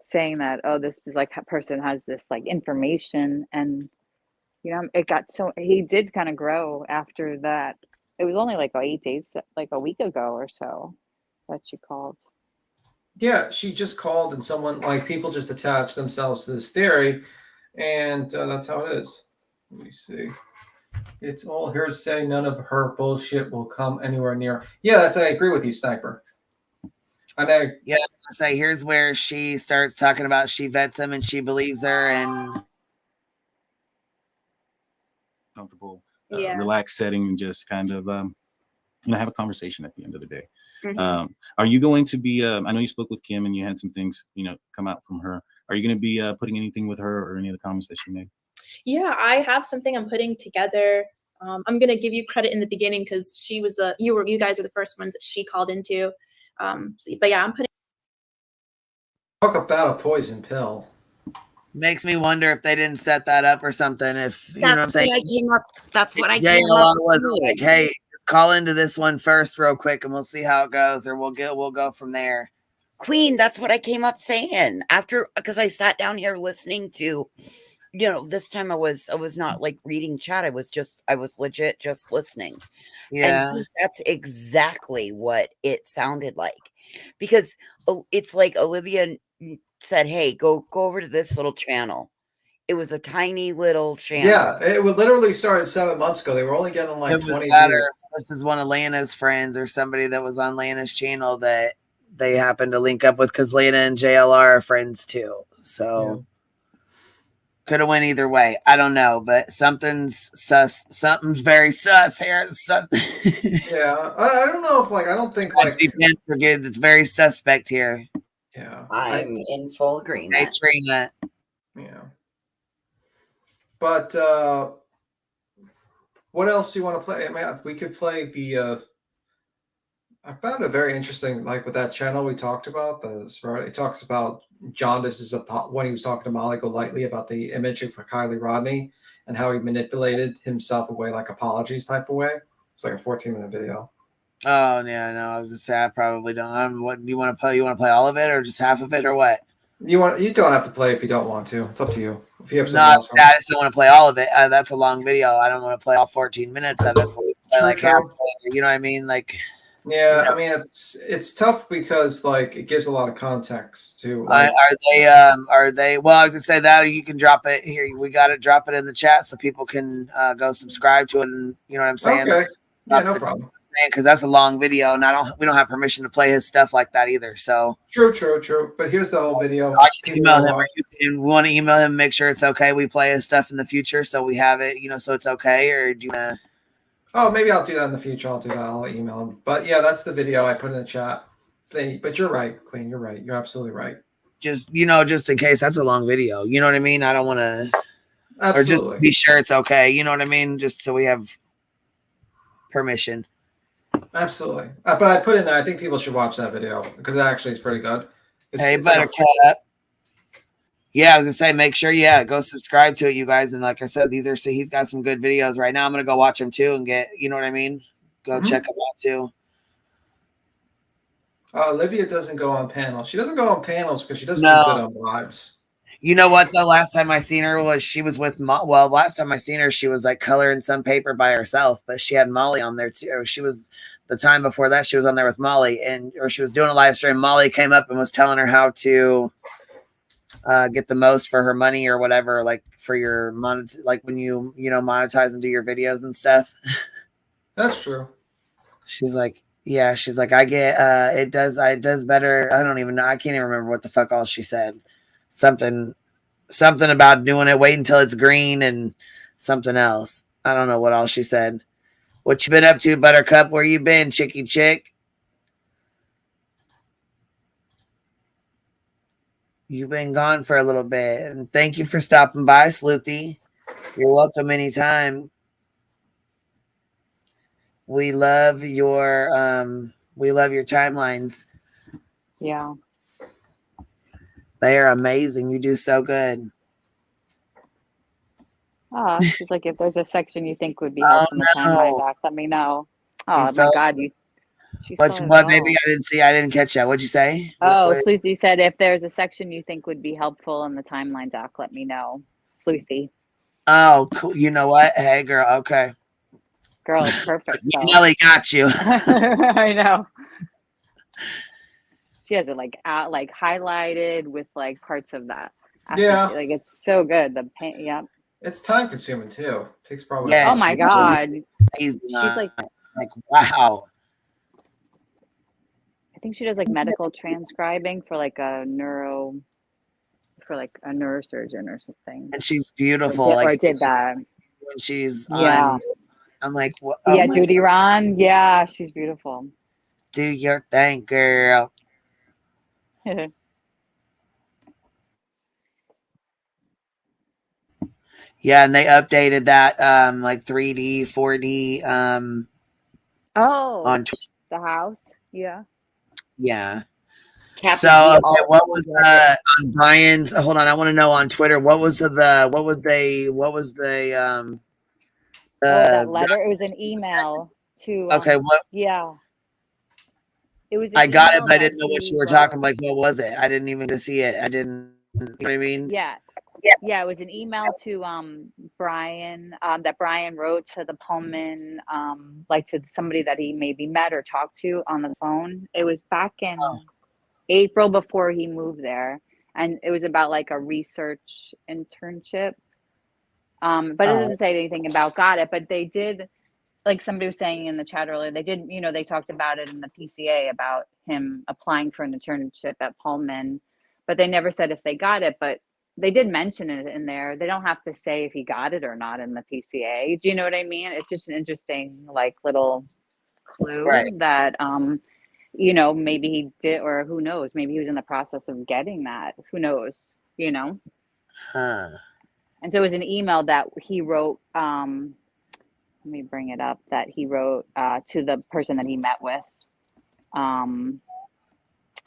saying that, oh, this is like a person has this like information, and it got he did kind of grow after that. It was only like 8 days, like a week ago or so, that she called. Yeah, she just called, and someone like people just attach themselves to this theory, and that's how it is. Let me see. It's all hearsay. None of her bullshit will come anywhere near. Yeah, I agree with you, Sniper. Yeah, I was gonna say, here's where she starts talking about she vets him and she believes her, and comfortable Yeah. relaxed setting and just kind of have a conversation at the end of the day. Mhm. Are you going to be? I know you spoke with Kim and you had some things come out from her. Are you going to be putting anything with her or any of the comments that she made? Yeah, I have something I'm putting together. I'm gonna give you credit in the beginning because you guys are the first ones that she called into. But yeah, I'm putting. Talk about a poison pill. Makes me wonder if they didn't set that up or something. If you know what I'm That's saying. what I came up. That's what I Yeah, came a up lot was like, with. hey, call into this one first, real quick, and we'll see how it goes, or we'll go from there. Queen, that's what I came up saying after, because I sat down here listening to, this time I was not like reading chat. I was legit just listening. Yeah. And that's exactly what it sounded like, because it's like Olivia said, hey, go over to this little channel. It was a tiny little channel. Yeah, it would literally started 7 months ago. They were only getting like 20 views. This is one of Lana's friends or somebody that was on Lana's channel that they happened to link up with because Lana and JLR are friends too. So could have went either way. I don't know, but something's sus. Something's very sus here. Sus. Yeah, I don't know if I don't think it's very suspect here. Yeah, I'm in full agreement. Hey, Trina. Yeah. But what else do you want to play? I mean, we could play the. I found it very interesting, like with that channel we talked about. It talks about jaundice when he was talking to Molly Golightly about the image of Kylie Rodney and how he manipulated himself away, like apologies type of way. It's like a 14-minute video. Oh yeah, no, I was just saying I probably don't. What do you want to play? You want to play all of it or just half of it or what? You don't have to play if you don't want to. It's up to you. If you have something No, else. I just don't want to play all of it. That's a long video. I don't want to play all 14 minutes of it. But we play like half of it, you know what I mean? Like. Yeah, I mean it's tough because it gives a lot of context to. Are they? Well, I was gonna say that, or you can drop it here. We got to drop it in the chat so people can go subscribe to it, and you know what I'm saying. Okay. Yeah, no problem. Because that's a long video, and we don't have permission to play his stuff like that either. So true. But here's the whole video. I can email him, or you want to email him, make sure it's okay. We play his stuff in the future, so we have it, so it's okay. Or do you want to? Oh, maybe I'll do that in the future. I'll do that. I'll email him. But yeah, that's the video I put in the chat. But you're right, Queen. You're right. You're absolutely right. Just just in case, that's a long video. You know what I mean? I don't want to. Or just to be sure it's okay. You know what I mean? Just so we have permission. Absolutely. But I put in there, I think people should watch that video because it actually is pretty good. Hey, Buttercup. Yeah, I was gonna say, make sure, go subscribe to it, you guys. And like I said, he's got some good videos right now. I'm gonna go watch him too and get, you know what I mean? Go check him out too. Olivia doesn't go on panels. She doesn't go on panels because she doesn't do good on lives. You know what? The last time I seen her last time I seen her, she was like coloring some paper by herself, but she had Molly on there too. She was the time before that, she was on there with Molly, or she was doing a live stream. Molly came up and was telling her how to get the most for her money or whatever, like for your like when you monetize and do your videos and stuff. That's true. She's like, I get it does better. I don't even know. I can't even remember what the fuck all she said. Something about doing it, wait until it's green, and something else. I don't know what all she said. What you been up to, Buttercup? Where you been, chicky chick? You've been gone for a little bit. And thank you for stopping by, Sleuthy. You're welcome anytime. We love your timelines. Yeah. They are amazing. You do so good. Oh, she's like, if there's a section you think would be helpful in the timeline doc, let me know. Oh my God, What baby? I didn't catch that. What'd you say? Oh, Sleuthy said, if there's a section you think would be helpful in the timeline doc, let me know. Sleuthy. Oh, cool. You know what? Hey, girl. Okay. Girl, it's perfect. Nelly got you. I know. She has it highlighted with parts of that. Yeah. It's so good. The paint. Yep. It's time consuming too. It takes probably. Yeah. Oh my God. She's like wow. I think she does medical transcribing for a neurosurgeon or something. And she's beautiful. Or did that when she's yeah. I'm like, what? Yeah, Oh my Judy Ron. Yeah, she's beautiful. Do your thing, girl. Yeah, and they updated that like 3D, 4D Oh, on Twitter. the house. Yeah. Yeah. Kathy So G okay, also what was did on Brian's? Hold on, I want to know on Twitter what was the Oh, that the letter. It was an email to okay, what yeah. It was an I got it, email but I that didn't know what he you were wrote. talking. Like, what was it? I didn't even get to see it. I didn't. You know what I mean? Yeah. Yeah, it was an email to Brian that Brian wrote to the Pullman, like to somebody that he maybe met or talked to on the phone. It was back in April before he moved there, and it was about like a research internship. But it Oh, doesn't say anything about got it, but they did, like somebody was saying in the chat earlier, they did, they talked about it in the PCA about him applying for an internship at Pullman, but they never said if they got it, but they did mention it in there. They don't have to say if he got it or not in the PCA. Do you know what I mean? It's just an interesting, like, little clue right. that, maybe he did, or who knows, maybe he was in the process of getting that. Who knows, Huh. And so it was an email that he wrote, let me bring it up, that he wrote to the person that he met with. And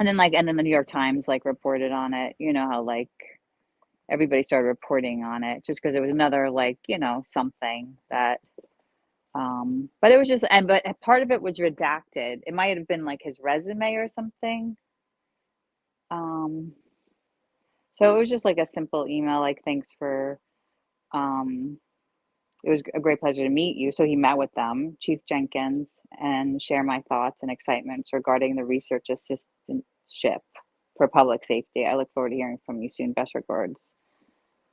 then the New York Times like reported on it. You know how like everybody started reporting on it just because it was another like, something that but it was just, but part of it was redacted. It might have been like his resume or something. So it was just like a simple email, like, thanks for it was a great pleasure to meet you. So he met with them, Chief Jenkins, and share my thoughts and excitements regarding the research assistantship for public safety. I look forward to hearing from you soon. Best regards,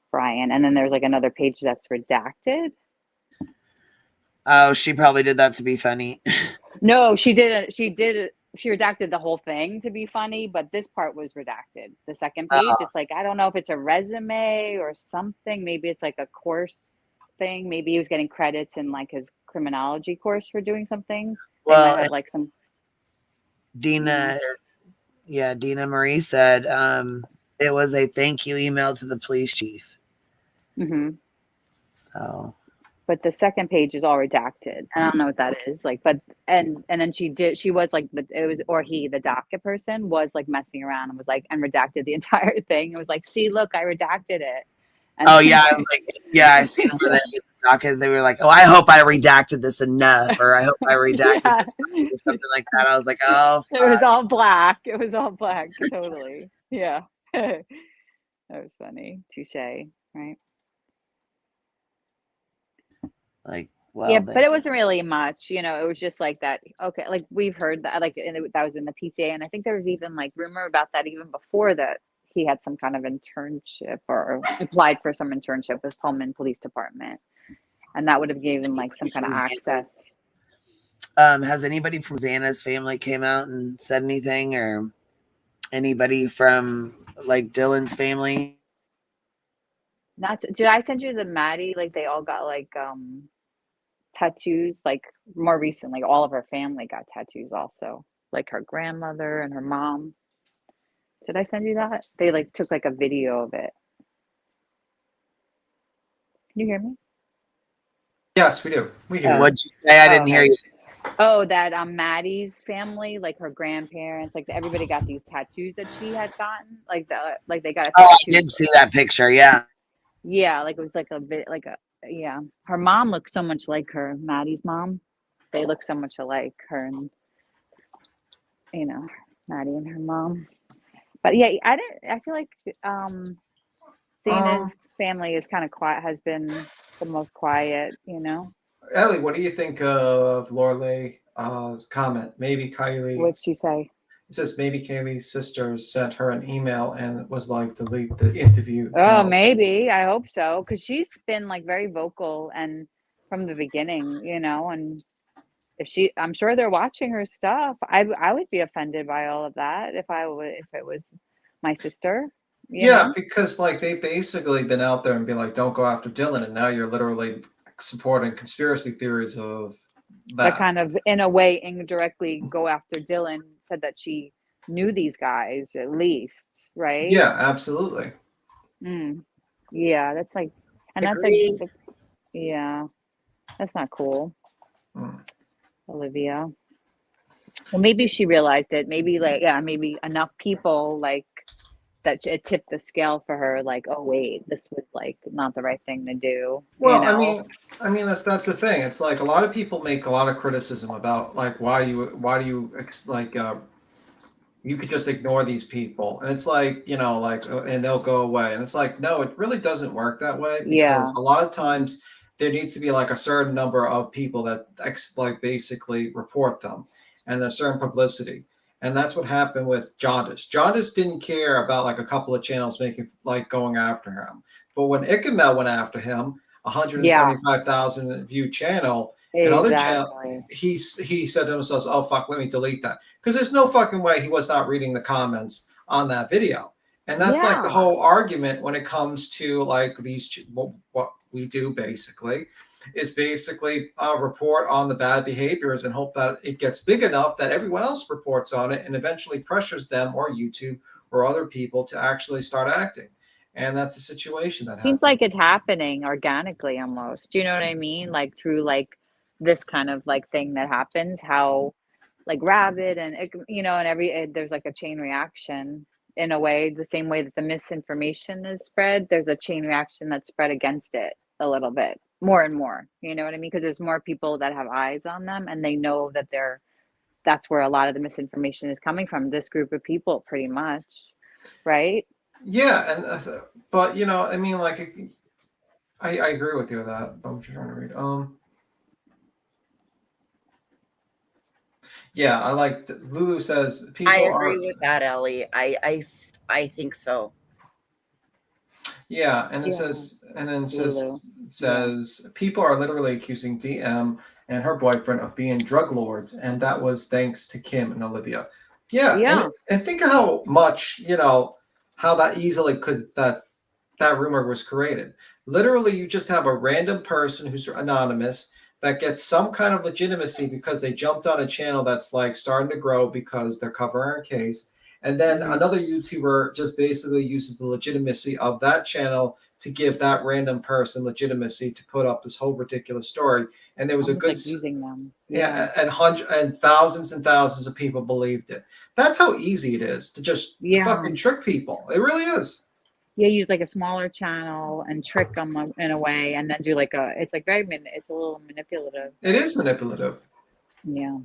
Brian. And then there's like another page that's redacted. Oh, she probably did that to be funny. No, she didn't. She redacted the whole thing to be funny, but this part was redacted. The second page, it's like, I don't know if it's a resume or something. Maybe it's like a course thing. Maybe he was getting credits in like his criminology course for doing something. They might have like some Dina Marie said it was a thank you email to the police chief. Mm-hmm. So, but the second page is all redacted. I don't know what that is like, but and then she was like, the docket person was like messing around and was like, and redacted the entire thing. It was like, see, look, I redacted it. And I was like, yeah, I seen where they were like, oh, I hope I redacted this enough, or I hope I redacted this or something like that. I was like, oh, it was all black. It was all black, totally. Yeah. That was funny. Touche, right? Like, well, yeah, but it wasn't really much, it was just like that. Okay, like we've heard that, like, and that was in the PCA, and I think there was even like rumor about that even before that he had some kind of internship or applied for some internship with Pullman Police Department, and that would have given him like some kind of access. Has anybody from Xana's family came out and said anything, or anybody from like Dylan's family? Did I send you the Maddie? Like they all got like tattoos, like more recently. All of her family got tattoos also, like her grandmother and her mom. Did I send you that? They like took like a video of it. Can you hear me? Yes, we do. We hear. What'd you say? I didn't hear you. Oh, that Maddie's family, like her grandparents, like everybody got these tattoos that she had gotten, like they got a tattoo. Oh, I did see that picture. Yeah. Yeah, like it was like a bit like yeah. Her mom looked so much like her, Maddie's mom. They look so much alike, her and Maddie and her mom. But yeah, I feel like Zena's family is kind of quiet, has been the most quiet, Ellie, what do you think of Lorelai's comment? Maybe Kylie. What'd she say? It says maybe Kaylee's sister sent her an email and it was like, delete the interview. Oh, maybe. I hope so. Because she's been like very vocal and from the beginning, and if I'm sure they're watching her stuff. I would be offended by all of that if it was my sister. You know? Because like they basically been out there and be like, don't go after Dylan, and now you're literally supporting conspiracy theories of That that. kind of, in a way, indirectly go after Dylan, said that she knew these guys at least, right? Yeah, absolutely. Yeah, that's like, and that's like, Agree. yeah, that's not cool, Mm. Olivia. Well, maybe she realized it. Maybe like, yeah, maybe enough people like that it tipped the scale for her. Like, oh wait, this was like not the right thing to do. Well, You know? I mean that's the thing. It's like a lot of people make a lot of criticism about like why do you like you could just ignore these people, and it's like like and they'll go away, and it's like no, it really doesn't work that way Yeah. because a lot of times there needs to be like a certain number of people that like basically report them, and there's certain publicity. And that's what happened with Jaundice. Jaundice didn't care about like a couple of channels making like going after him. But when Ichamel went after him, Yeah, 175,000 view channel, and other channel, exactly. he said to himself, "Oh fuck, let me delete that," because there's no fucking way he was not reading the comments on that video. And that's like the Yeah. whole argument when it comes to like these what we do basically is basically report on the bad behaviors and hope that it gets big enough that everyone else reports on it and eventually pressures them or YouTube or other people to actually start acting. And that's the situation that Seems happens. like it's happening organically almost. Do you know what I mean? Like through like this kind of like thing that happens, how like Rabbit and and there's like a chain reaction in a way, the same way that the misinformation is spread, there's a chain reaction that's spread against it a little bit more and more. You know what I mean? Because there's more people that have eyes on them and they know that that's where a lot of the misinformation is coming from, this group of people pretty much, right? Yeah, and but I mean, like, I agree with you with that. I'm trying to read. Yeah, I like Lulu says people I are. agree with that, Ellie. I think so. Yeah, and it Yeah, says, and then it Lulu. says people are literally accusing DM and her boyfriend of being drug lords, and that was thanks to Kim and Olivia. Yeah, Yeah. and think of how much how that easily could that rumor was created. Literally, you just have a random person who's anonymous that gets some kind of legitimacy because they jumped on a channel that's like starting to grow because they're covering a case. And then another YouTuber just basically uses the legitimacy of that channel to give that random person legitimacy to put up this whole ridiculous story. And there was Almost a good like using them. yeah, and thousands and thousands of people believed it. That's how easy it is to just fucking trick people. It really is. Yeah, use like a smaller channel and trick them in a way, and then do like it's like it's a little manipulative. It is manipulative. Yeah.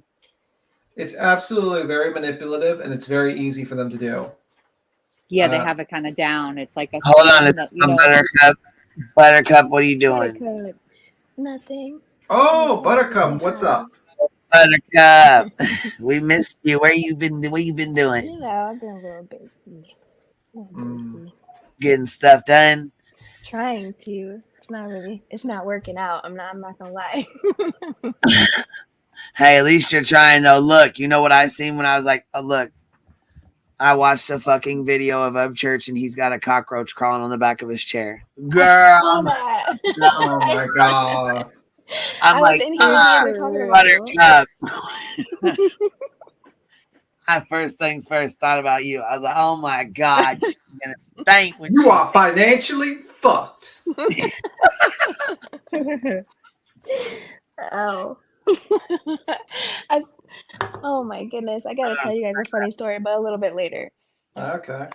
It's absolutely very manipulative, and it's very easy for them to do. Yeah, they have it kind of down. It's like a Hold on, scheme this that, is Buttercup. Buttercup, what are you doing? Buttercup. Nothing. Oh, Buttercup, what's up? Buttercup, we missed you. What you been doing? You know, I've been a little busy. Getting stuff done. Trying to. It's not working out. I'm not gonna lie. Hey, at least you're trying though. Look, you know what I seen when I was like, oh look, I watched a fucking video of Upchurch and he's got a cockroach crawling on the back of his chair. Girl. I saw that. Oh my god. I'm like, was in here talking about Buttercup. I first things first thought about you. I was like, oh my God, she's gonna faint when you are financially fucked. Oh. Oh my goodness. I gotta tell you guys a funny story, but a little bit later. Okay.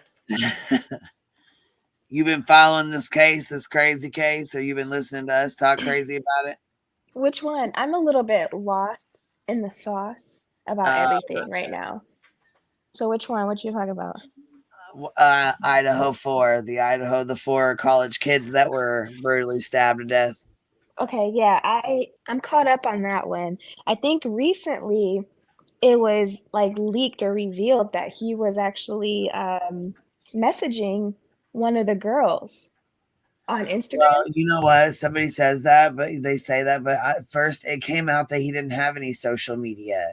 You've been following this crazy case, or you've been listening to us talk crazy about it? Which one? I'm a little bit lost in the sauce about everything right now. So which one? What you talking about? Idaho 4, the 4 college kids that were brutally stabbed to death. Okay, yeah, I'm caught up on that one. I think recently it was like leaked or revealed that he was actually messaging one of the girls on Instagram. Well, you know what? Somebody says that, but they say that, but at first it came out that he didn't have any social media.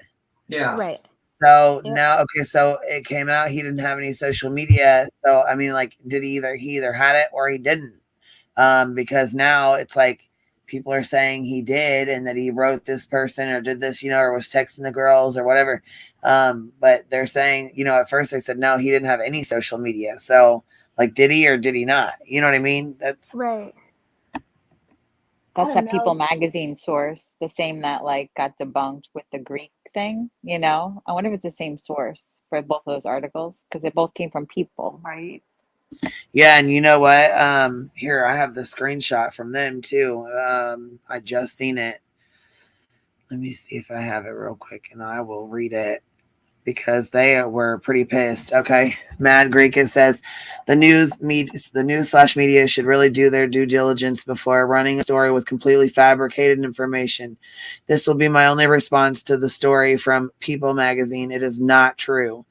Yeah. Right. So now, okay, so it came out he didn't have any social media. So I mean, like, he either had it or he didn't? Because now it's like people are saying he did and that he wrote this person or did this, or was texting the girls or whatever. But they're saying, at first they said, no, he didn't have any social media. So like, did he or did he not? You know what I mean? That's right. That's a People Magazine source, the same that like got debunked with the Greek thing. I wonder if it's the same source for both of those articles because they both came from People, right? Yeah, and you know what? Here I have the screenshot from them too. I just seen it. Let me see if I have it real quick, and I will read it because they were pretty pissed. Okay, Mad Greek. It says the news /media should really do their due diligence before running a story with completely fabricated information. This will be my only response to the story from People Magazine. It is not true.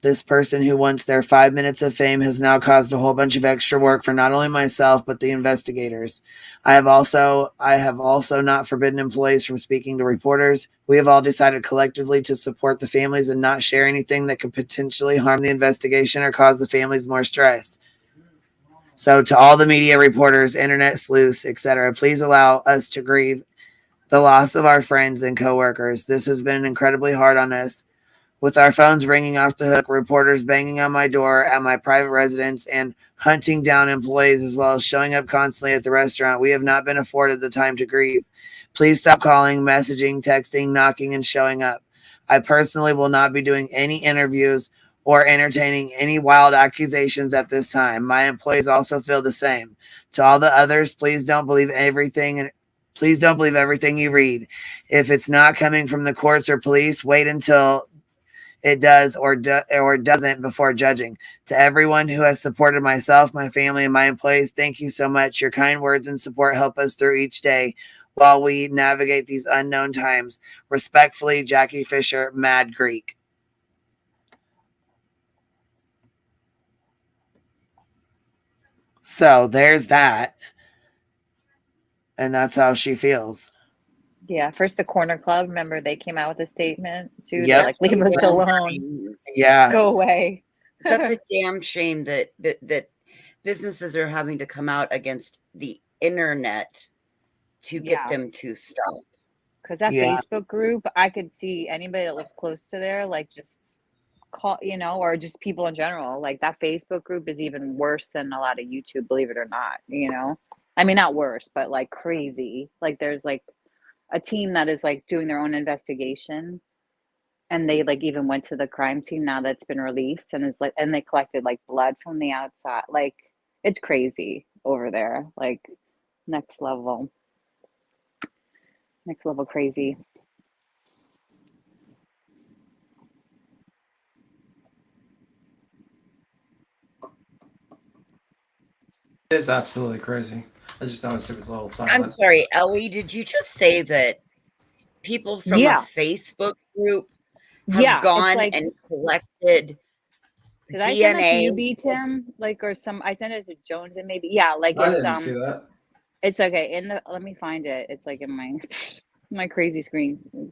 This person who wants their 5 minutes of fame has now caused a whole bunch of extra work for not only myself, but the investigators. I have also not forbidden employees from speaking to reporters. We have all decided collectively to support the families and not share anything that could potentially harm the investigation or cause the families more stress. So to all the media reporters, internet sleuths, etc., please allow us to grieve the loss of our friends and coworkers. This has been incredibly hard on us. With our phones ringing off the hook, reporters banging on my door at my private residence, and hunting down employees, as well as showing up constantly at the restaurant, we have not been afforded the time to grieve. Please stop calling, messaging, texting, knocking, and showing up. I personally will not be doing any interviews or entertaining any wild accusations at this time. My employees also feel the same. To all the others, please don't believe everything you read. If it's not coming from the courts or police, wait until it does or doesn't before judging. To everyone who has supported myself, my family, and my employees, thank you so much. Your kind words and support help us through each day while we navigate these unknown times. Respectfully, Jackie Fisher, Mad Greek. So there's that. And that's how she feels. Yeah, first the Corner Club, remember they came out with a statement too. Yep. They're like, leave us alone. Yeah. Go away. That's a damn shame that businesses are having to come out against the internet to get them to stop. Because that Facebook group, I could see anybody that lives close to there, like just call, or just people in general. Like that Facebook group is even worse than a lot of YouTube, believe it or not, I mean, not worse, but like crazy. Like there's like a team that is like doing their own investigation, and they like even went to the crime scene now that's been released, and is like, and they collected like blood from the outside. Like it's crazy over there, like next level crazy. It is absolutely crazy. I just noticed it was a little silent. I'm sorry, Ellie, did you just say that people from a Facebook group have gone and collected Did DNA? I send that to you, B, Tim? Like, or some, I sent it to Jones and maybe, like I it's, didn't see that. It's okay. Let me find it. It's like in my crazy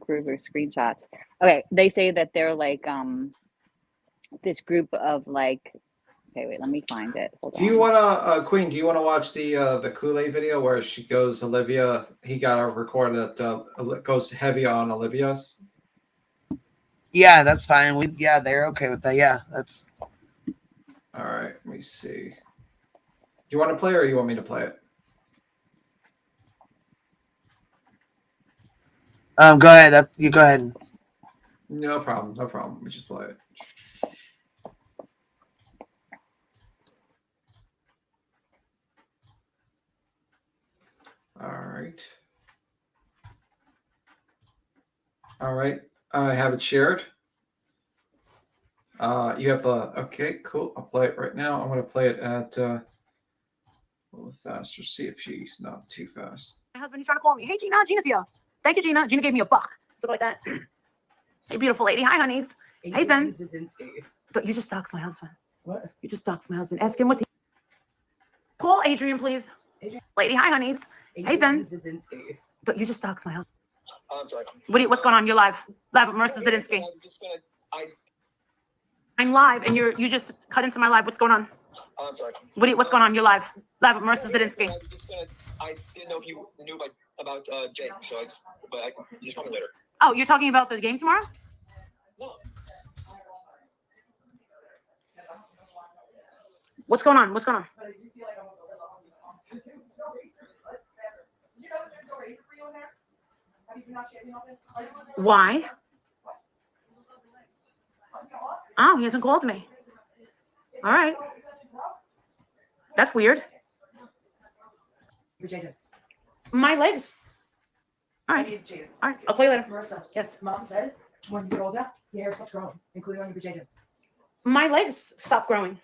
group of screenshots. Okay. They say that they're like, this group of like, okay, wait, let me find it. Hold on. Do you want to, Queen, do you want to watch the Kool-Aid video where she goes, Olivia, he got a record that goes heavy on Olivia's? Yeah, that's fine. They're okay with that. Yeah, that's. All right, let me see. Do you want to play or you want me to play it? Go ahead. You go ahead. No problem. No problem. Let me just play it. All right. All right. I have it shared. You have the, okay, cool. I'll play it right now. I'm going to play it at a little faster. See if she's not too fast. My husband, he's trying to call me. Hey, Gina. Gina's here. Thank you, Gina. Gina gave me a buck. Something like that. Hey, beautiful lady. Hi, honeys. Hey, son. You just doxed my husband. What? You just doxed my husband. Ask him what the... Call Adrian, please. Adrian. Lady, hi, honeys. Hey, son. You just doxed my husband. I'm sorry. What's going on? You're live. Live with Marissa Zadinsky. I'm live, and you just cut into my live. What's going on? Oh, I'm sorry. What's going on? You're live. Live with Marissa Zadinsky. I didn't know if you knew about Jake, so you just call me later. Oh, you're talking about the game tomorrow? No. What's going on? What's going on? Why? Oh, he hasn't called me. All right. That's weird. My legs. All right. All right. I'll call you later. Marissa. Yes. Mom said when you get older, your hair stops growing, including on your vajayjay. My legs stop growing.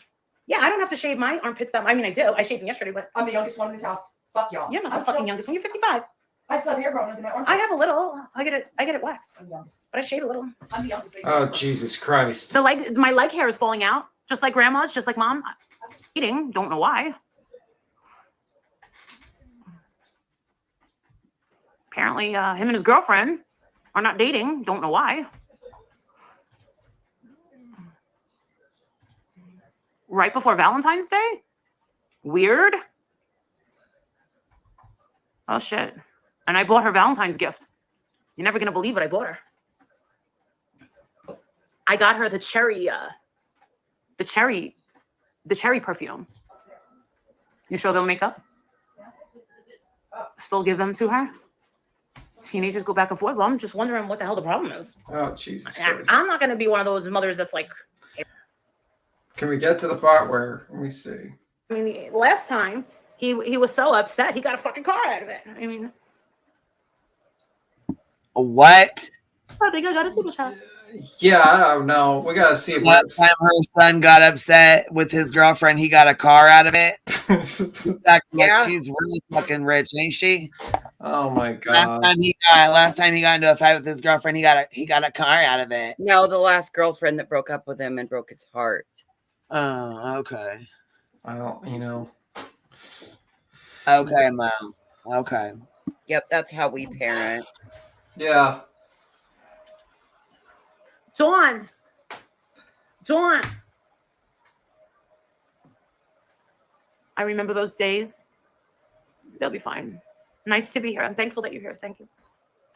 Yeah, I don't have to shave my armpits that. I mean, I do. I shaved them yesterday, but I'm the youngest one in this house. Fuck y'all. you're not the fucking youngest one. You're 55. I still have hair growing into my armpits. I have a little. I get it waxed. I'm the youngest. But I shave a little. I'm the youngest. Basically. Oh, Jesus Christ. My leg hair is falling out, just like grandma's, just like mom. Eating, don't know why. Apparently, him and his girlfriend are not dating. Don't know why. Right before Valentine's Day? Weird. Oh, shit. And I bought her Valentine's gift. You're never going to believe what I bought her. I got her the cherry perfume. You show them makeup? Still give them to her? Teenagers go back and forth. Well, I'm just wondering what the hell the problem is. Oh, Jesus Christ. I'm not going to be one of those mothers that's like... Can we get to the part where, let me see. I mean, last time, he was so upset, he got a fucking car out of it. I mean... What? I think I got a super chat. Yeah, I don't know. We got to see if Last time her son got upset with his girlfriend, he got a car out of it. Yeah. She's really fucking rich, ain't she? Oh my God. Last time he got into a fight with his girlfriend, he got a car out of it. No, the last girlfriend that broke up with him and broke his heart. Oh, okay. I don't, you know. Okay, Mom. Okay. Yep, that's how we parent. Yeah. Dawn. I remember those days. They'll be fine. Nice to be here. I'm thankful that you're here. Thank you.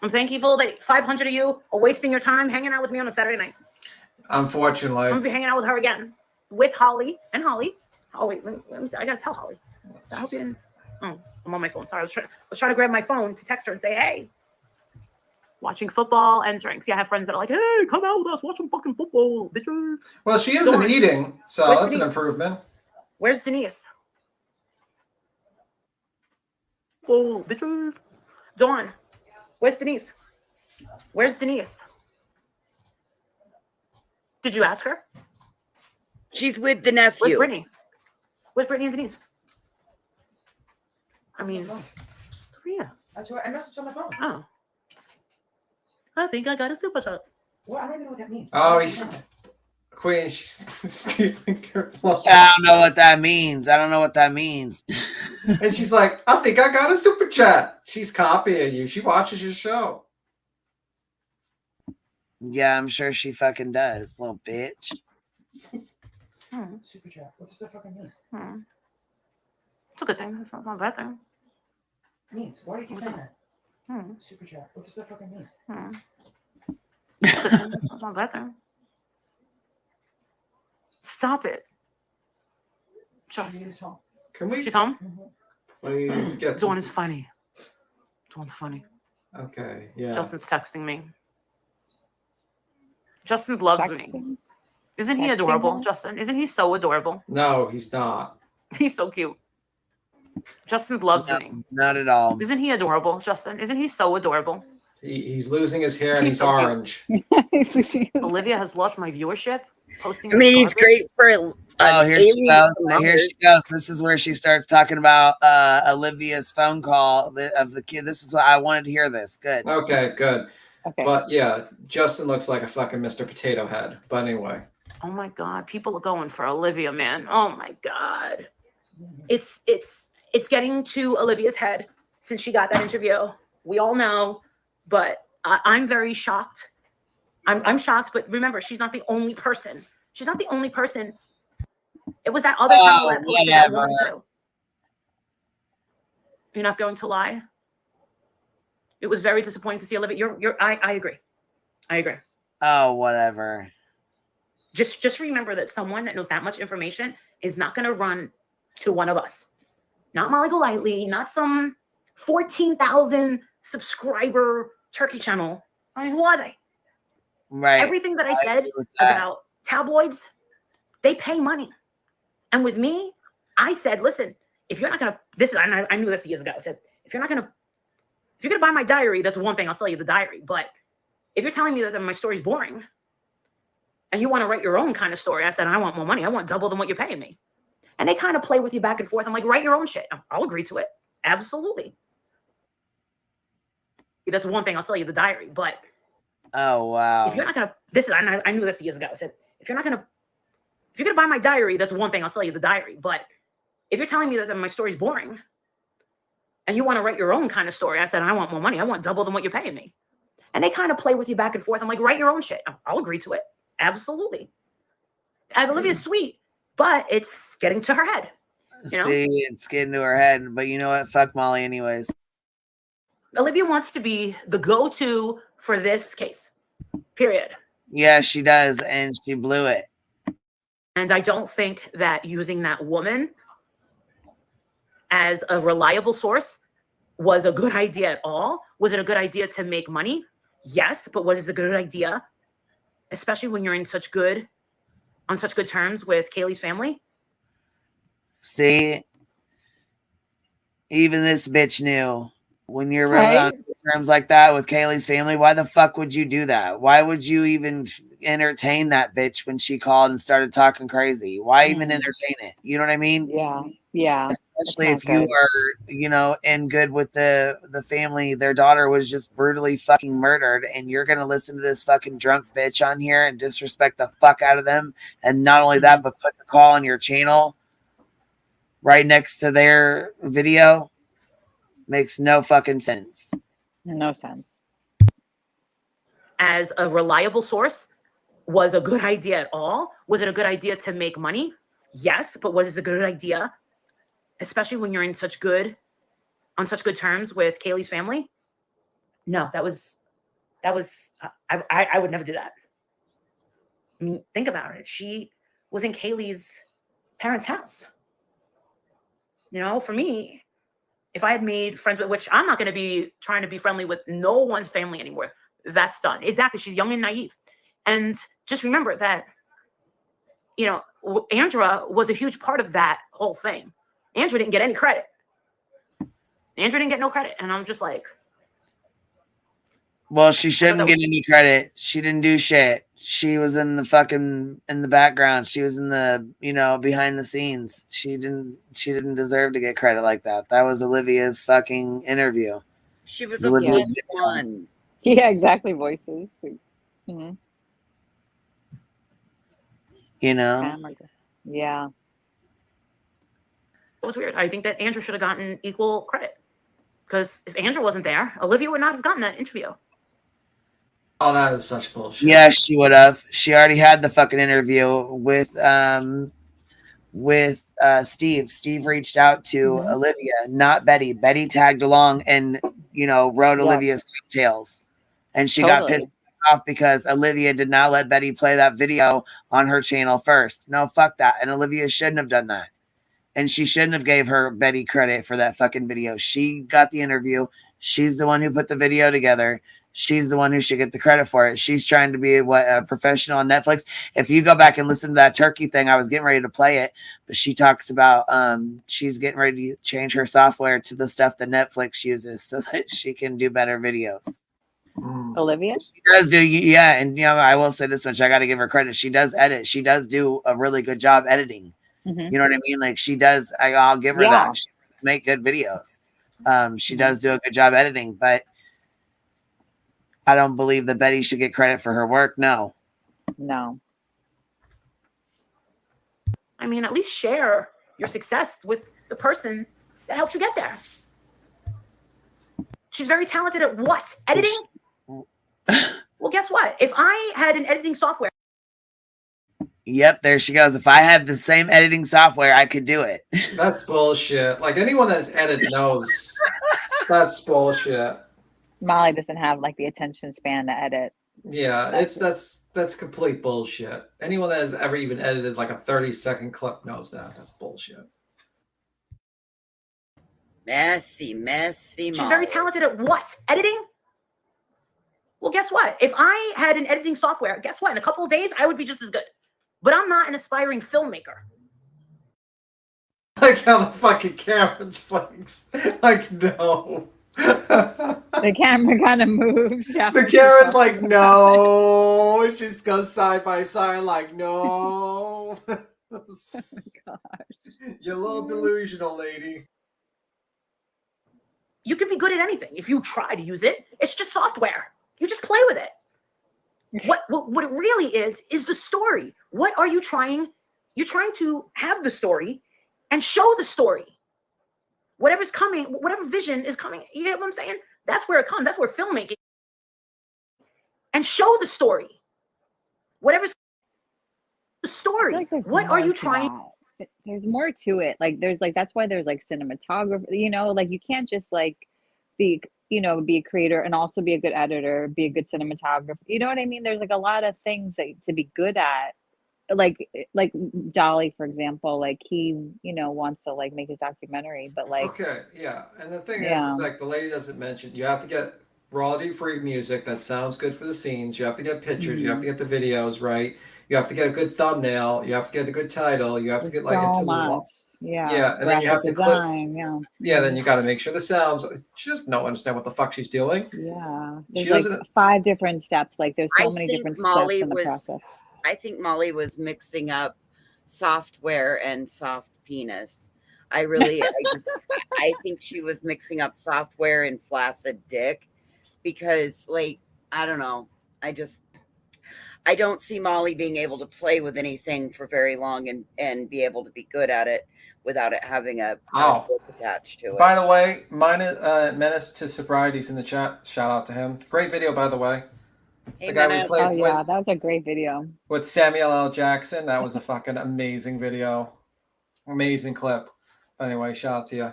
I'm thankful that 500 of you are wasting your time hanging out with me on a Saturday night. Unfortunately. I'm going to be hanging out with her again. With Holly. Oh, wait. Let me see. I got to tell Holly. I hope you didn't. Oh, I'm on my phone. Sorry. I was trying to grab my phone to text her and say, hey. Watching football and drinks. Yeah, I have friends that are like, hey, come out with us, watch some fucking football, bitches. Well, she isn't eating, so Where's that's Denise? an improvement. Where's Denise? Oh, bitches. Dawn, where's Denise? Where's Denise? Did you ask her? She's with the nephew. Where's Brittany? Where's Brittany and Denise? I mean, good for you. That's what I messaged on my phone. Oh. I think I got a super chat. Well, I don't even know what that means. Oh, he's Queen. She's stealing your love. I don't know what that means. And she's like, I think I got a super chat. She's copying you. She watches your show. Yeah, I'm sure she fucking does, little bitch. Super chat. What does that fucking mean? It's a good thing. It's not a bad thing. Means. Why do you keep What's saying that? that? Super chat. What does that fucking mean? It's not a bad thing. Stop it. She's home. Can we? She's home? Please get Dawn is funny. Dawn's funny. Okay, yeah. Justin's texting me. Justin loves me. Isn't he adorable, Justin? Isn't he so adorable? No, he's not. He's so cute. Justin loves me. Not at all. Isn't he adorable, Justin? Isn't he so adorable? He's losing his hair and he's so cute. orange. Olivia has lost my viewership. Posting. I mean, he's great for. Oh, here she goes. Here she goes. This is where she starts talking about Olivia's phone call of the kid. This is what I wanted to hear. This good. Okay, good. Okay. But yeah, Justin looks like a fucking Mr. Potato Head. But anyway. Oh my God, people are going for Olivia, man. Oh my God, it's getting to Olivia's head since she got that interview. We all know, but I'm very shocked. I'm shocked, but remember, she's not the only person. She's not the only person It was that other channel Oh, that posted that whatever. woman too. You're not going to lie. It was very disappointing to see Olivia. I agree. I agree. Oh, whatever. Just remember that someone that knows that much information is not going to run to one of us. Not Molly Golightly, not some 14,000 subscriber turkey channel. I mean, who are they? Right. Everything that I said agree with that. about tabloids, they pay money. And with me, I said, listen, if you're not going to, I knew this years ago. I said, if you're going to buy my diary, that's one thing. I'll sell you the diary. But if you're telling me that my story's boring and you want to write your own kind of story, I said, I want more money. I want double than what you're paying me. And they kind of play with you back and forth. I'm like, write your own shit. I'll agree to it. Absolutely. That's one thing. I'll sell you the diary. But Oh, wow. if you're not going to, I knew this years ago. I said, if you're going to buy my diary, that's one thing. I'll sell you the diary. But if you're telling me that my story's boring and you want to write your own kind of story, I said, I want more money. I want double than what you're paying me. And they kind of play with you back and forth. I'm like, write your own shit. I'll agree to it. Absolutely. Olivia's sweet, but it's getting to her head. You know? See, it's getting to her head. But you know what? Fuck Molly anyways. Olivia wants to be the go-to for this case. Period. Yeah, she does. And she blew it. And I don't think that using that woman as a reliable source was a good idea at all. Was it a good idea to make money? Yes, but was it a good idea, especially when you're on such good terms with Kaylee's family? See, even this bitch knew when you're really on good terms like that with Kaylee's family. Why the fuck would you do that? Why would you even entertain that bitch when she called and started talking crazy? Why even entertain it? You know what I mean? Yeah. Yeah. Especially if you are, in good with the family. Their daughter was just brutally fucking murdered, and you're gonna listen to this fucking drunk bitch on here and disrespect the fuck out of them. And not only that, but put the call on your channel right next to their video. Makes no fucking sense. No sense. As a reliable source was a good idea at all. Was it a good idea to make money? Yes, but was it a good idea, especially when you're on such good terms with Kaylee's family? No, that was I would never do that. I mean, think about it. She was in Kaylee's parents' house. You know, for me, if I had made friends with, which I'm not going to be trying to be friendly with no one's family anymore. That's done. Exactly. She's young and naive. And just remember that, Andrea was a huge part of that whole thing. Andrea didn't get any credit. Andrea didn't get no credit. And I'm just like. Well, she shouldn't get any credit. She didn't do shit. She was in the background. She was in the, behind the scenes. She didn't deserve to get credit like that. That was Olivia's fucking interview. She was a plus one. Yeah, exactly. Voices. Mm-hmm. Yeah. It was weird. I think that Andrea should have gotten equal credit. Because if Andrea wasn't there, Olivia would not have gotten that interview. Oh, that is such bullshit. Yeah, she would have. She already had the fucking interview with Steve. Steve reached out to Olivia, not Betty. Betty tagged along and rode Olivia's coattails, and she got pissed off because Olivia did not let Betty play that video on her channel first. No, fuck that. And Olivia shouldn't have done that, and she shouldn't have gave her Betty credit for that fucking video. She got the interview. She's the one who put the video together. She's the one who should get the credit for it. She's trying to be a professional on Netflix. If you go back and listen to that turkey thing, I was getting ready to play it, but she talks about she's getting ready to change her software to the stuff that Netflix uses so that she can do better videos. Olivia? She does do, yeah, and I will say this much. I got to give her credit. She does edit. She does do a really good job editing. You know what I mean? Like she does. I'll give her that. She make good videos. She does do a good job editing, but I don't believe that Betty should get credit for her work. No. I mean, at least share your success with the person that helped you get there. She's very talented at what? Editing? Well, guess what? If I had an editing software Yep, there she goes. If I had the same editing software, I could do it. That's bullshit. Like anyone that's edited knows that's bullshit. Molly doesn't have like the attention span to edit. Yeah, that's complete bullshit. Anyone that has ever even edited like a 30-second clip knows that. That's bullshit. Messy She's Molly. very talented at what? Editing? Well, guess what? If I had an editing software, guess what? In a couple of days, I would be just as good. But I'm not an aspiring filmmaker. Like how the fucking camera just like no. The camera kind of moves. Yeah. The camera's like, no. It just goes side by side, like, no. Oh, gosh. You're a little delusional, lady. You can be good at anything if you try to use it. It's just software. You just play with it. What it really is the story. What are you trying? You're trying to have the story and show the story. Whatever's coming, whatever vision is coming, you get what I'm saying? That's where it comes. That's where filmmaking. And show the story. Whatever's the story. Like what are you trying? There's more to it. Like there's like that's why there's like cinematography. You know, like you can't just like be be a creator and also be a good editor, be a good cinematographer. You know what I mean? There's like a lot of things that to be good at. Like Dolly, for example, like he wants to like make his documentary, but like Okay, yeah. And the thing Yeah. is like the lady doesn't mention you have to get royalty-free music that sounds good for the scenes. You have to get pictures. You have to get the videos right. You have to get a good thumbnail. You have to get a good title. You have to get like so into the much. Yeah. Yeah, and then you have to clip. design, yeah. Yeah, then you got to make sure the sounds. She doesn't know understand what the fuck she's doing. Yeah. She There's like doesn't. 5 different steps. Like there's so I many think different Molly steps in the was process. I think Molly was mixing up software and soft penis. I think she was mixing up software and flaccid dick because like I don't know. I don't see Molly being able to play with anything for very long and be able to be good at it without it having a Oh. dick attached to it. By the way, Menace to Sobriety's in the chat. Shout out to him. Great video, by the way. Hey, The guy we Menace. played Oh yeah, that was a great video. with Samuel L. Jackson. That was a fucking amazing video. Amazing clip. Anyway, shout out to you.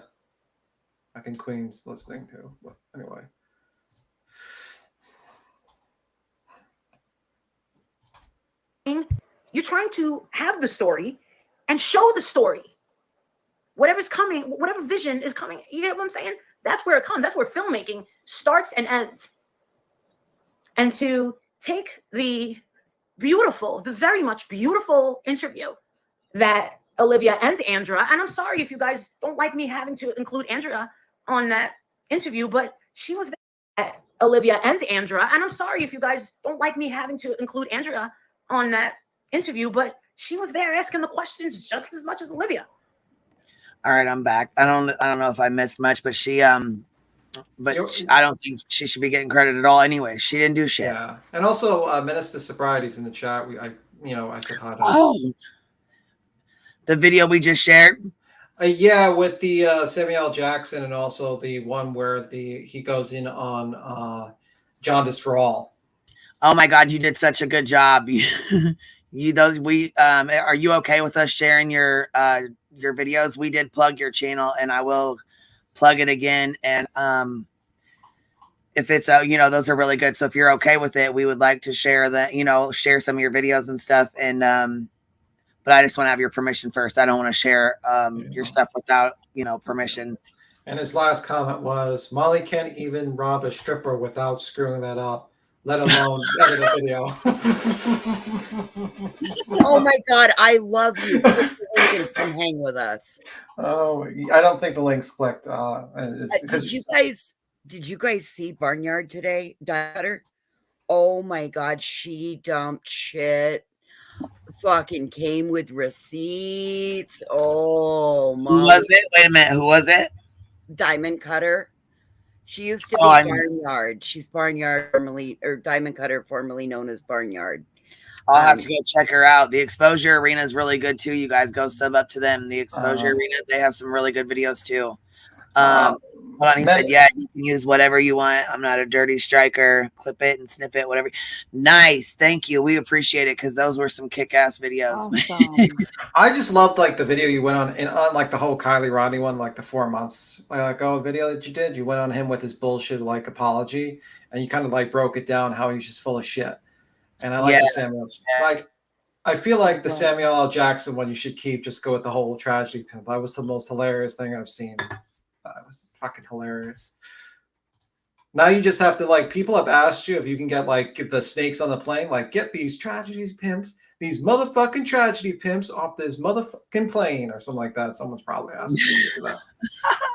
I think Queen's listening too. But anyway. You're trying to have the story and show the story. Whatever's coming, whatever vision is coming, you get what I'm saying? That's where it comes. That's where filmmaking starts and ends. And to take the very much beautiful interview that Olivia and Andrea, and I'm sorry if you guys don't like me having to include Andrea on that interview, but she was there. Olivia and Andrea, and I'm sorry if you guys don't like me having to include Andrea on that interview, but she was there asking the questions just as much as Olivia. All right, I'm back. I don't know if I missed much, but I don't think she should be getting credit at all. Anyway, she didn't do shit. Yeah, and also Menace to Sobriety's in the chat. I said hi to her. Oh, the video we just shared. Yeah, with the Samuel L. Jackson and also the one where he goes in on Jaundice for All. Oh my God, you did such a good job. Are you okay with us sharing your videos? We did plug your channel, and I will plug it again. And if it's those are really good. So if you're okay with it, we would like to share share some of your videos and stuff. And but I just want to have your permission first. I don't want to share your stuff without permission. And his last comment was, Molly can't even rob a stripper without screwing that up, let alone edit a video. Oh my God, I love you. Click the link and come hang with us. Oh, I don't think the link's clicked. Did you guys see Barnyard today, daughter? Oh my God, she dumped shit. Fucking came with receipts. Oh, Molly. Who was it? Wait a minute. Who was it? Diamond Cutter. She used to be Barnyard. She's Barnyard formerly, or Diamond Cutter, formerly known as Barnyard. I'll have to go check her out. The Exposure Arena is really good too. You guys go sub up to them. The Exposure Arena, they have some really good videos too. Hold on, he said, yeah, you can use whatever you want. I'm not a dirty striker. Clip it and snip it, whatever. Nice. Thank you. We appreciate it because those were some kick-ass videos. Awesome. I just loved like the video you went on like the whole Kylie Rodney one, like the 4 months ago video that you did. You went on him with his bullshit like apology, and you kind of like broke it down how he's just full of shit. And I like the Samuel. Like, I feel like the Samuel L. Jackson one you should keep. Just go with the whole tragedy pimp. That was the most hilarious thing I've seen. That was fucking hilarious. Now you just have to like, people have asked you if you can get like the snakes on the plane, like get these tragedies pimps, these motherfucking tragedy pimps off this motherfucking plane or something like that. Someone's probably asking you for that.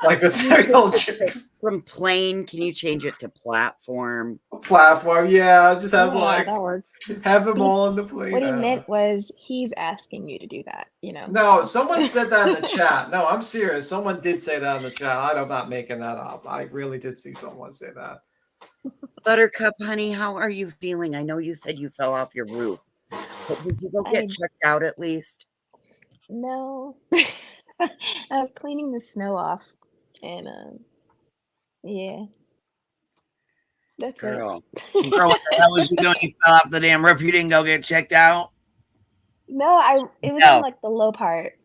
Like with Samuel Jackson. From plane, can you change it to platform? Platform, yeah. Just have like that works. have them all on the plane. What he meant was he's asking you to do that, you know. No, someone said that in the chat. No, I'm serious. Someone did say that in the chat. I'm not making that up. I really did see someone say that. Buttercup, honey, how are you feeling? I know you said you fell off your roof, but did you go get checked out at least? No. I was cleaning the snow off, and yeah. That's Girl, what the hell was you doing? You fell off the damn roof. You didn't go get checked out? No, it was on like the low part.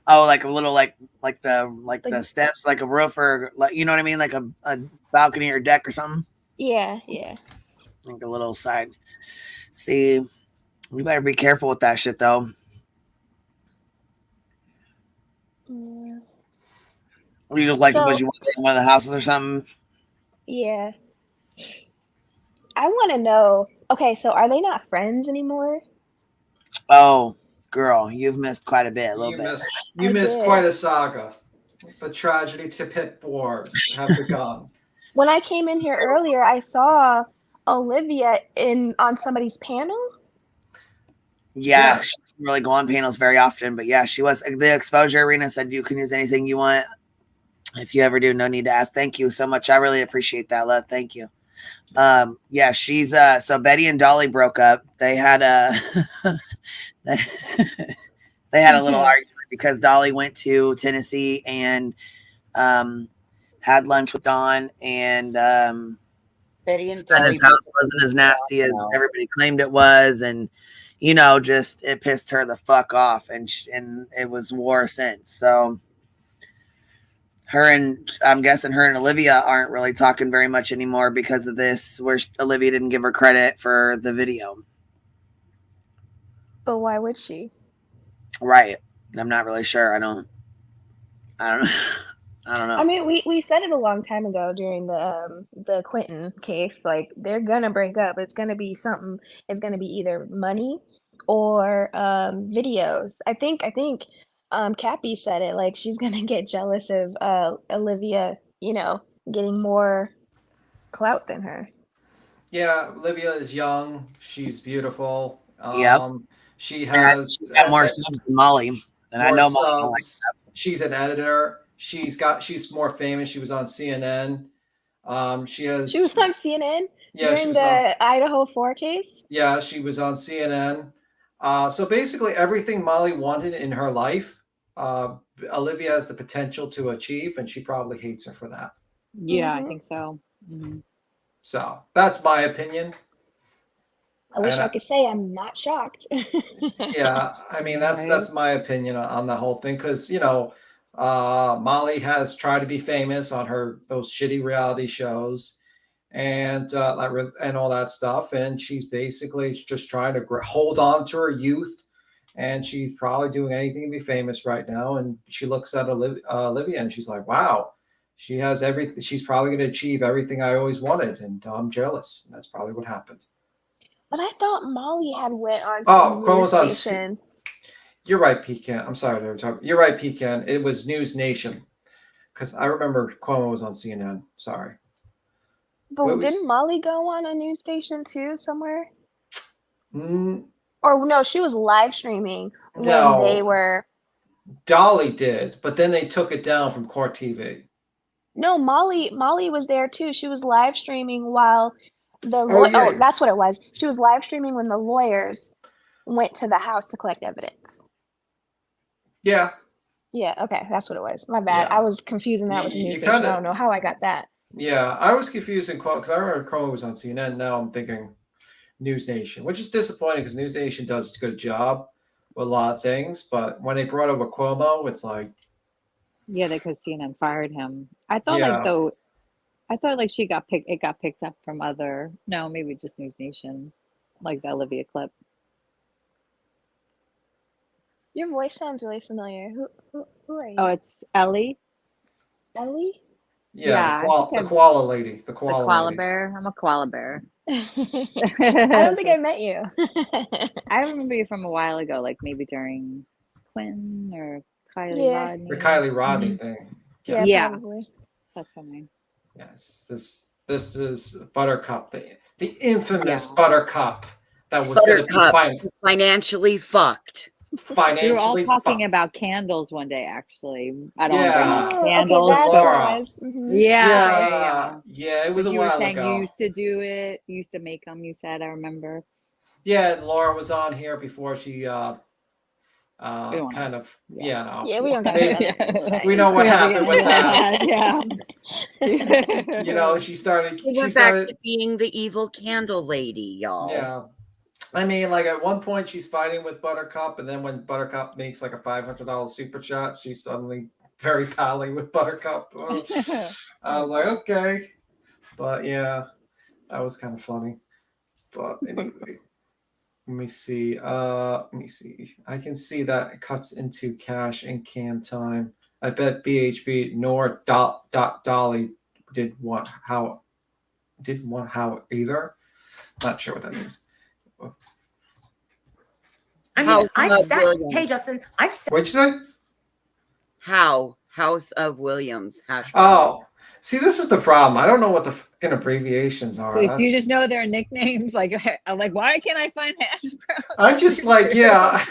Oh, like a little like the steps, like a roof, or like, you know what I mean, like a balcony or deck or something. Yeah. Like a little side. See, we better be careful with that shit though. Yeah. You look like was you in one of the houses or something? Yeah. I want to know. Okay, so are they not friends anymore? Oh, girl, you've missed quite a bit. You missed quite a saga. The tragedy to pit wars have begun. When I came in here earlier, I saw Olivia on somebody's panel. Yeah, she doesn't really go on panels very often, but yeah, she was. The Exposure Arena said you can use anything you want. If you ever do, no need to ask. Thank you so much. I really appreciate that, love. Thank you. Yeah, she's so Betty and Dolly broke up. They had they had a little argument because Dolly went to Tennessee and had lunch with Don, and Betty and said Dolly his house wasn't as nasty as everybody claimed it was, and you know, just it pissed her the fuck off, and it was war since. So I'm guessing her and Olivia aren't really talking very much anymore because of this, where Olivia didn't give her credit for the video. But why would she? Right. I'm not really sure. I don't know. I mean, we said it a long time ago during the Quentin case. Like, they're gonna break up. It's gonna be something. It's gonna be either money or videos. I think Cappy said it. Like, she's gonna get jealous of Olivia, you know, getting more clout than her. Yeah, Olivia is young. She's beautiful. Yep. She has got more subs than Molly, and I know Molly don't like that. She's an editor. She's more famous. She was on CNN. She was on CNN during the Idaho 4 case. Yeah, she was on CNN. So basically, everything Molly wanted in her life, Olivia has the potential to achieve, and she probably hates her for that. Yeah, I think so. Mm-hmm. So that's my opinion. I wish I could say I'm not shocked. Yeah, I mean that's my opinion on the whole thing, because you know, Molly has tried to be famous on those shitty reality shows, and all that stuff, and she's basically just trying to hold on to her youth, and she's probably doing anything to be famous right now. And she looks at Olivia and she's like, wow, she has everything. She's probably going to achieve everything I always wanted, and I'm jealous. And that's probably what happened. But I thought Molly had went on some news station. You're right, Pecan. I'm sorry to talk. You're right, Pecan. It was News Nation, because I remember Cuomo was on CNN. Sorry. But didn't Molly go on a news station too somewhere? Or no, she was live streaming when they were. Dolly did, but then they took it down from Court TV. No, Molly was there too. She was live streaming while the that's what it was. She was live streaming when the lawyers went to the house to collect evidence. Yeah. Yeah, okay, that's what it was. My bad. Yeah. I was confusing that with the news You station. I kinda- don't know how I got that. Yeah, I was confusing because I remember Cuomo was on CNN. Now I'm thinking News Nation, which is disappointing because News Nation does a good job with a lot of things. But when they brought over Cuomo, it's like, Yeah, because CNN fired him. I thought like yeah, though, I thought like it got picked up from other, no, maybe just News Nation, like the Olivia clip. Your voice sounds really familiar. Who are Oh, you? it's Ellie. Ellie? yeah, Yeah, I think the I've koala lady, the the koala koala lady. bear. I'm a koala bear. I don't think I met you. I remember you from a while ago, like maybe during Quinn or Kylie Yeah. Rodney. The Kylie Rodney Mhm. thing. Yeah, Yeah, probably. that's her name. Yes, this is Buttercup, the infamous Yeah. Buttercup that was going to be Buttercup, financially fucked. We were all financially talking fucked. about candles one day, actually. I don't want to bring Yeah. up Oh, okay, candles, that's but what it was. yeah. Yeah, it was a Because you were while saying you ago. used to do it, you used to make them, you said, I remember. Yeah, Laura was on here before she We don't wanna- kind of no. Yeah, we don't gotta get on it. It's fine. We know what We don't have to happened get with into that. Yeah. You know, she We went back to being the evil candle lady, y'all. Yeah. I mean, like at one point she's fighting with Buttercup, and then when Buttercup makes like a $500 super shot, she's suddenly very pally with Buttercup. I was like, okay. But yeah, that was kind of funny. But anyway, let me see. Let me see. I can see that it cuts into cash and cam time. I bet BHB nor Dolly didn't want how either. Not sure what that means. I mean, House I've of said, Williams. hey, Justin, I've said. What'd you say? House of Williams. Oh, see, this is the problem. I don't know what the fucking abbreviations are. If you just know their nicknames, like I'm like, why can't I find hash brown? I just like, yeah.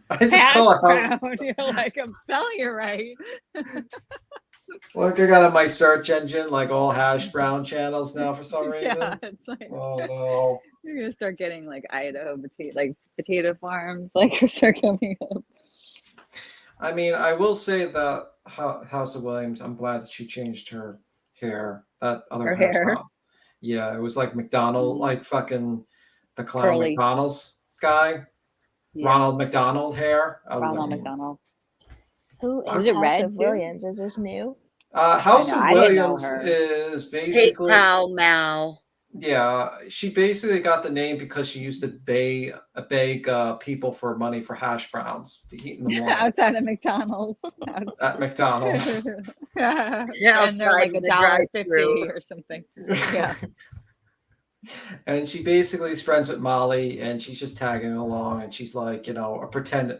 I just Hash call it brown. You're like, I'm spelling it right. Like I got on my search engine, like all hash brown channels now for some reason. Yeah, it's like, oh no. You're gonna start getting like Idaho potato farms, like start coming up. I mean, I will say that House of Williams, I'm glad that she changed her hair. That other Her hair. hairstyle. Yeah, it was like McDonald, like fucking the clown Curly. McDonald's guy. Yeah. Ronald McDonald hair. I was Ronald like, McDonald. Who is Was it House red, of too? Williams? Is this new? House of I didn't know Williams her. is Hey, basically pal, Mal. yeah. She basically got the name because she used to beg people for money for hash browns to eat in the morning Outside of McDonald's. at McDonald's. And they're Outside like of the $1.50 drive-thru. or something. Yeah. And she basically is friends with Molly, and she's just tagging along. And she's like, a pretend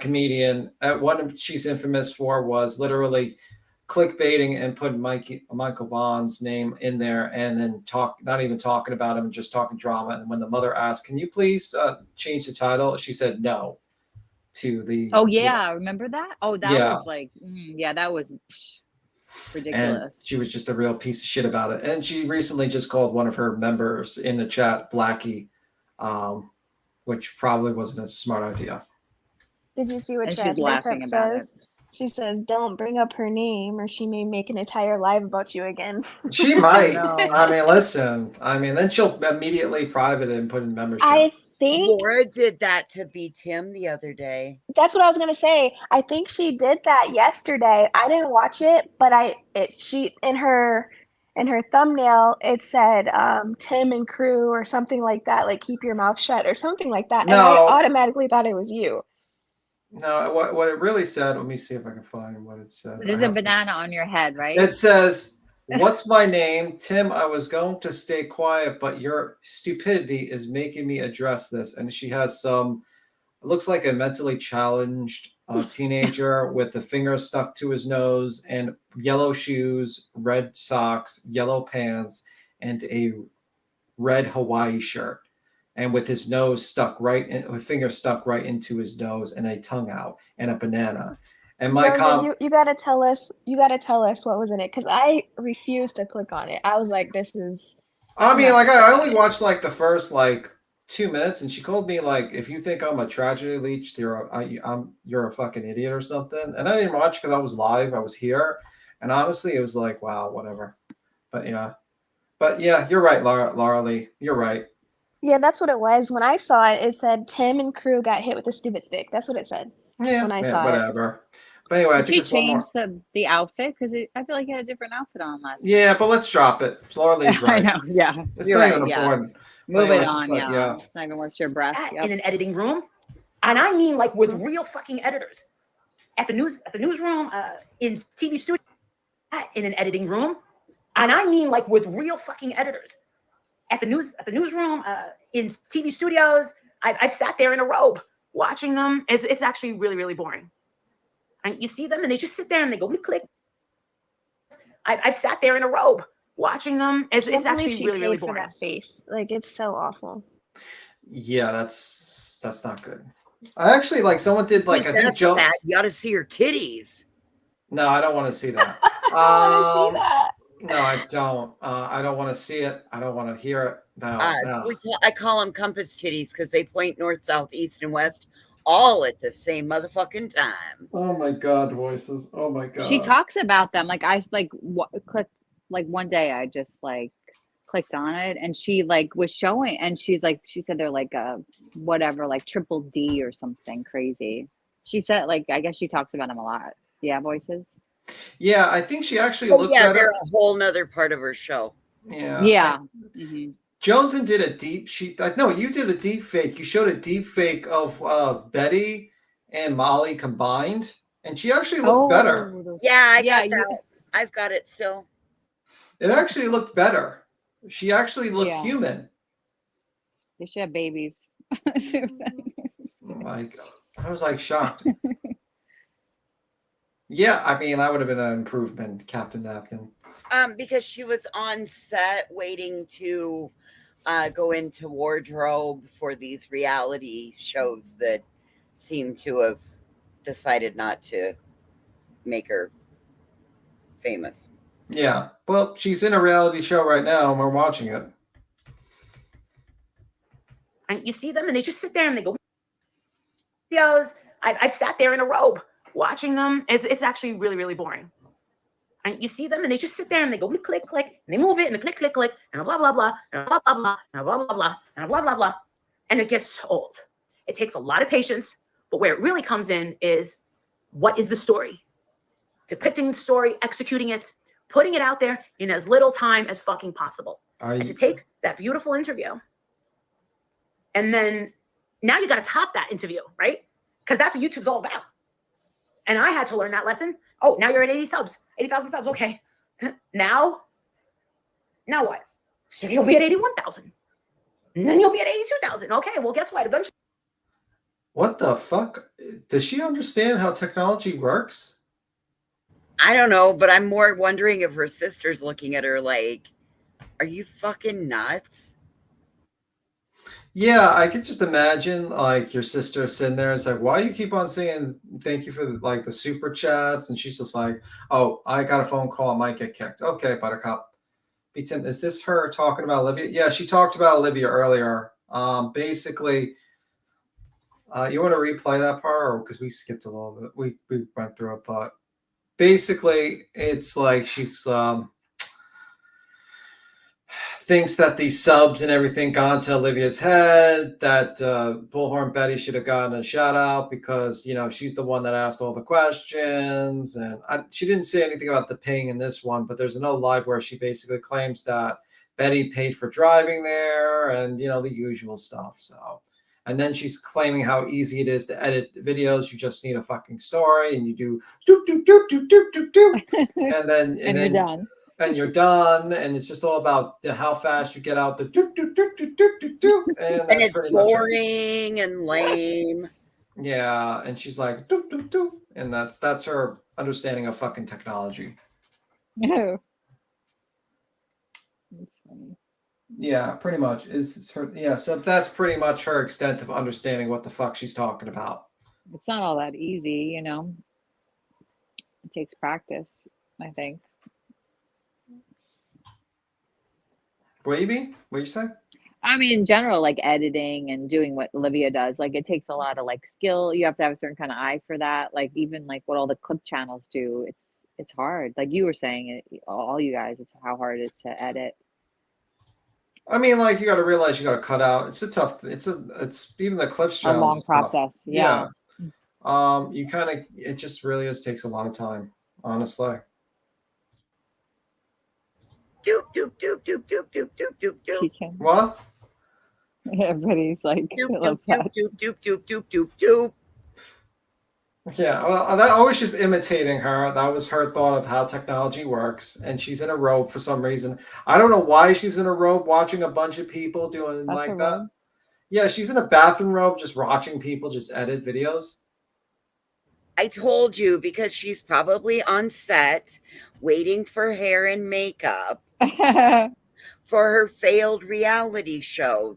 comedian. One she's infamous for was literally clickbaiting and putting Michael Vaughn's name in there, and then not even talking about him, just talking drama. And when the mother asked, "Can you please change the title?" she said no to the. Oh yeah, remember that? Oh, that Yeah. was like, yeah, that was And ridiculous. she was just a real piece of shit about it. And she recently just called one of her members in the chat Blackie, which probably wasn't a smart idea. Did you see what And she's Chad laughing Pep about says? She says, "Don't bring up her name, or she may make an entire live about you again." She might. No. I mean, listen. I mean, then she'll immediately private it and put in membership. I think Laura did that to B. Tim the other day. that's what I was gonna say. I think she did that yesterday. I didn't watch it, but she in her thumbnail it said Tim and crew or something like that, like keep your mouth shut or something like that. And I No. automatically thought it was you. No, what it really said, let me see if I can find what it said. There's a banana on your head, right? It says, "What's my name? Tim, I was going to stay quiet, but your stupidity is making me address this." And she has it looks like a mentally challenged teenager with a finger stuck to his nose and yellow shoes, red socks, yellow pants, and a red Hawaii shirt. And with his nose finger stuck right into his nose, and a tongue out, and a banana. And my Joseph, you gotta tell us. You gotta tell us what was in it, because I refused to click on it. I was like, "This is." I mean, like I only watched like the first like 2 minutes, and she called me like, if you think I'm a tragedy leech, you're a fucking idiot or something. And I didn't watch because I was live. I was here, and honestly, it was like, wow, whatever. But yeah, you're right, Laura Lee. You're right. Yeah, that's what it was. When I saw it, it said Tim and crew got hit with a stupid stick. That's what it said when I saw it. Whatever. But anyway, I Did think she it's one more. change the outfit? Because I feel like he had a different outfit on last. Yeah, but let's drop it. Laura Lee's I right. know. Yeah, It's you're not right. even Yeah. important. Move But it anyways, on. but Yeah. It's not even worth your breath. Yep. In an editing room, and I mean like with real fucking editors at the newsroom, in TV studio, in an editing room, and I mean like with real fucking editors at the newsroom, in TV studios. I've sat there in a robe watching them. It's actually really, really boring. And you see them, and they just sit there and they go click. I've sat there in a robe watching them. It's actually really, really boring. For that face, like it's so awful. Yeah, that's not good. I actually like someone did like I think Joe. You got to see her titties. No, I don't want to see that. I want to see that. No, I don't. I don't want to see it. I don't want to hear it. No. I call them compass titties because they point north, south, east, and west all at the same motherfucking time. Oh my god, voices. Oh my god. She talks about them. Like I clicked like one day. I just like clicked on it, and she like was showing, and she said they're like whatever, like triple D or something crazy. She said like I guess she talks about them a lot. Yeah, voices. Yeah, I think she actually looked better. They're a whole nother part of her show. Yeah. Yeah. Joneson did a deep sheet. No, you did a deep fake. You showed a deep fake of Betty and Molly combined, and she actually looked better. Yeah, I got that. I've got it still. It actually looked better. She actually looked human. They should have babies. Like I was like shocked. Yeah, I mean that would have been an improvement, Captain Napkin. Because she was on set waiting to go into wardrobe for these reality shows that seem to have decided not to make her famous. Yeah, well, she's in a reality show right now, and we're watching it. And you see them, and they just sit there and they go videos. I've sat there in a robe watching them. It's actually really, really boring. And you see them, and they just sit there and they go click, click, and they move it, and click, click, click, and blah, blah, blah, and blah, blah, blah, and blah, blah, blah, and blah, blah, blah. And it gets old. It takes a lot of patience, but where it really comes in is what is the story? Depicting the story, executing it, putting it out there in as little time as fucking possible. And to take that beautiful interview, and then now you got to top that interview, right? Because that's what YouTube's all about. And I had to learn that lesson. Oh, now you're at 80,000 subs. Okay. Now what? So you'll be at 81,000. And then you'll be at 82,000. Okay, well, guess what? Eventually. What the fuck? Does she understand how technology works? I don't know, but I'm more wondering if her sister's looking at her like, are you fucking nuts? Yeah, I could just imagine like your sister sitting there. It's like, why you keep on saying thank you for the super chats? And she's just like, oh, I got a phone call. I might get kicked. Okay, Buttercup. Tim, is this her talking about Olivia? Yeah, she talked about Olivia earlier. Basically, you want to replay that part, or because we skipped a little bit, we went through it, but basically, it's like she's thinks that these subs and everything got into Olivia's head, that Bullhorn Betty should have gotten a shout out because, she's the one that asked all the questions. And she didn't say anything about the paying in this one, but there's another live where she basically claims that Betty paid for driving there and, the usual stuff. So, and then she's claiming how easy it is to edit videos. You just need a fucking story and you do doop, doop, doop, doop, doop, doop, doop. And then you're done. And you're done, and it's just all about how fast you get out the do do do do do do do, and it's boring and lame. Yeah, and she's like do do do, and that's her understanding of fucking technology. No, that's funny. Yeah, pretty much. It's her. Yeah, so that's pretty much her extent of understanding what the fuck she's talking about. It's not all that easy, It takes practice, I think. QueenBee, what did you say? I mean, in general, like editing and doing what Olivia does, like it takes a lot of like skill. You have to have a certain kind of eye for that. Like even like what all the clip channels do, it's hard. Like you were saying, all you guys, it's how hard it is to edit. I mean, like you got to realize you got to cut out. It's a tough. It's even the clips A channels long is tough. process. Yeah. Yeah. You kind of. It just really takes a lot of time, honestly. Doop doop doop doop doop doop doop doop doop. What? Everybody's like, Doop doop loves doop that. doop doop doop doop doop doop. Yeah, well, I was just imitating her. That was her thought of how technology works. And she's in a robe for some reason. I don't know why she's in a robe watching a bunch of people doing That's like a that. robe? Yeah, she's in a bathroom robe just watching people just edit videos. I told you, because she's probably on set waiting for hair and makeup for her failed reality show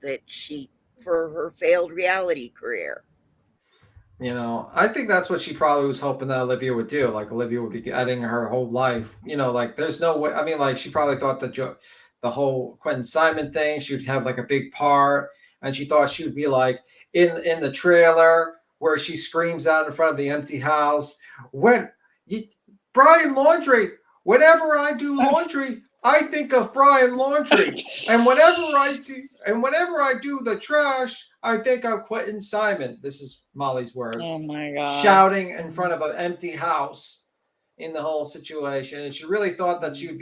for her failed reality career. You know, I think that's what she probably was hoping that Olivia would do. Like Olivia would be editing her whole life. You know, like there's no way. I mean, like she probably thought the whole Quentin Simon thing, she would have like a big part, and she thought she would be like in the trailer where she screams out in front of the empty house. Brian Laundrie, whenever I do laundry, I think of Brian Laundrie, and whenever I do the trash, I think of Quentin Simon. This is Molly's words. Oh my God. Shouting in front of an empty house in the whole situation. And she really thought that she'd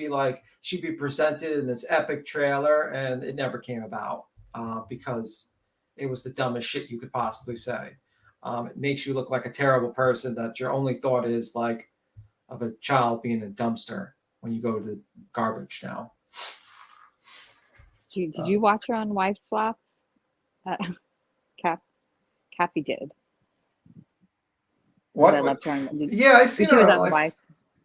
be presented in this epic trailer, and it never came about because it was the dumbest shit you could possibly say. It makes you look like a terrible person that your only thought is like of a child being in a dumpster when you go to the garbage now. Did you watch her on Wife Swap? Cappy did. What? I loved her on, Yeah, I seen she her was on on Wife- Wife.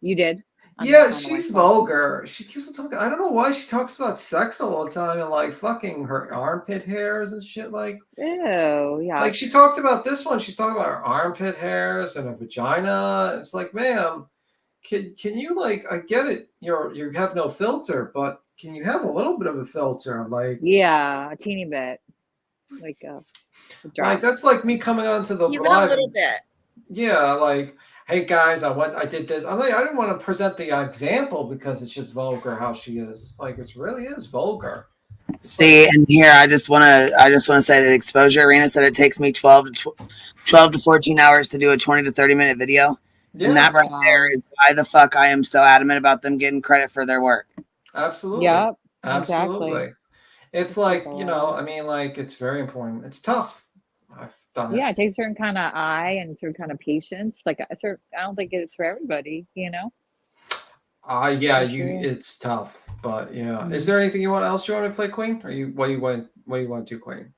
You did? Yeah, on the she's Wife Swap? vulgar. She keeps on talking. I don't know why she talks about sex all the time and like fucking her armpit hairs and shit. Like, ew, yeah. like she talked about this one. She's talking about her armpit hairs and her vagina. It's like, ma'am, can you like? I get it. You have no filter, but can you have a little bit of a filter? Like, Yeah, a teeny bit. Like a drop. like that's like me coming onto the Even a live. little bit. Yeah, like, hey guys, I did this. I'm like, I didn't want to present the example because it's just vulgar how she is. It's like it really is vulgar. See, and here I just want to say that Exposure Arena said it takes me 12 to 14 hours to do a 20 to 30 minute video. Yeah. And that right there is why the fuck I am so adamant about them getting credit for their work. Absolutely. Yep, Absolutely. exactly. It's like, you know, I mean, like, it's very important. It's tough. I've done it. Yeah, it takes a certain kind of eye and certain kind of patience. Like I don't think it's for everybody, you know. Yeah, For sure. it's tough, but yeah. Is there anything else you want to play, Queen? Or what do you want to do, Queen?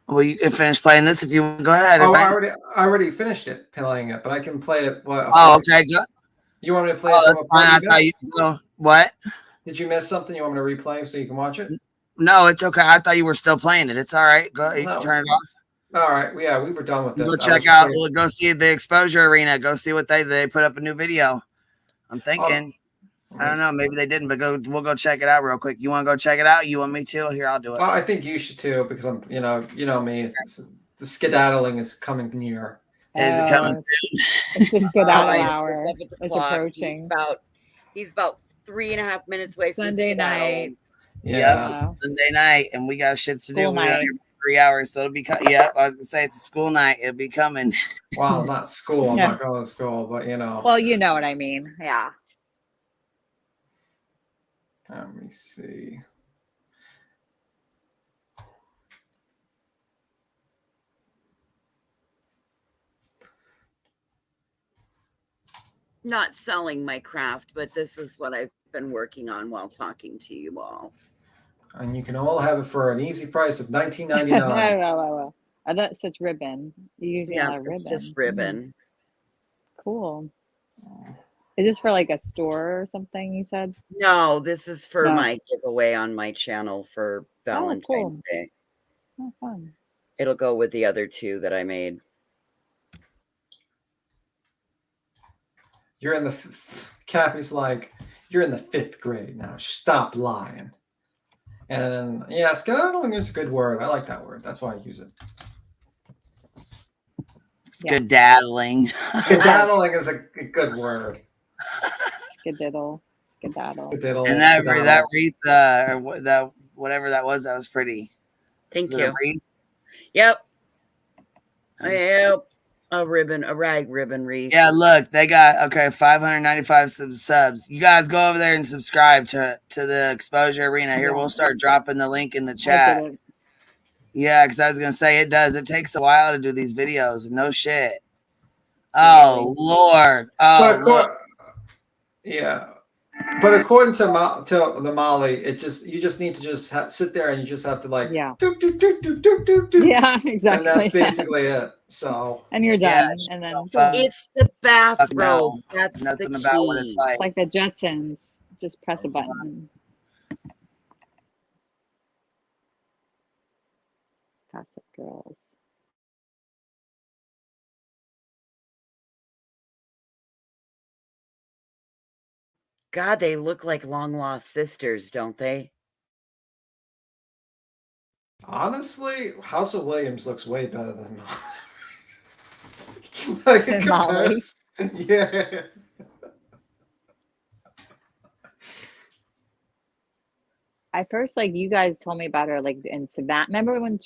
Well, you can finish playing this if you want. Go ahead. Oh, I already finished it, playing it, but I can play it. Oh, okay. Good. You want me to play Oh, it? that's fine. I thought you know what? Did you miss something? You want me to replay so you can watch it? No, it's okay. I thought you were still playing it. It's all right. Go. You can turn it off. All right. Yeah, we were done with it. Go check out. Go see the Exposure Arena. Go see what they put up a new video. I'm thinking. I don't know. Maybe they didn't, but we'll go check it out real quick. You want to go check it out? You want me to? Here, I'll do it. I think you should too, because I'm, you know me. The skedaddling is coming near. Is it coming? It's the skedaddle hour. It's Clock. approaching. He's about 3.5 minutes away from Sunday skedaddle. night. Yeah, it's Sunday night, and we got shit to do. School We're night. here for 3 hours, so it'll be. Yep, I was gonna say it's a school night. It'll be coming. Well, not school. I'm Yeah. not going to school, but you know. Well, you know what I mean. Yeah. Let me see. Not selling my craft, but this is what I've been working on while talking to you all. And you can all have it for an easy price of $19.99. Wow. I thought it's such ribbon. You usually Yeah, have it's ribbon. just ribbon. Cool. Is this for like a store or something? You said? No, this is for No. my giveaway on my channel for Valentine's Day. Oh, fun. It'll go with the other two that I made. You're in the Cappy's like, you're in the 5th grade now. Stop lying. And yeah, skedaddling is a good word. I like that word. That's why I use it. Skedaddling. Skedaddling is a good word. Skediddle. Skedaddle. Skedaddle. And that skedaddle. wreath, or that whatever that was pretty. Thank Was it a you. wreath? Yep. Yep. A rag ribbon wreath. Yeah, look, they got 595 subs. You guys go over there and subscribe to the Exposure Arena. Here, Yeah. we'll start dropping the link in the I chat. did it. Yeah, because I was gonna say it does. It takes a while to do these videos. No shit. Oh Lord. Oh look. Yeah. But according to the Molly, you just need to sit there and you just have to like Yeah. do. Yeah, exactly. And that's basically it. So And you're Yeah, done. And then It's the bathrobe. no. That's Nothing the about what it's key. like. it's like the Jetsons. Just press a button. Gossip Girls. God, they look like long lost sisters, don't they? honestly, House of Williams looks way better than like in Than Molly? comparison. Yeah. I first, like, you guys told me about her, like, in Savannah. Remember when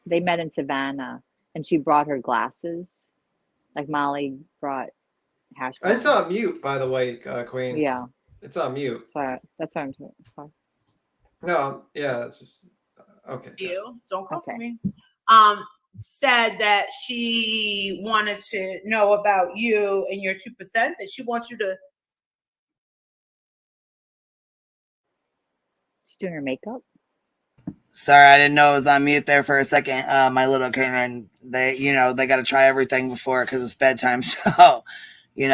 they met in Savannah and she brought her glasses? Like, Molly brought hash browns. It's on mute, by the way, Queen. Yeah. It's on mute. That's what I'm talking. No, yeah, it's just okay. You don't come for Okay. me. Said that she wanted to know about you and your 2%. That she wants you to. She's doing her makeup. Sorry, I didn't know it was on mute there for a second. My little came in. They got to try everything before because it's bedtime. So, they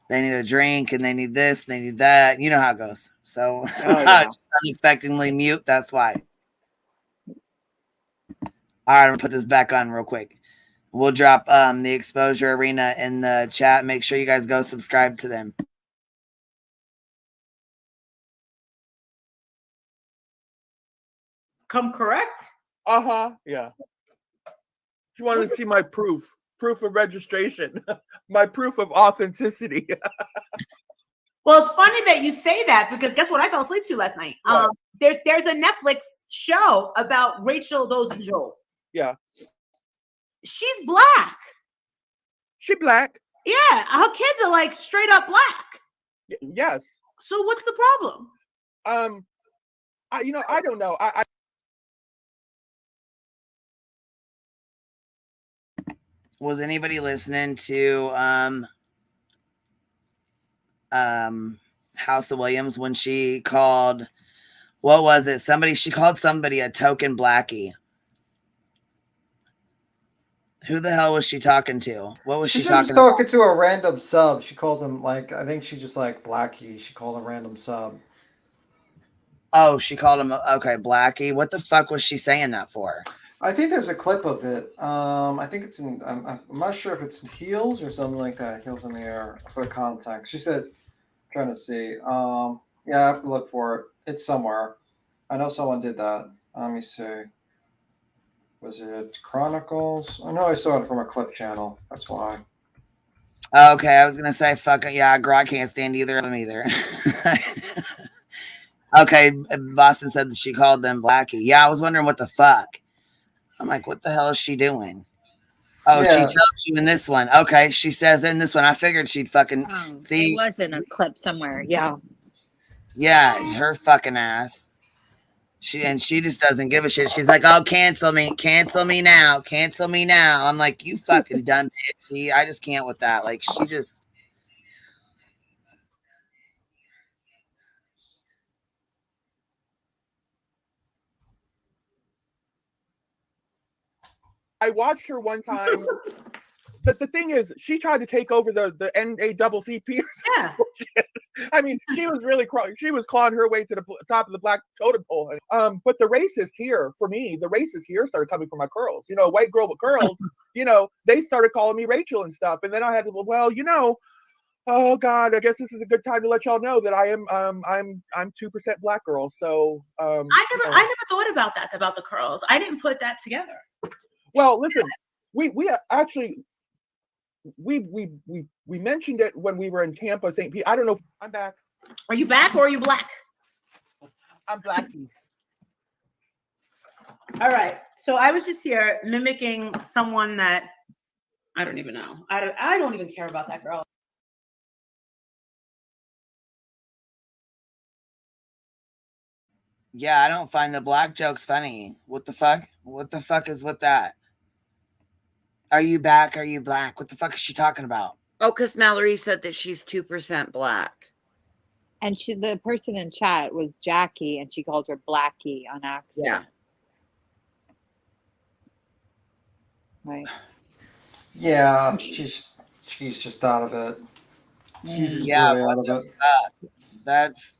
need a drink and they need this, they need that. You know how it goes. So, just unexpectedly mute. That's why. All right, I'm gonna put this back on real quick. We'll drop the Exposure Arena in the chat. Make sure you guys go subscribe to them. Come correct? Yeah. She wanted to see my proof of registration, my proof of authenticity. Well, it's funny that you say that because guess what? I fell asleep to last night. There's a Netflix show about Rachel Dolezal. Yeah. She's black. She black. Yeah, her kids are like straight up black. Yes. So what's the problem? I don't know. Was anybody listening to House of Williams when she called, what was it? She called somebody a token blackie. Who the hell was she talking to? What was she She talking was talking to a random sub. She called him I think she just like Blackie. She called a random sub. Oh, she called him Blackie. What the fuck was she saying that for? I think there's a clip of it. I think it's in. I'm not sure if it's in Heels or something like that. Heels in the Air for contact. She said, trying to see. Yeah, I have to look for it. It's somewhere. I know someone did that. Let me see. Was it Chronicles? I know I saw it from a clip channel. That's why. Okay, I was gonna say fuck it. Yeah, I can't stand either of them either. Okay, Boston said that she called them Blackie. Yeah, I was wondering what the fuck. I'm like, what the hell is she doing? Oh, Yeah. she tells you in this one. Okay, she says in this one. I figured she'd fucking see. It was in a clip somewhere. Yeah. Yeah, her fucking ass. She just doesn't give a shit. She's like, "Oh, cancel me now, cancel me now." I'm like, "You fucking dumb bitch." I just can't with that. Like, she just. I watched her one time. But the thing is, she tried to take over the NAACP. Yeah. I mean, she was really clawing her way to the top of the black totem pole. But the racists here, for me, started coming from my curls. White girl with curls. They started calling me Rachel and stuff. And then I had to, Oh God, I guess this is a good time to let y'all know that I'm 2% black girl. So I never thought about that, about the curls. I didn't put that together. Well, listen, we actually we mentioned it when we were in Tampa, St. Pete. I don't know if I'm back. Are you back or are you black? I'm blackie. All right. So I was just here mimicking someone that I don't even know. I don't even care about that girl. Yeah, I don't find the black jokes funny. What the fuck? What the fuck is with that? Are you back? Are you black? What the fuck is she talking about? Oh, because Mallory said that she's 2% black. And the person in chat was Jackie, and she called her Blackie on accident. Yeah. Right. Yeah, she's just out of it. She's Yeah, really out what of the it. fuck? That's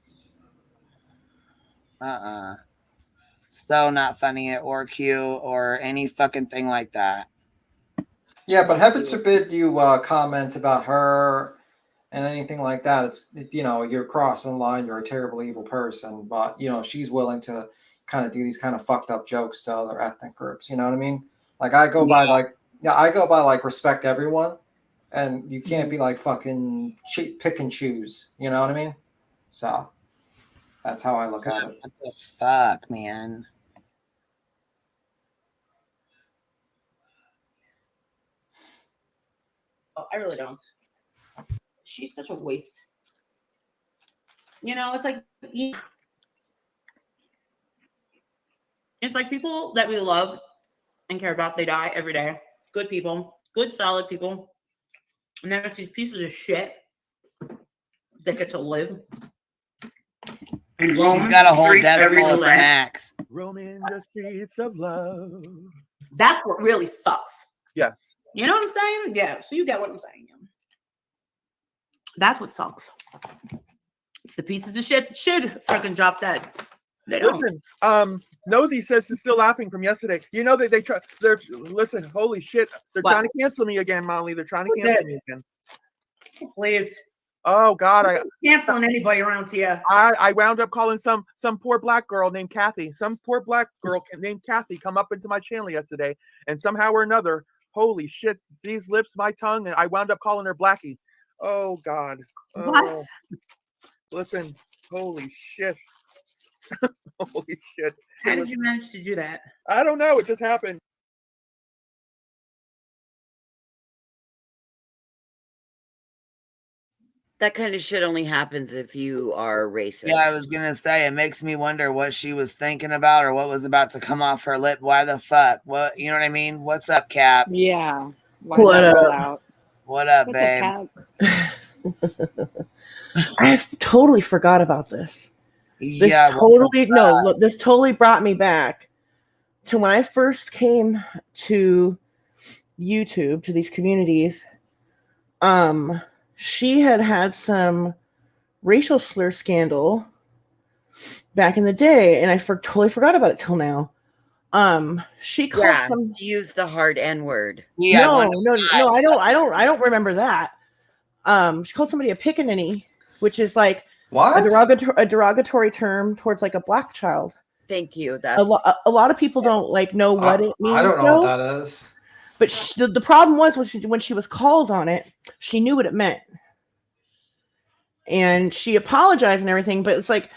so not funny or cute or any fucking thing like that. Yeah, but heaven forbid you comment about her and anything like that. It's you're crossing the line. You're a terrible, evil person. But she's willing to kind of do these kind of fucked up jokes to other ethnic groups. You know what I mean? Like I go by respect everyone, and you can't be like fucking pick and choose. You know what I mean? So that's how I look at it. What the fuck, man? Oh, I really don't. She's such a waste. It's like people that we love and care about, they die every day. Good people, good solid people. And then it's these pieces of shit that get to live. And She's got a whole desk full of day. snacks. Roaming the streets of love. That's what really sucks. Yes. You know what I'm saying? Yeah. So you get what I'm saying. Yeah. That's what sucks. It's the pieces of shit that should freaking drop dead. They don't. Listen, Nosy says she's still laughing from yesterday. You know that listen, holy shit. They're trying to cancel me again, Molly. They're trying to cancel me again. Please. Oh God, I canceling anybody around here. I wound up calling some poor black girl named Kathy. Some poor black girl named Kathy come up into my channel yesterday, and somehow or another, holy shit, these lips, my tongue, and I wound up calling her Blackie. Oh God. What? Listen, holy shit. Holy shit. How did you manage to do that? I don't know. It just happened. That kind of shit only happens if you are racist. Yeah, I was gonna say, it makes me wonder what she was thinking about or what was about to come off her lip. Why the fuck? What, you know what I mean? What's up, Cap? Yeah. What up? What up, What's babe? up, Cap? I totally forgot about this. This Yeah, totally look, this totally brought me back to when I first came to YouTube, to these communities. She had some racial slur scandal back in the day, and I totally forgot about it till now. She called use the hard N word. Yeah, no, I don't remember that. She called somebody a pickaninny, which is like a derogatory term towards like a black child. Thank you. A lot of people don't know what it means. I don't know what that is. But the problem was when she was called on it, she knew what it meant, and she apologized and everything. But it's like,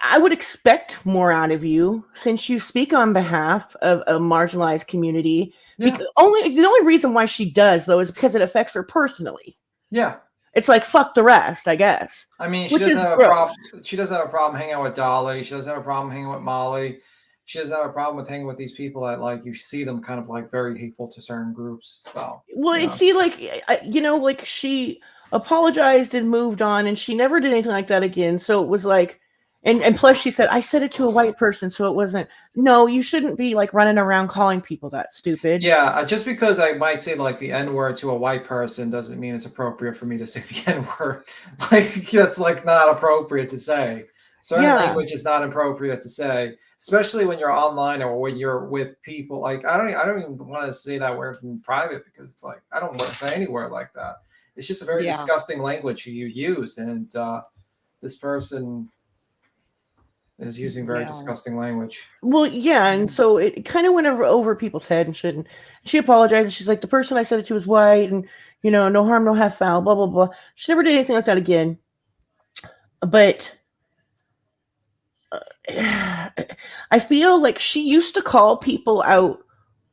I would expect more out of you since you speak on behalf of a marginalized community. Yeah. The only reason why she does though is because it affects her personally. Yeah. It's like fuck the rest, I guess. I mean, she doesn't have a problem. She doesn't have a problem hanging out with Dolly. She doesn't have a problem hanging with Molly. She doesn't have a problem with hanging with these people that like you see them kind of like very hateful to certain groups. So see, like she apologized and moved on, and she never did anything like that again. So it was like, and plus she said, I said it to a white person, so it wasn't. No, you shouldn't be like running around calling people that stupid. Yeah, just because I might say like the N word to a white person doesn't mean it's appropriate for me to say the N word. Like that's like not appropriate to say. Certain language is not appropriate to say, especially when you're online or when you're with people. Like I don't even want to say that word in private because it's like I don't want to say any word like that. It's just a very Yeah. disgusting language you use, and this person is using very Yeah. disgusting language. Well, yeah, and so it kind of went over people's head and shit. And she apologized. And she's like, the person I said it to was white, and no harm, no half foul. Blah blah blah. She never did anything like that again. But I feel like she used to call people out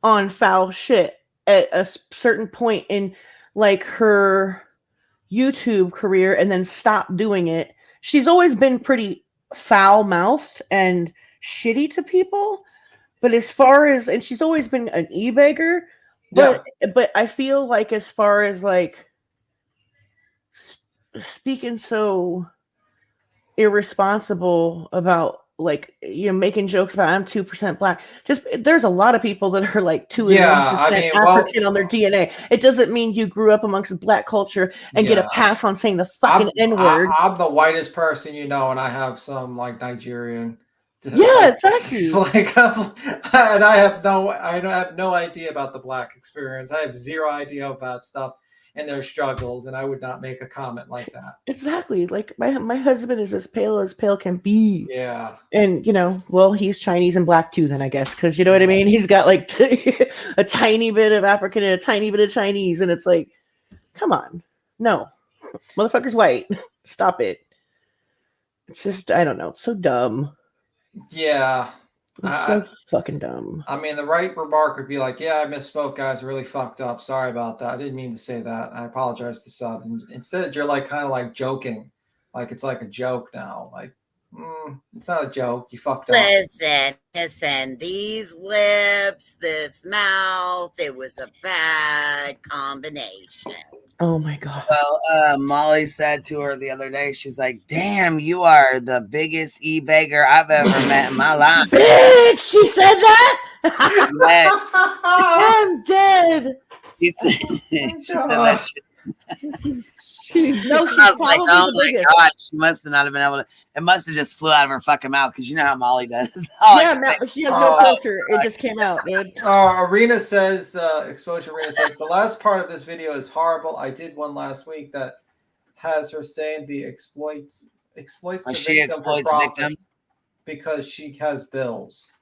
on foul shit at a certain point in like her YouTube career, and then stopped doing it. She's always been pretty foul-mouthed and shitty to people, but as far as, and she's always been an e-beggar, but I feel like as far as like speaking so irresponsible about like making jokes about I'm 2% black, just there's a lot of people that are like 2 and 1% African on their DNA. It doesn't mean you grew up amongst black culture and get a pass on saying the fucking N-word. I'm the whitest person and I have some like Nigerian. Yeah, exactly. Like, and I have no idea about the black experience. I have zero idea about stuff and their struggles, and I would not make a comment like that. Exactly. Like my husband is as pale can be. Yeah. And well, he's Chinese and black too, then I guess, because you know what I mean. He's got like a tiny bit of African and a tiny bit of Chinese, and it's like, come on, no, motherfucker's white. Stop it. It's just, I don't know, so dumb. Yeah. It's so fucking dumb. I mean, the right remark would be like, yeah, I misspoke, guys. I really fucked up. Sorry about that. I didn't mean to say that. I apologize to sub. And instead, you're like kind of like joking. Like it's like a joke now. Like, it's not a joke. You fucked up. Listen, these lips, this mouth, it was a bad combination. Oh my God. Well, Molly said to her the other day, she's like, damn, you are the biggest e-beggar I've ever met in my life. Bitch, she said that? Yes. I'm dead. She said that shit. No, she's I was probably like, oh the my biggest. God, she must have not have been able to. It must have just flew out of her fucking mouth, because you know how Molly does. She has no filter. It just came out, dude. Arena says, Exposure Arena says, the last part of this video is horrible. I did one last week that has her saying the exploits the victim for profit because she has bills.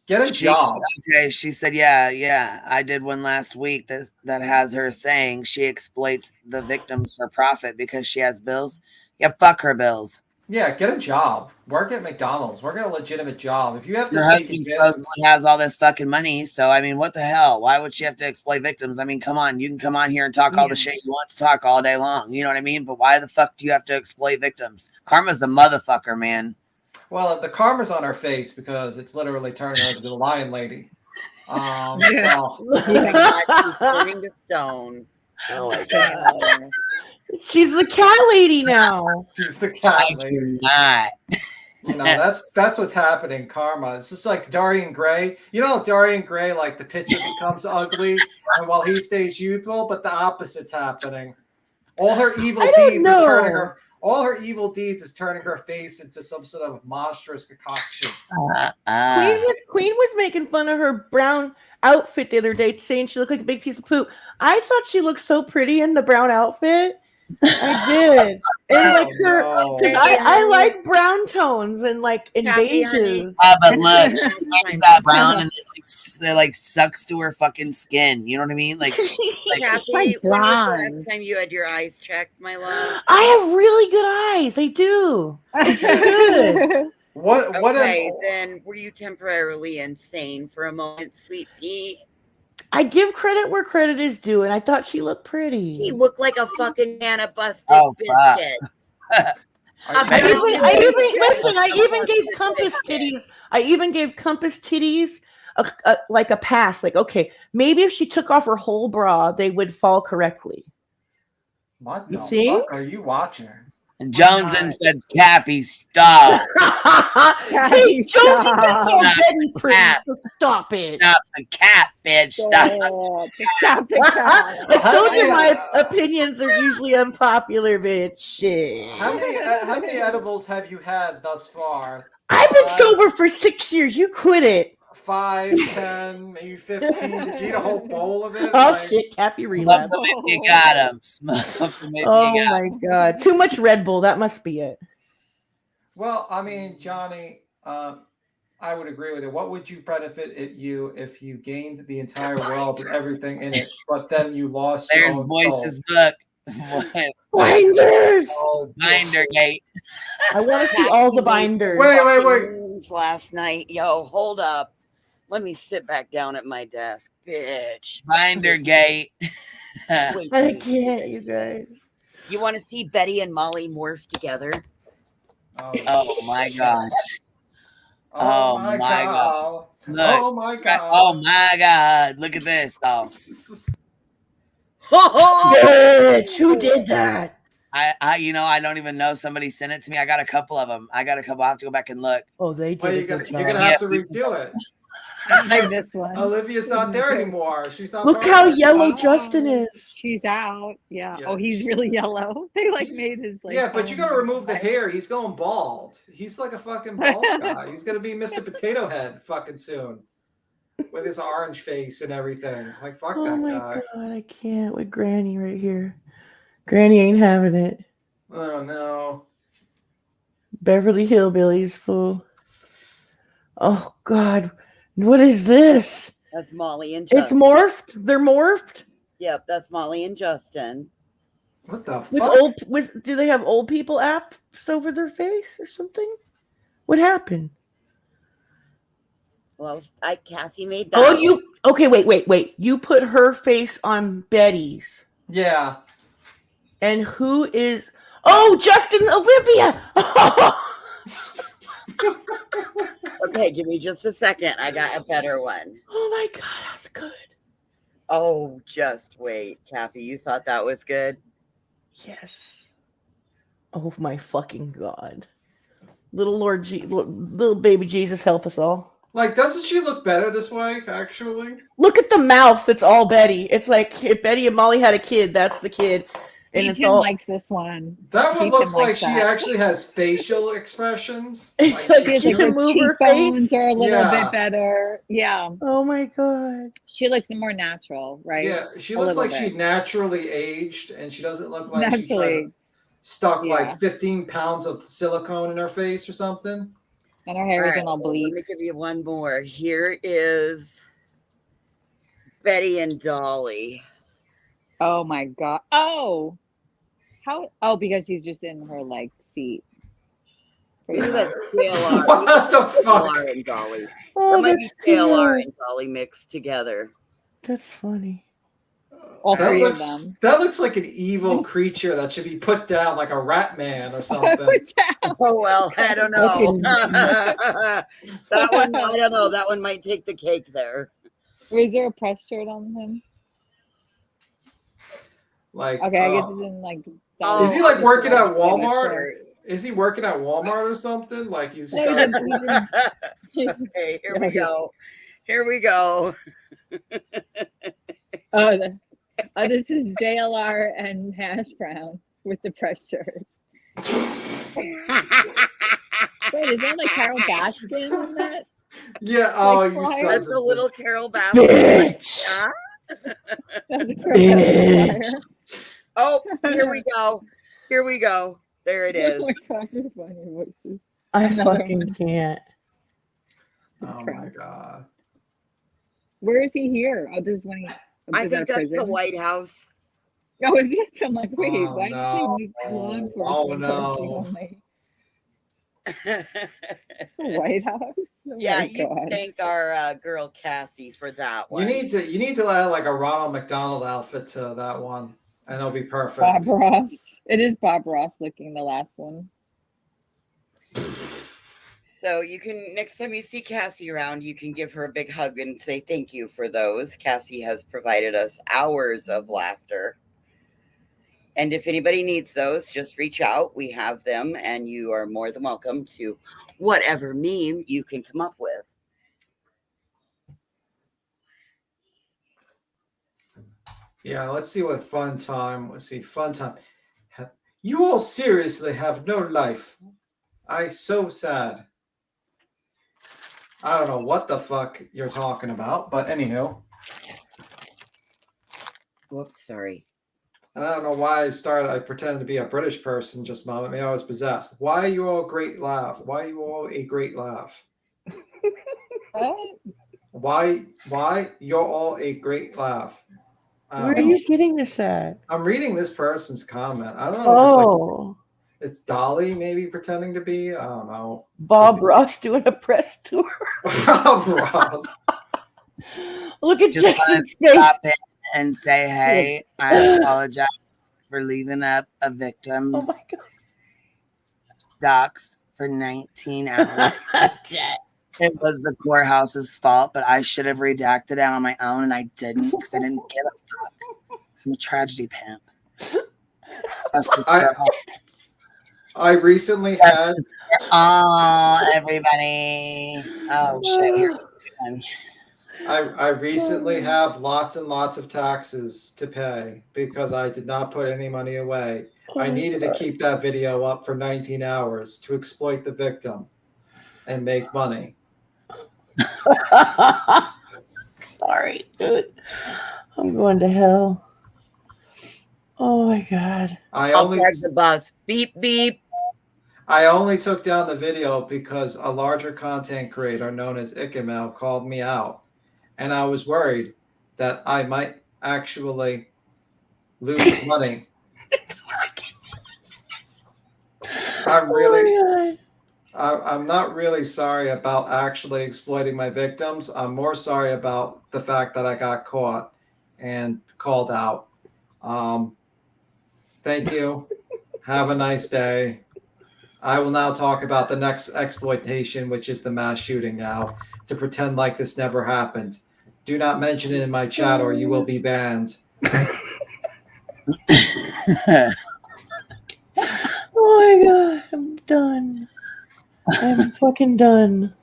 Get a job. Okay, she said, yeah. I did one last week that has her saying she exploits the victims for profit because she has bills. Yeah, fuck her bills. Yeah, get a job. Work at McDonald's. Work at a legitimate job. If you have to Her take husband advantage, supposedly has all this fucking money, so I mean, what the hell? Why would she have to exploit victims? I mean, come on, you can come on here and talk all the shit you want to talk all day long. You know what I mean? But why the fuck do you have to exploit victims? Karma's a motherfucker, man. well, the karma's on her face because it's literally turning her into the lion lady. Oh my God, she's turning to stone. Oh my God. She's the cat lady now. She's the cat lady. Not. That's what's happening. Karma. It's just like Dorian Gray. You know, Dorian Gray, like the picture becomes ugly, and while he stays youthful, but the opposite's happening. All her evil deeds are turning her. All her evil deeds is turning her face into some sort of monstrous concoction. Queen was making fun of her brown outfit the other day, saying she looked like a big piece of poop. I thought she looked so pretty in the brown outfit. I did. And like I like brown tones and like in beiges. But look, she's got brown and it like sucks to her fucking skin. You know what I mean? Like, Kathy, when was the last time you had your eyes checked, my love? I have really good eyes. I do. It's so good. Okay, then were you temporarily insane for a moment, sweet pea? I give credit where credit is due, and I thought she looked pretty. He looked like a fucking man of busted biscuits. I even gave Compass titties. I even gave Compass titties like a pass. Like, okay, maybe if she took off her whole bra, they would fall correctly. What You the see? fuck are you watching? And Joneson said, Cappy, stop. Hey, Jonesy, that's all very pretty, so stop it. Stop the cat, bitch. Stop. Stop the cat. I told you my opinions are usually unpopular, bitch. Shit. How many edibles have you had thus far? I've been sober for 6 years. You quit it. 5, 10, maybe 15. Did you eat a whole bowl of it? Oh Like, shit, Cappy Smoke relapsed. 'em if you got 'em. Smoke 'em if you Oh got my god. Too much Red Bull. That must be it. well, I mean, Johnny, I would agree with it. What would you benefit if you gained the entire world and everything in it, but then you lost your There's own soul? Voice's book. What? Binders! Binder gate. I want to see Cassie all the made binders. Wait. fucking moves last night. Yo, hold up. Let me sit back down at my desk, bitch. Binder gate. Wait, I wait. can't, you guys. You want to see Betty and Molly morph together? Oh my gosh. Oh my god. God. Look. Oh my God. Oh my god. Look at this though. Bitch, who did that? I don't even know. Somebody sent it to me. I got a couple of them. I have to go back and look. Oh, they did. Well, you're gonna have to redo it. Like this one. Olivia's not there anymore. She's not. Look part how of it. yellow Justin is. She's out. Yeah. Yeah. Oh, he's really yellow. They made his Yeah, but you gotta remove the hair. He's going bald. He's like a fucking bald guy. He's gonna be Mr. Potato Head fucking soon. With his orange face and everything. Like, fuck Oh that my guy. god, I can't with Granny right here. Granny ain't having it. Oh no. Beverly Hillbillies, fool. Oh god, what is this? That's Molly and Justin. It's morphed. They're morphed. Yep, that's Molly and Justin. What the With do they have old people apps over their face or something? What happened? Well, Cassie made that. Oh, okay? Wait. You put her face on Betty's. Yeah. And who is? Oh, Justin, Olivia. Okay, give me just a second. I got a better one. Oh my god, that's good. Oh, just wait, Kathy. You thought that was good? Yes. Oh my fucking god. Little baby Jesus, help us all. Like, doesn't she look better this way, actually? Look at the mouth. It's all Betty. It's like if Betty and Molly had a kid, that's the kid. And it's Ethan all likes this one. That one Ethan looks like likes she that. actually has facial expressions. Like she Like can her move her cheekbones face. are a little Yeah. bit better. Yeah. Oh my god. She looks more natural, right? Yeah, she A looks little like bit. she naturally aged, and she doesn't look like she tried Naturally. to stuck Yeah. like 15 pounds of silicone in her face or something. And her hair All isn't right, all well, bleached. let me give you one more. Here is Betty and Dolly. Oh my god. Oh. How? Oh, because he's just in her like seat. Maybe that's JLR. What the fuck? JLR and Dolly. Oh, That might be that's JLR cute. and Dolly mixed together. That's funny. All That three looks of them. that looks like an evil creature that should be put down, like a rat man or something. Oh well, I don't know. Fucking- That one, I don't know. That one might take the cake there. Was there a press shirt on him? Like, Okay, I guess it's in like. is he like working at Dollar General Walmart? shirt. Is he working at Walmart or something? Like he's No, got- Okay, here we go. Here we go. This is JLR and Hash Brown with the press shirt. Wait, is that like Carol Baskin in that? Yeah. Oh, Like, you flyer? sons That's of a little Carol Baskin. Bitch. Yeah. That's a Carol Baskin flyer. Oh, here we go. Here we go. There it is. Oh my God, you're funny voices. I Another fucking one. can't. Oh my god. Where is he here? Oh, this is when he. I is that think a that's the prison? White House. Oh, is it? I'm like, wait, Oh, why no. do you say law enforcement? Oh, parking no. only? The White House? Oh Yeah, my you God. thank our girl Cassie for that one. You need to add like a Ronald McDonald outfit to that one, and it'll be perfect. Bob Ross. It is Bob Ross looking the last one. So you can, next time you see Cassie around, you can give her a big hug and say thank you for those. Cassie has provided us hours of laughter. And if anybody needs those, just reach out. We have them, and you are more than welcome to whatever meme you can come up with. Yeah, let's see what fun time. Let's see, fun time. You all seriously have no life. I so sad. I don't know what the fuck you're talking about, but anywho. Whoops, sorry. And I don't know why I pretended to be a British person just a moment. Maybe I was possessed. Why are you all great laugh? Why are you all a great laugh? Why you're all a great laugh? Where are you getting this at? I'm reading this person's comment. I don't know if it's Oh, it's Dolly maybe pretending to be. I don't know. Bob Ross doing a press tour. Bob Ross. Look at Just want Jason's to face. stop in and say, hey, I apologize for leaving up a victim's Oh my God. docs for 19 hours. It was the courthouse's fault, but I should have redacted it on my own, and I didn't because I didn't give a fuck. I'm a tragedy pimp. I recently had. Oh, everybody. Oh, shit. Here. I recently have lots and lots of taxes to pay because I did not put any money away. I needed to keep that video up for 19 hours to exploit the victim and make money. Sorry, dude. I'm going to hell. Oh my God. I'll press the bus. Beep, beep. I only took down the video because a larger content creator known as Ikemel called me out. And I was worried that I might actually lose money. I'm not really sorry about actually exploiting my victims. I'm more sorry about the fact that I got caught and called out. Thank you. Have a nice day. I will now talk about the next exploitation, which is the mass shooting now, to pretend like this never happened. Do not mention it in my chat or you will be banned. Oh my God. I'm done. I'm fucking done.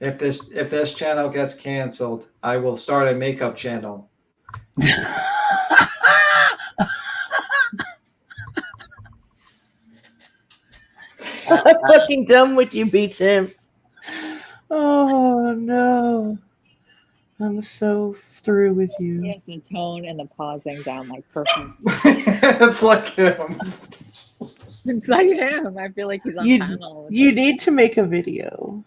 If this channel gets canceled, I will start a makeup channel. I'm fucking done with you, Beats him. Oh no. I'm so through with you. Yes, the tone and the pausing down like perfect. It's like him. It's like him. I feel like he's on panel. You need to make a video.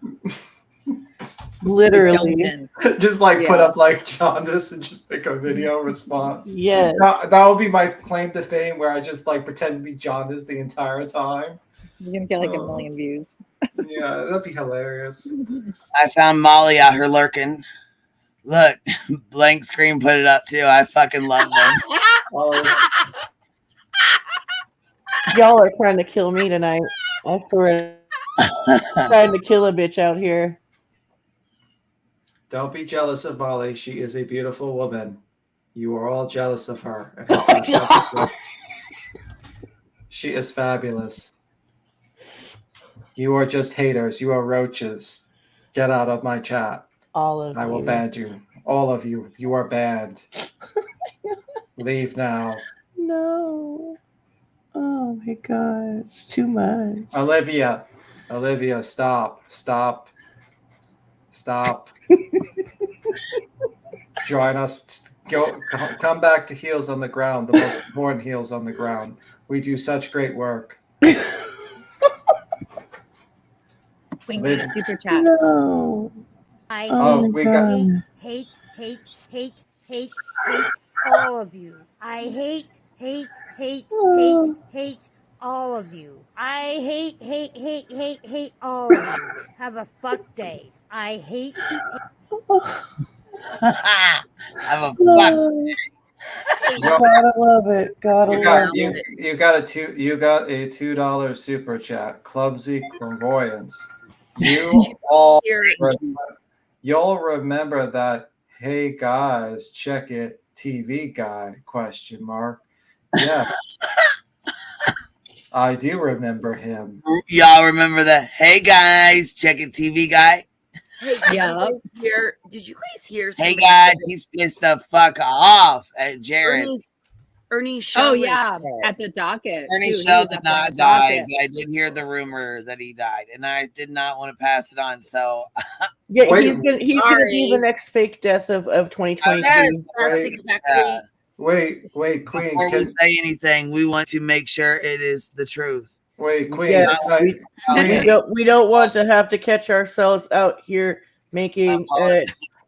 Literally. Just like put up like jaundice and just make a video response. Yes. That will be my claim to fame where I just like pretend to be jaundice the entire time. You're gonna get like a million views. Yeah, that'd be hilarious. I found Molly out here lurking. Look, blank screen put it up too. I fucking love them. Y'all are trying to kill me tonight. I swear. Trying to kill a bitch out here. Don't be jealous of Molly. She is a beautiful woman. You are all jealous of her. She is fabulous. You are just haters. You are roaches. Get out of my chat. All of I will you. ban you. All of you. You are banned. Leave now. No. Oh my God. It's too much. Olivia, stop. Join us. Come back to Heels on the Ground, the most important Heels on the Ground. We do such great work. QueenBee super chat. No. I we got hate all of you. I hate all of you. I hate all of you. Have a fuck day. I hate. Have a fuck day. Gotta love it. Gotta love it. You got a $2 super chat. Clumsy Clairvoyance. You'll remember that. Hey guys, check it. TV guy ? Yeah. I do remember him. Y'all remember that? Hey guys, check it, TV guy. Hey, did you guys hear? Hey guys, he's pissed the fuck off at Jared. Ernie Shaw. Oh yeah, at the docket. Ernie too. He Shell was did up on not the die, docket. but I did hear the rumor that he died, and I did not want to pass it on. So Yeah, Wait, he's gonna be the next fake death of 2023. yes, That's Wait. exactly. Wait, Queen. before we say anything, we want to make sure it is the truth. Wait, Queen. Yes, Queen. we don't want to have to catch ourselves out here making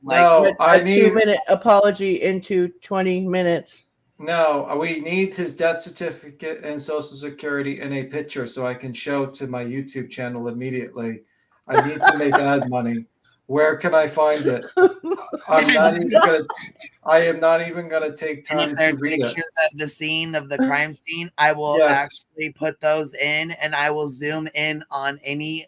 No, I a need. 2-minute apology into 20 minutes. No, we need his death certificate and social security in a picture so I can show to my YouTube channel immediately. I need to make ad money. Where can I find it? I am not even gonna take And if time to there's read it. pictures of the scene of the crime scene, I will Yes. actually put those in, and I will zoom in on any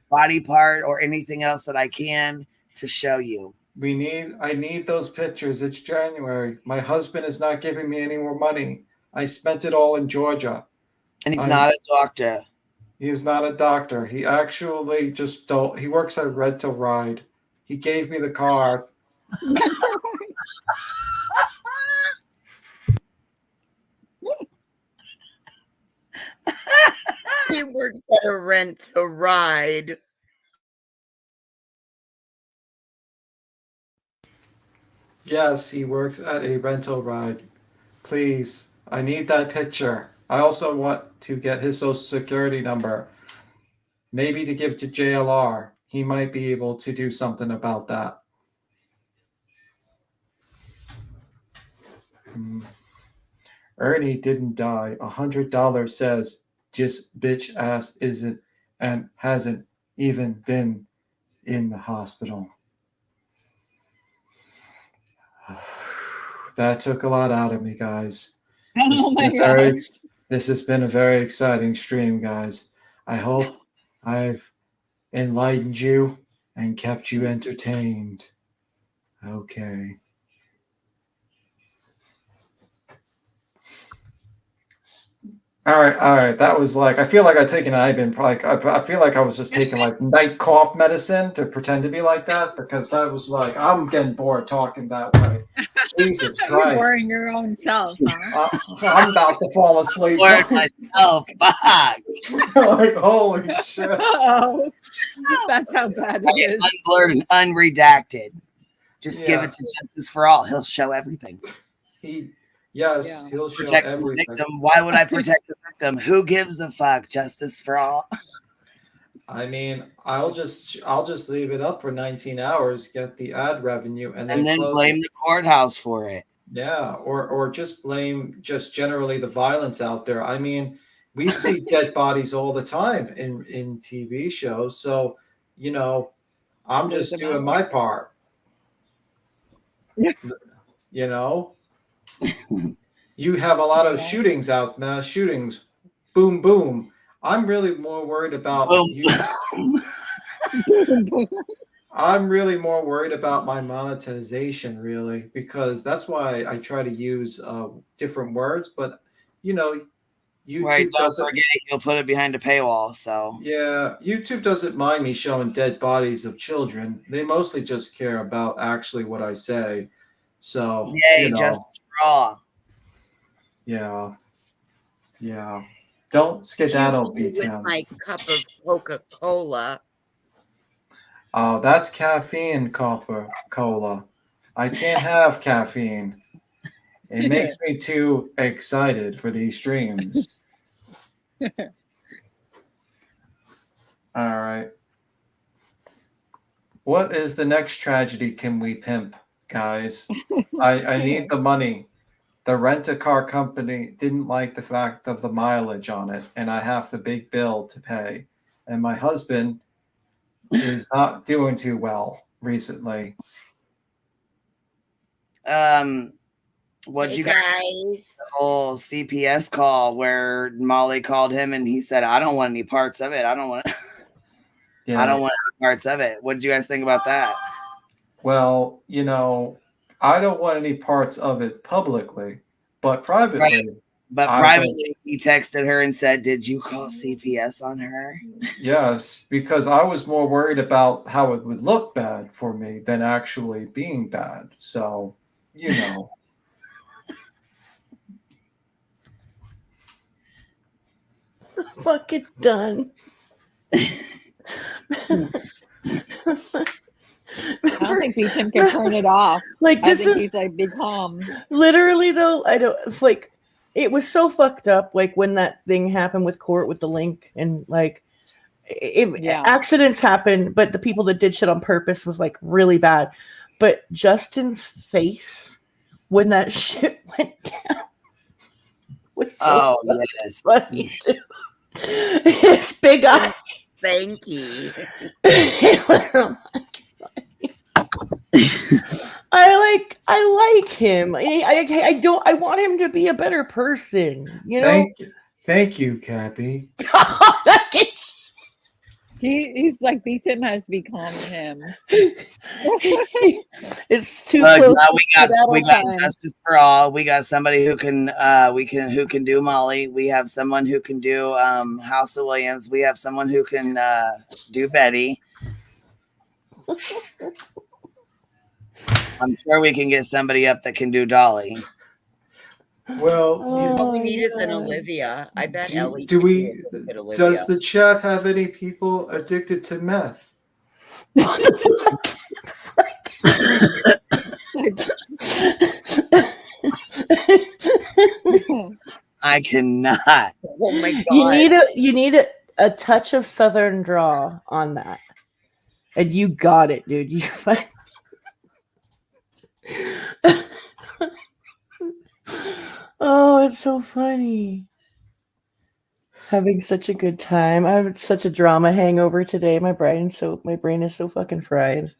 body part or anything else that I can to show you. I need those pictures. It's January. My husband is not giving me any more money. I spent it all in Georgia. And he's not a doctor. He's not a doctor. He actually just stole. He works at Rental Ride. He gave me the card. He works at a rent to ride. Yes, he works at a rental ride. Please, I need that picture. I also want to get his social security number. Maybe to give to JLR. He might be able to do something about that. Ernie didn't die. $100 says just bitch ass isn't and hasn't even been in the hospital. That took a lot out of me, guys. Oh my God. This has been a very exciting stream, guys. I hope I've enlightened you and kept you entertained. Okay. All right. That was like, I feel like I taken I feel like I was just taking like night cough medicine to pretend to be like that, because that was like, I'm getting bored talking that way. Jesus You're Christ. boring your own self, huh? I'm about to fall asleep. Bored myself. Fuck. Like, holy shit. Oh, that's how bad it is. Unblurred and unredacted. Just give Yeah. it to Justice for All. He'll show everything. He'll show Protect the everything. victim. Why would I protect the victim? Who gives a fuck? Justice for all. I mean, I'll just leave it up for 19 hours, get the ad revenue, and then close blame it. the courthouse for it. Yeah, or just blame just generally the violence out there. I mean, we see dead bodies all the time in TV shows, so you know, I'm just doing my part. You know, you have a lot of shootings out, mass shootings, boom, boom. I'm really more worried about I'm really more worried about my monetization, really, because that's why I try to use different words. But you know, YouTube Right, don't doesn't. forget you'll put it behind a paywall. So Yeah, YouTube doesn't mind me showing dead bodies of children. They mostly just care about actually what I say. So yay, you know, Justice for all. yeah. Don't skedaddle, With B10. my cup of Coca-Cola. Oh, that's caffeine, Coca-Cola. I can't have caffeine. It makes me too excited for these streams. All right. What is the next tragedy can we pimp, guys? I need the money. The rent-a-car company didn't like the fact of the mileage on it, and I have the big bill to pay. And my husband is not doing too well recently. What'd you guys? The whole CPS call where Molly called him and he said, "I don't want any parts of it. I don't want any parts of it." What did you guys think about that? Well, you know, I don't want any parts of it publicly, but privately. Right. But privately, he texted her and said, "Did you call CPS on her?" Yes, because I was more worried about how it would look bad for me than actually being bad. So, you know. Fucking done. I don't think Tim can turn it off. Like, I this think is he's like, be calm. literally though. I don't. It's like, it was so fucked up. Like when that thing happened with court with the link and like, accidents happen, but the people that did shit on purpose was like really bad. But Justin's face when that shit went down was so yes. funny too. His big eye. Thank you. I like him. I want him to be a better person. You know. Thank you, Cappy. He's like, Tim has to be calm to him. It's too Look, close. now to we got time. justice for all. We got somebody who can do Molly. We have someone who can do House of Williams. We have someone who can do Betty. I'm sure we can get somebody up that can do Dolly. Well, all we need is an Olivia. I bet Ellie. do could we? do a good Olivia. Does the chat have any people addicted to meth? I cannot. Oh my god! You need a touch of Southern draw on that, and you got it, dude. You find. Oh, it's so funny. Having such a good time. I have such a drama hangover today. My brain is so fucking fried.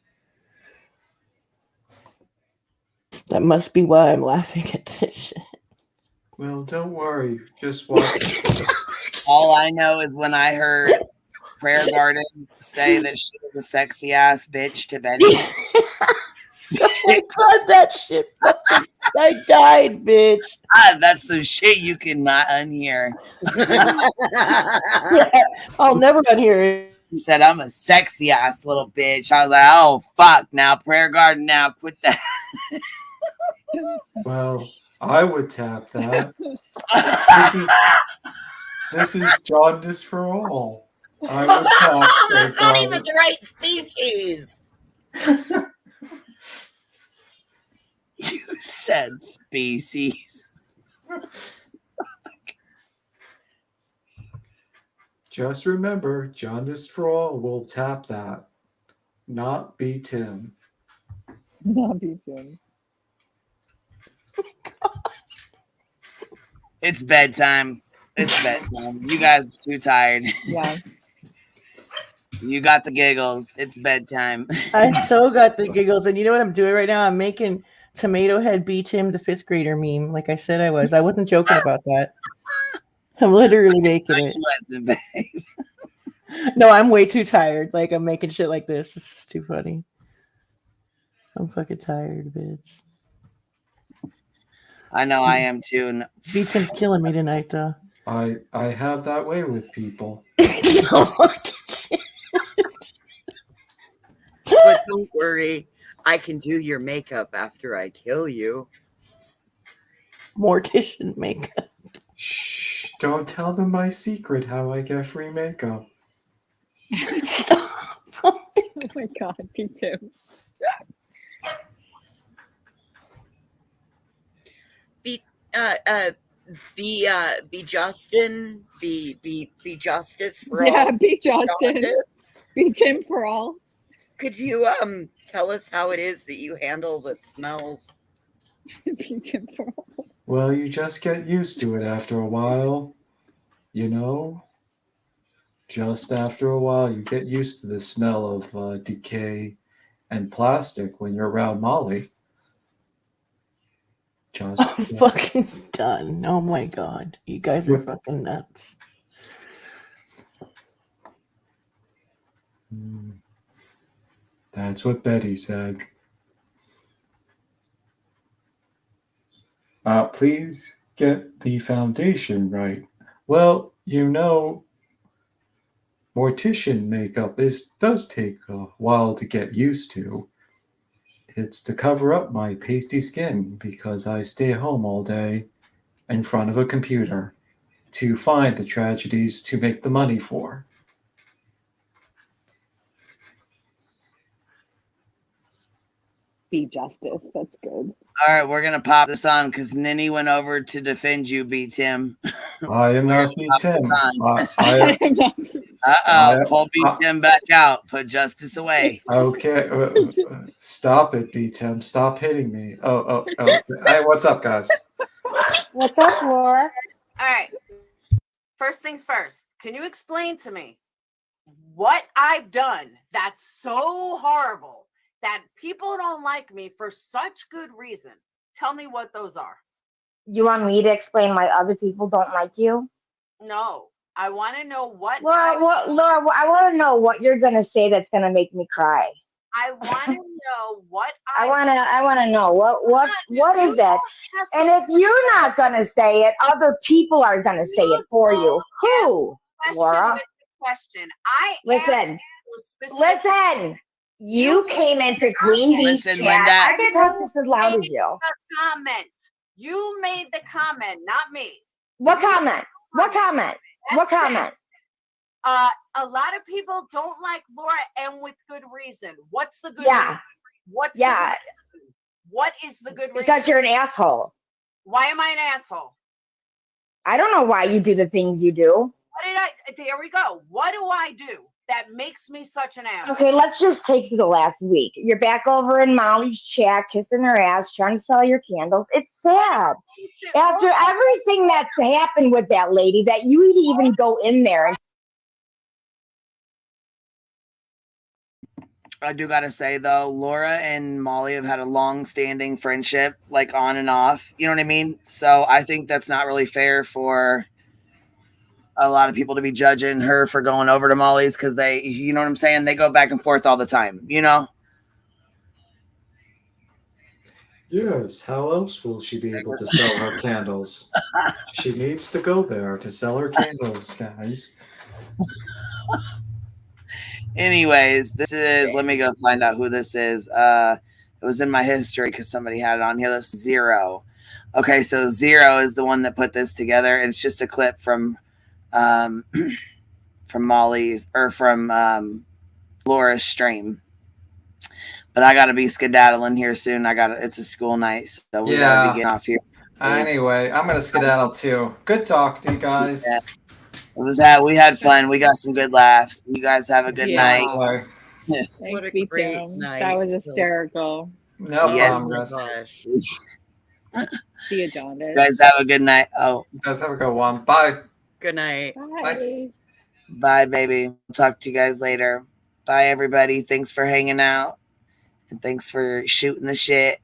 That must be why I'm laughing at this shit. Well, don't worry. Just watch. All I know is when I heard Prayer Garden say that she was a sexy ass bitch to Betty. Oh my god, that shit. I died, bitch. That's some shit you cannot unhear. I'll never unhear it. He said, I'm a sexy ass little bitch. I was like, oh, fuck. Now, Prayer Garden, now quit that. Well, I would tap that. This is jaundice for all. I would tap That's not even the right species. You said species. Just remember, jaundice for all will tap that. Not be Tim. Not be Tim. It's bedtime. It's bedtime. You guys are too tired. Yeah. You got the giggles. It's bedtime. I so got the giggles. And you know what I'm doing right now? I'm making Tomato Head beat him the 5th grader meme. Like I said I was. I wasn't joking about that. I'm literally making it. No, I'm way too tired. Like I'm making shit like this. This is too funny. I'm fucking tired, bitch. I know I am too. Beat him's killing me tonight, though. I have that way with people. But don't worry, I can do your makeup after I kill you. Mortician makeup. Shh! Don't tell them my secret how I get free makeup. Stop. Oh my god, be Tim. Be Justin, be justice for all. Yeah, be Justin. Be Tim for all. Could you tell us how it is that you handle the smells? Be Tim for all. Well, you just get used to it after a while. You know? Just after a while, you get used to the smell of decay and plastic when you're around Molly. Just I'm fucking done. Oh my god. You guys are fucking nuts. That's what Betty said. Please get the foundation right. Well, you know, mortician makeup does take a while to get used to. It's to cover up my pasty skin because I stay home all day in front of a computer. to find the tragedies to make the money for. Be justice. That's good. All right, we're gonna pop this on because Ninny went over to defend you, B Tim. I am not B Tim. Pull B Tim back out. Put justice away. Okay, stop it, B Tim. Stop hitting me. Oh. Hey, what's up, guys? What's up, Laura? All right. First things first. Can you explain to me what I've done that's so horrible that people don't like me for such good reason? Tell me what those are. You want me to explain why other people don't like you? No, I want to know what. Laura, I want to know what you're gonna say that's gonna make me cry. I want to know what I want to know what is that? And if you're not gonna say it, other people are gonna say it for you. Who, Laura? Question. Listen. You came into QueenBee's chat. Linda. I can talk just as loud as you. Comment. You made the comment, not me. What comment? What comment? What comment? A lot of people don't like Laura, and with good reason. What's the good reason? What is the good reason? Because you're an asshole. Why am I an asshole? I don't know why you do the things you do. There we go. What do I do that makes me such an asshole? Okay, let's just take the last week. You're back over in Molly's chat, kissing her ass, trying to sell your candles. It's sad. After everything that's happened with that lady, that you would even go in there and I do gotta say though, Laura and Molly have had a long-standing friendship, like on and off. You know what I mean? So I think that's not really fair for a lot of people to be judging her for going over to Molly's because they, you know what I'm saying? They go back and forth all the time, you know? Yes, how else will she be able to sell her candles? She needs to go there to sell her candles, guys. Anyways, this is, let me go find out who this is. It was in my history because somebody had it on here. This is Zero. Okay, so Zero is the one that put this together. And it's just a clip from Molly's or from Laura's stream. But I gotta be skedaddling here soon. It's a school night, so we gotta be getting off here. Anyway, I'm gonna skedaddle too. Good talk to you guys. Yeah. We had fun. We got some good laughs. You guys have a good night. What a great night. That was hysterical. No problem, gosh. See you, John. You guys have a good night. Oh, you guys have a good one. Bye. Good night. Bye. Bye, baby. We'll talk to you guys later. Bye, everybody. Thanks for hanging out. And thanks for shooting the shit.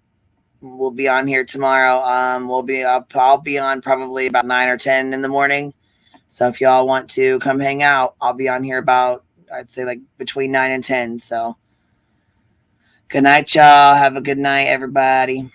We'll be on here tomorrow. I'll be on probably about 9 or 10 in the morning. So if y'all want to come hang out, I'll be on here about, I'd say like between 9 and 10. So good night, y'all. Have a good night, everybody.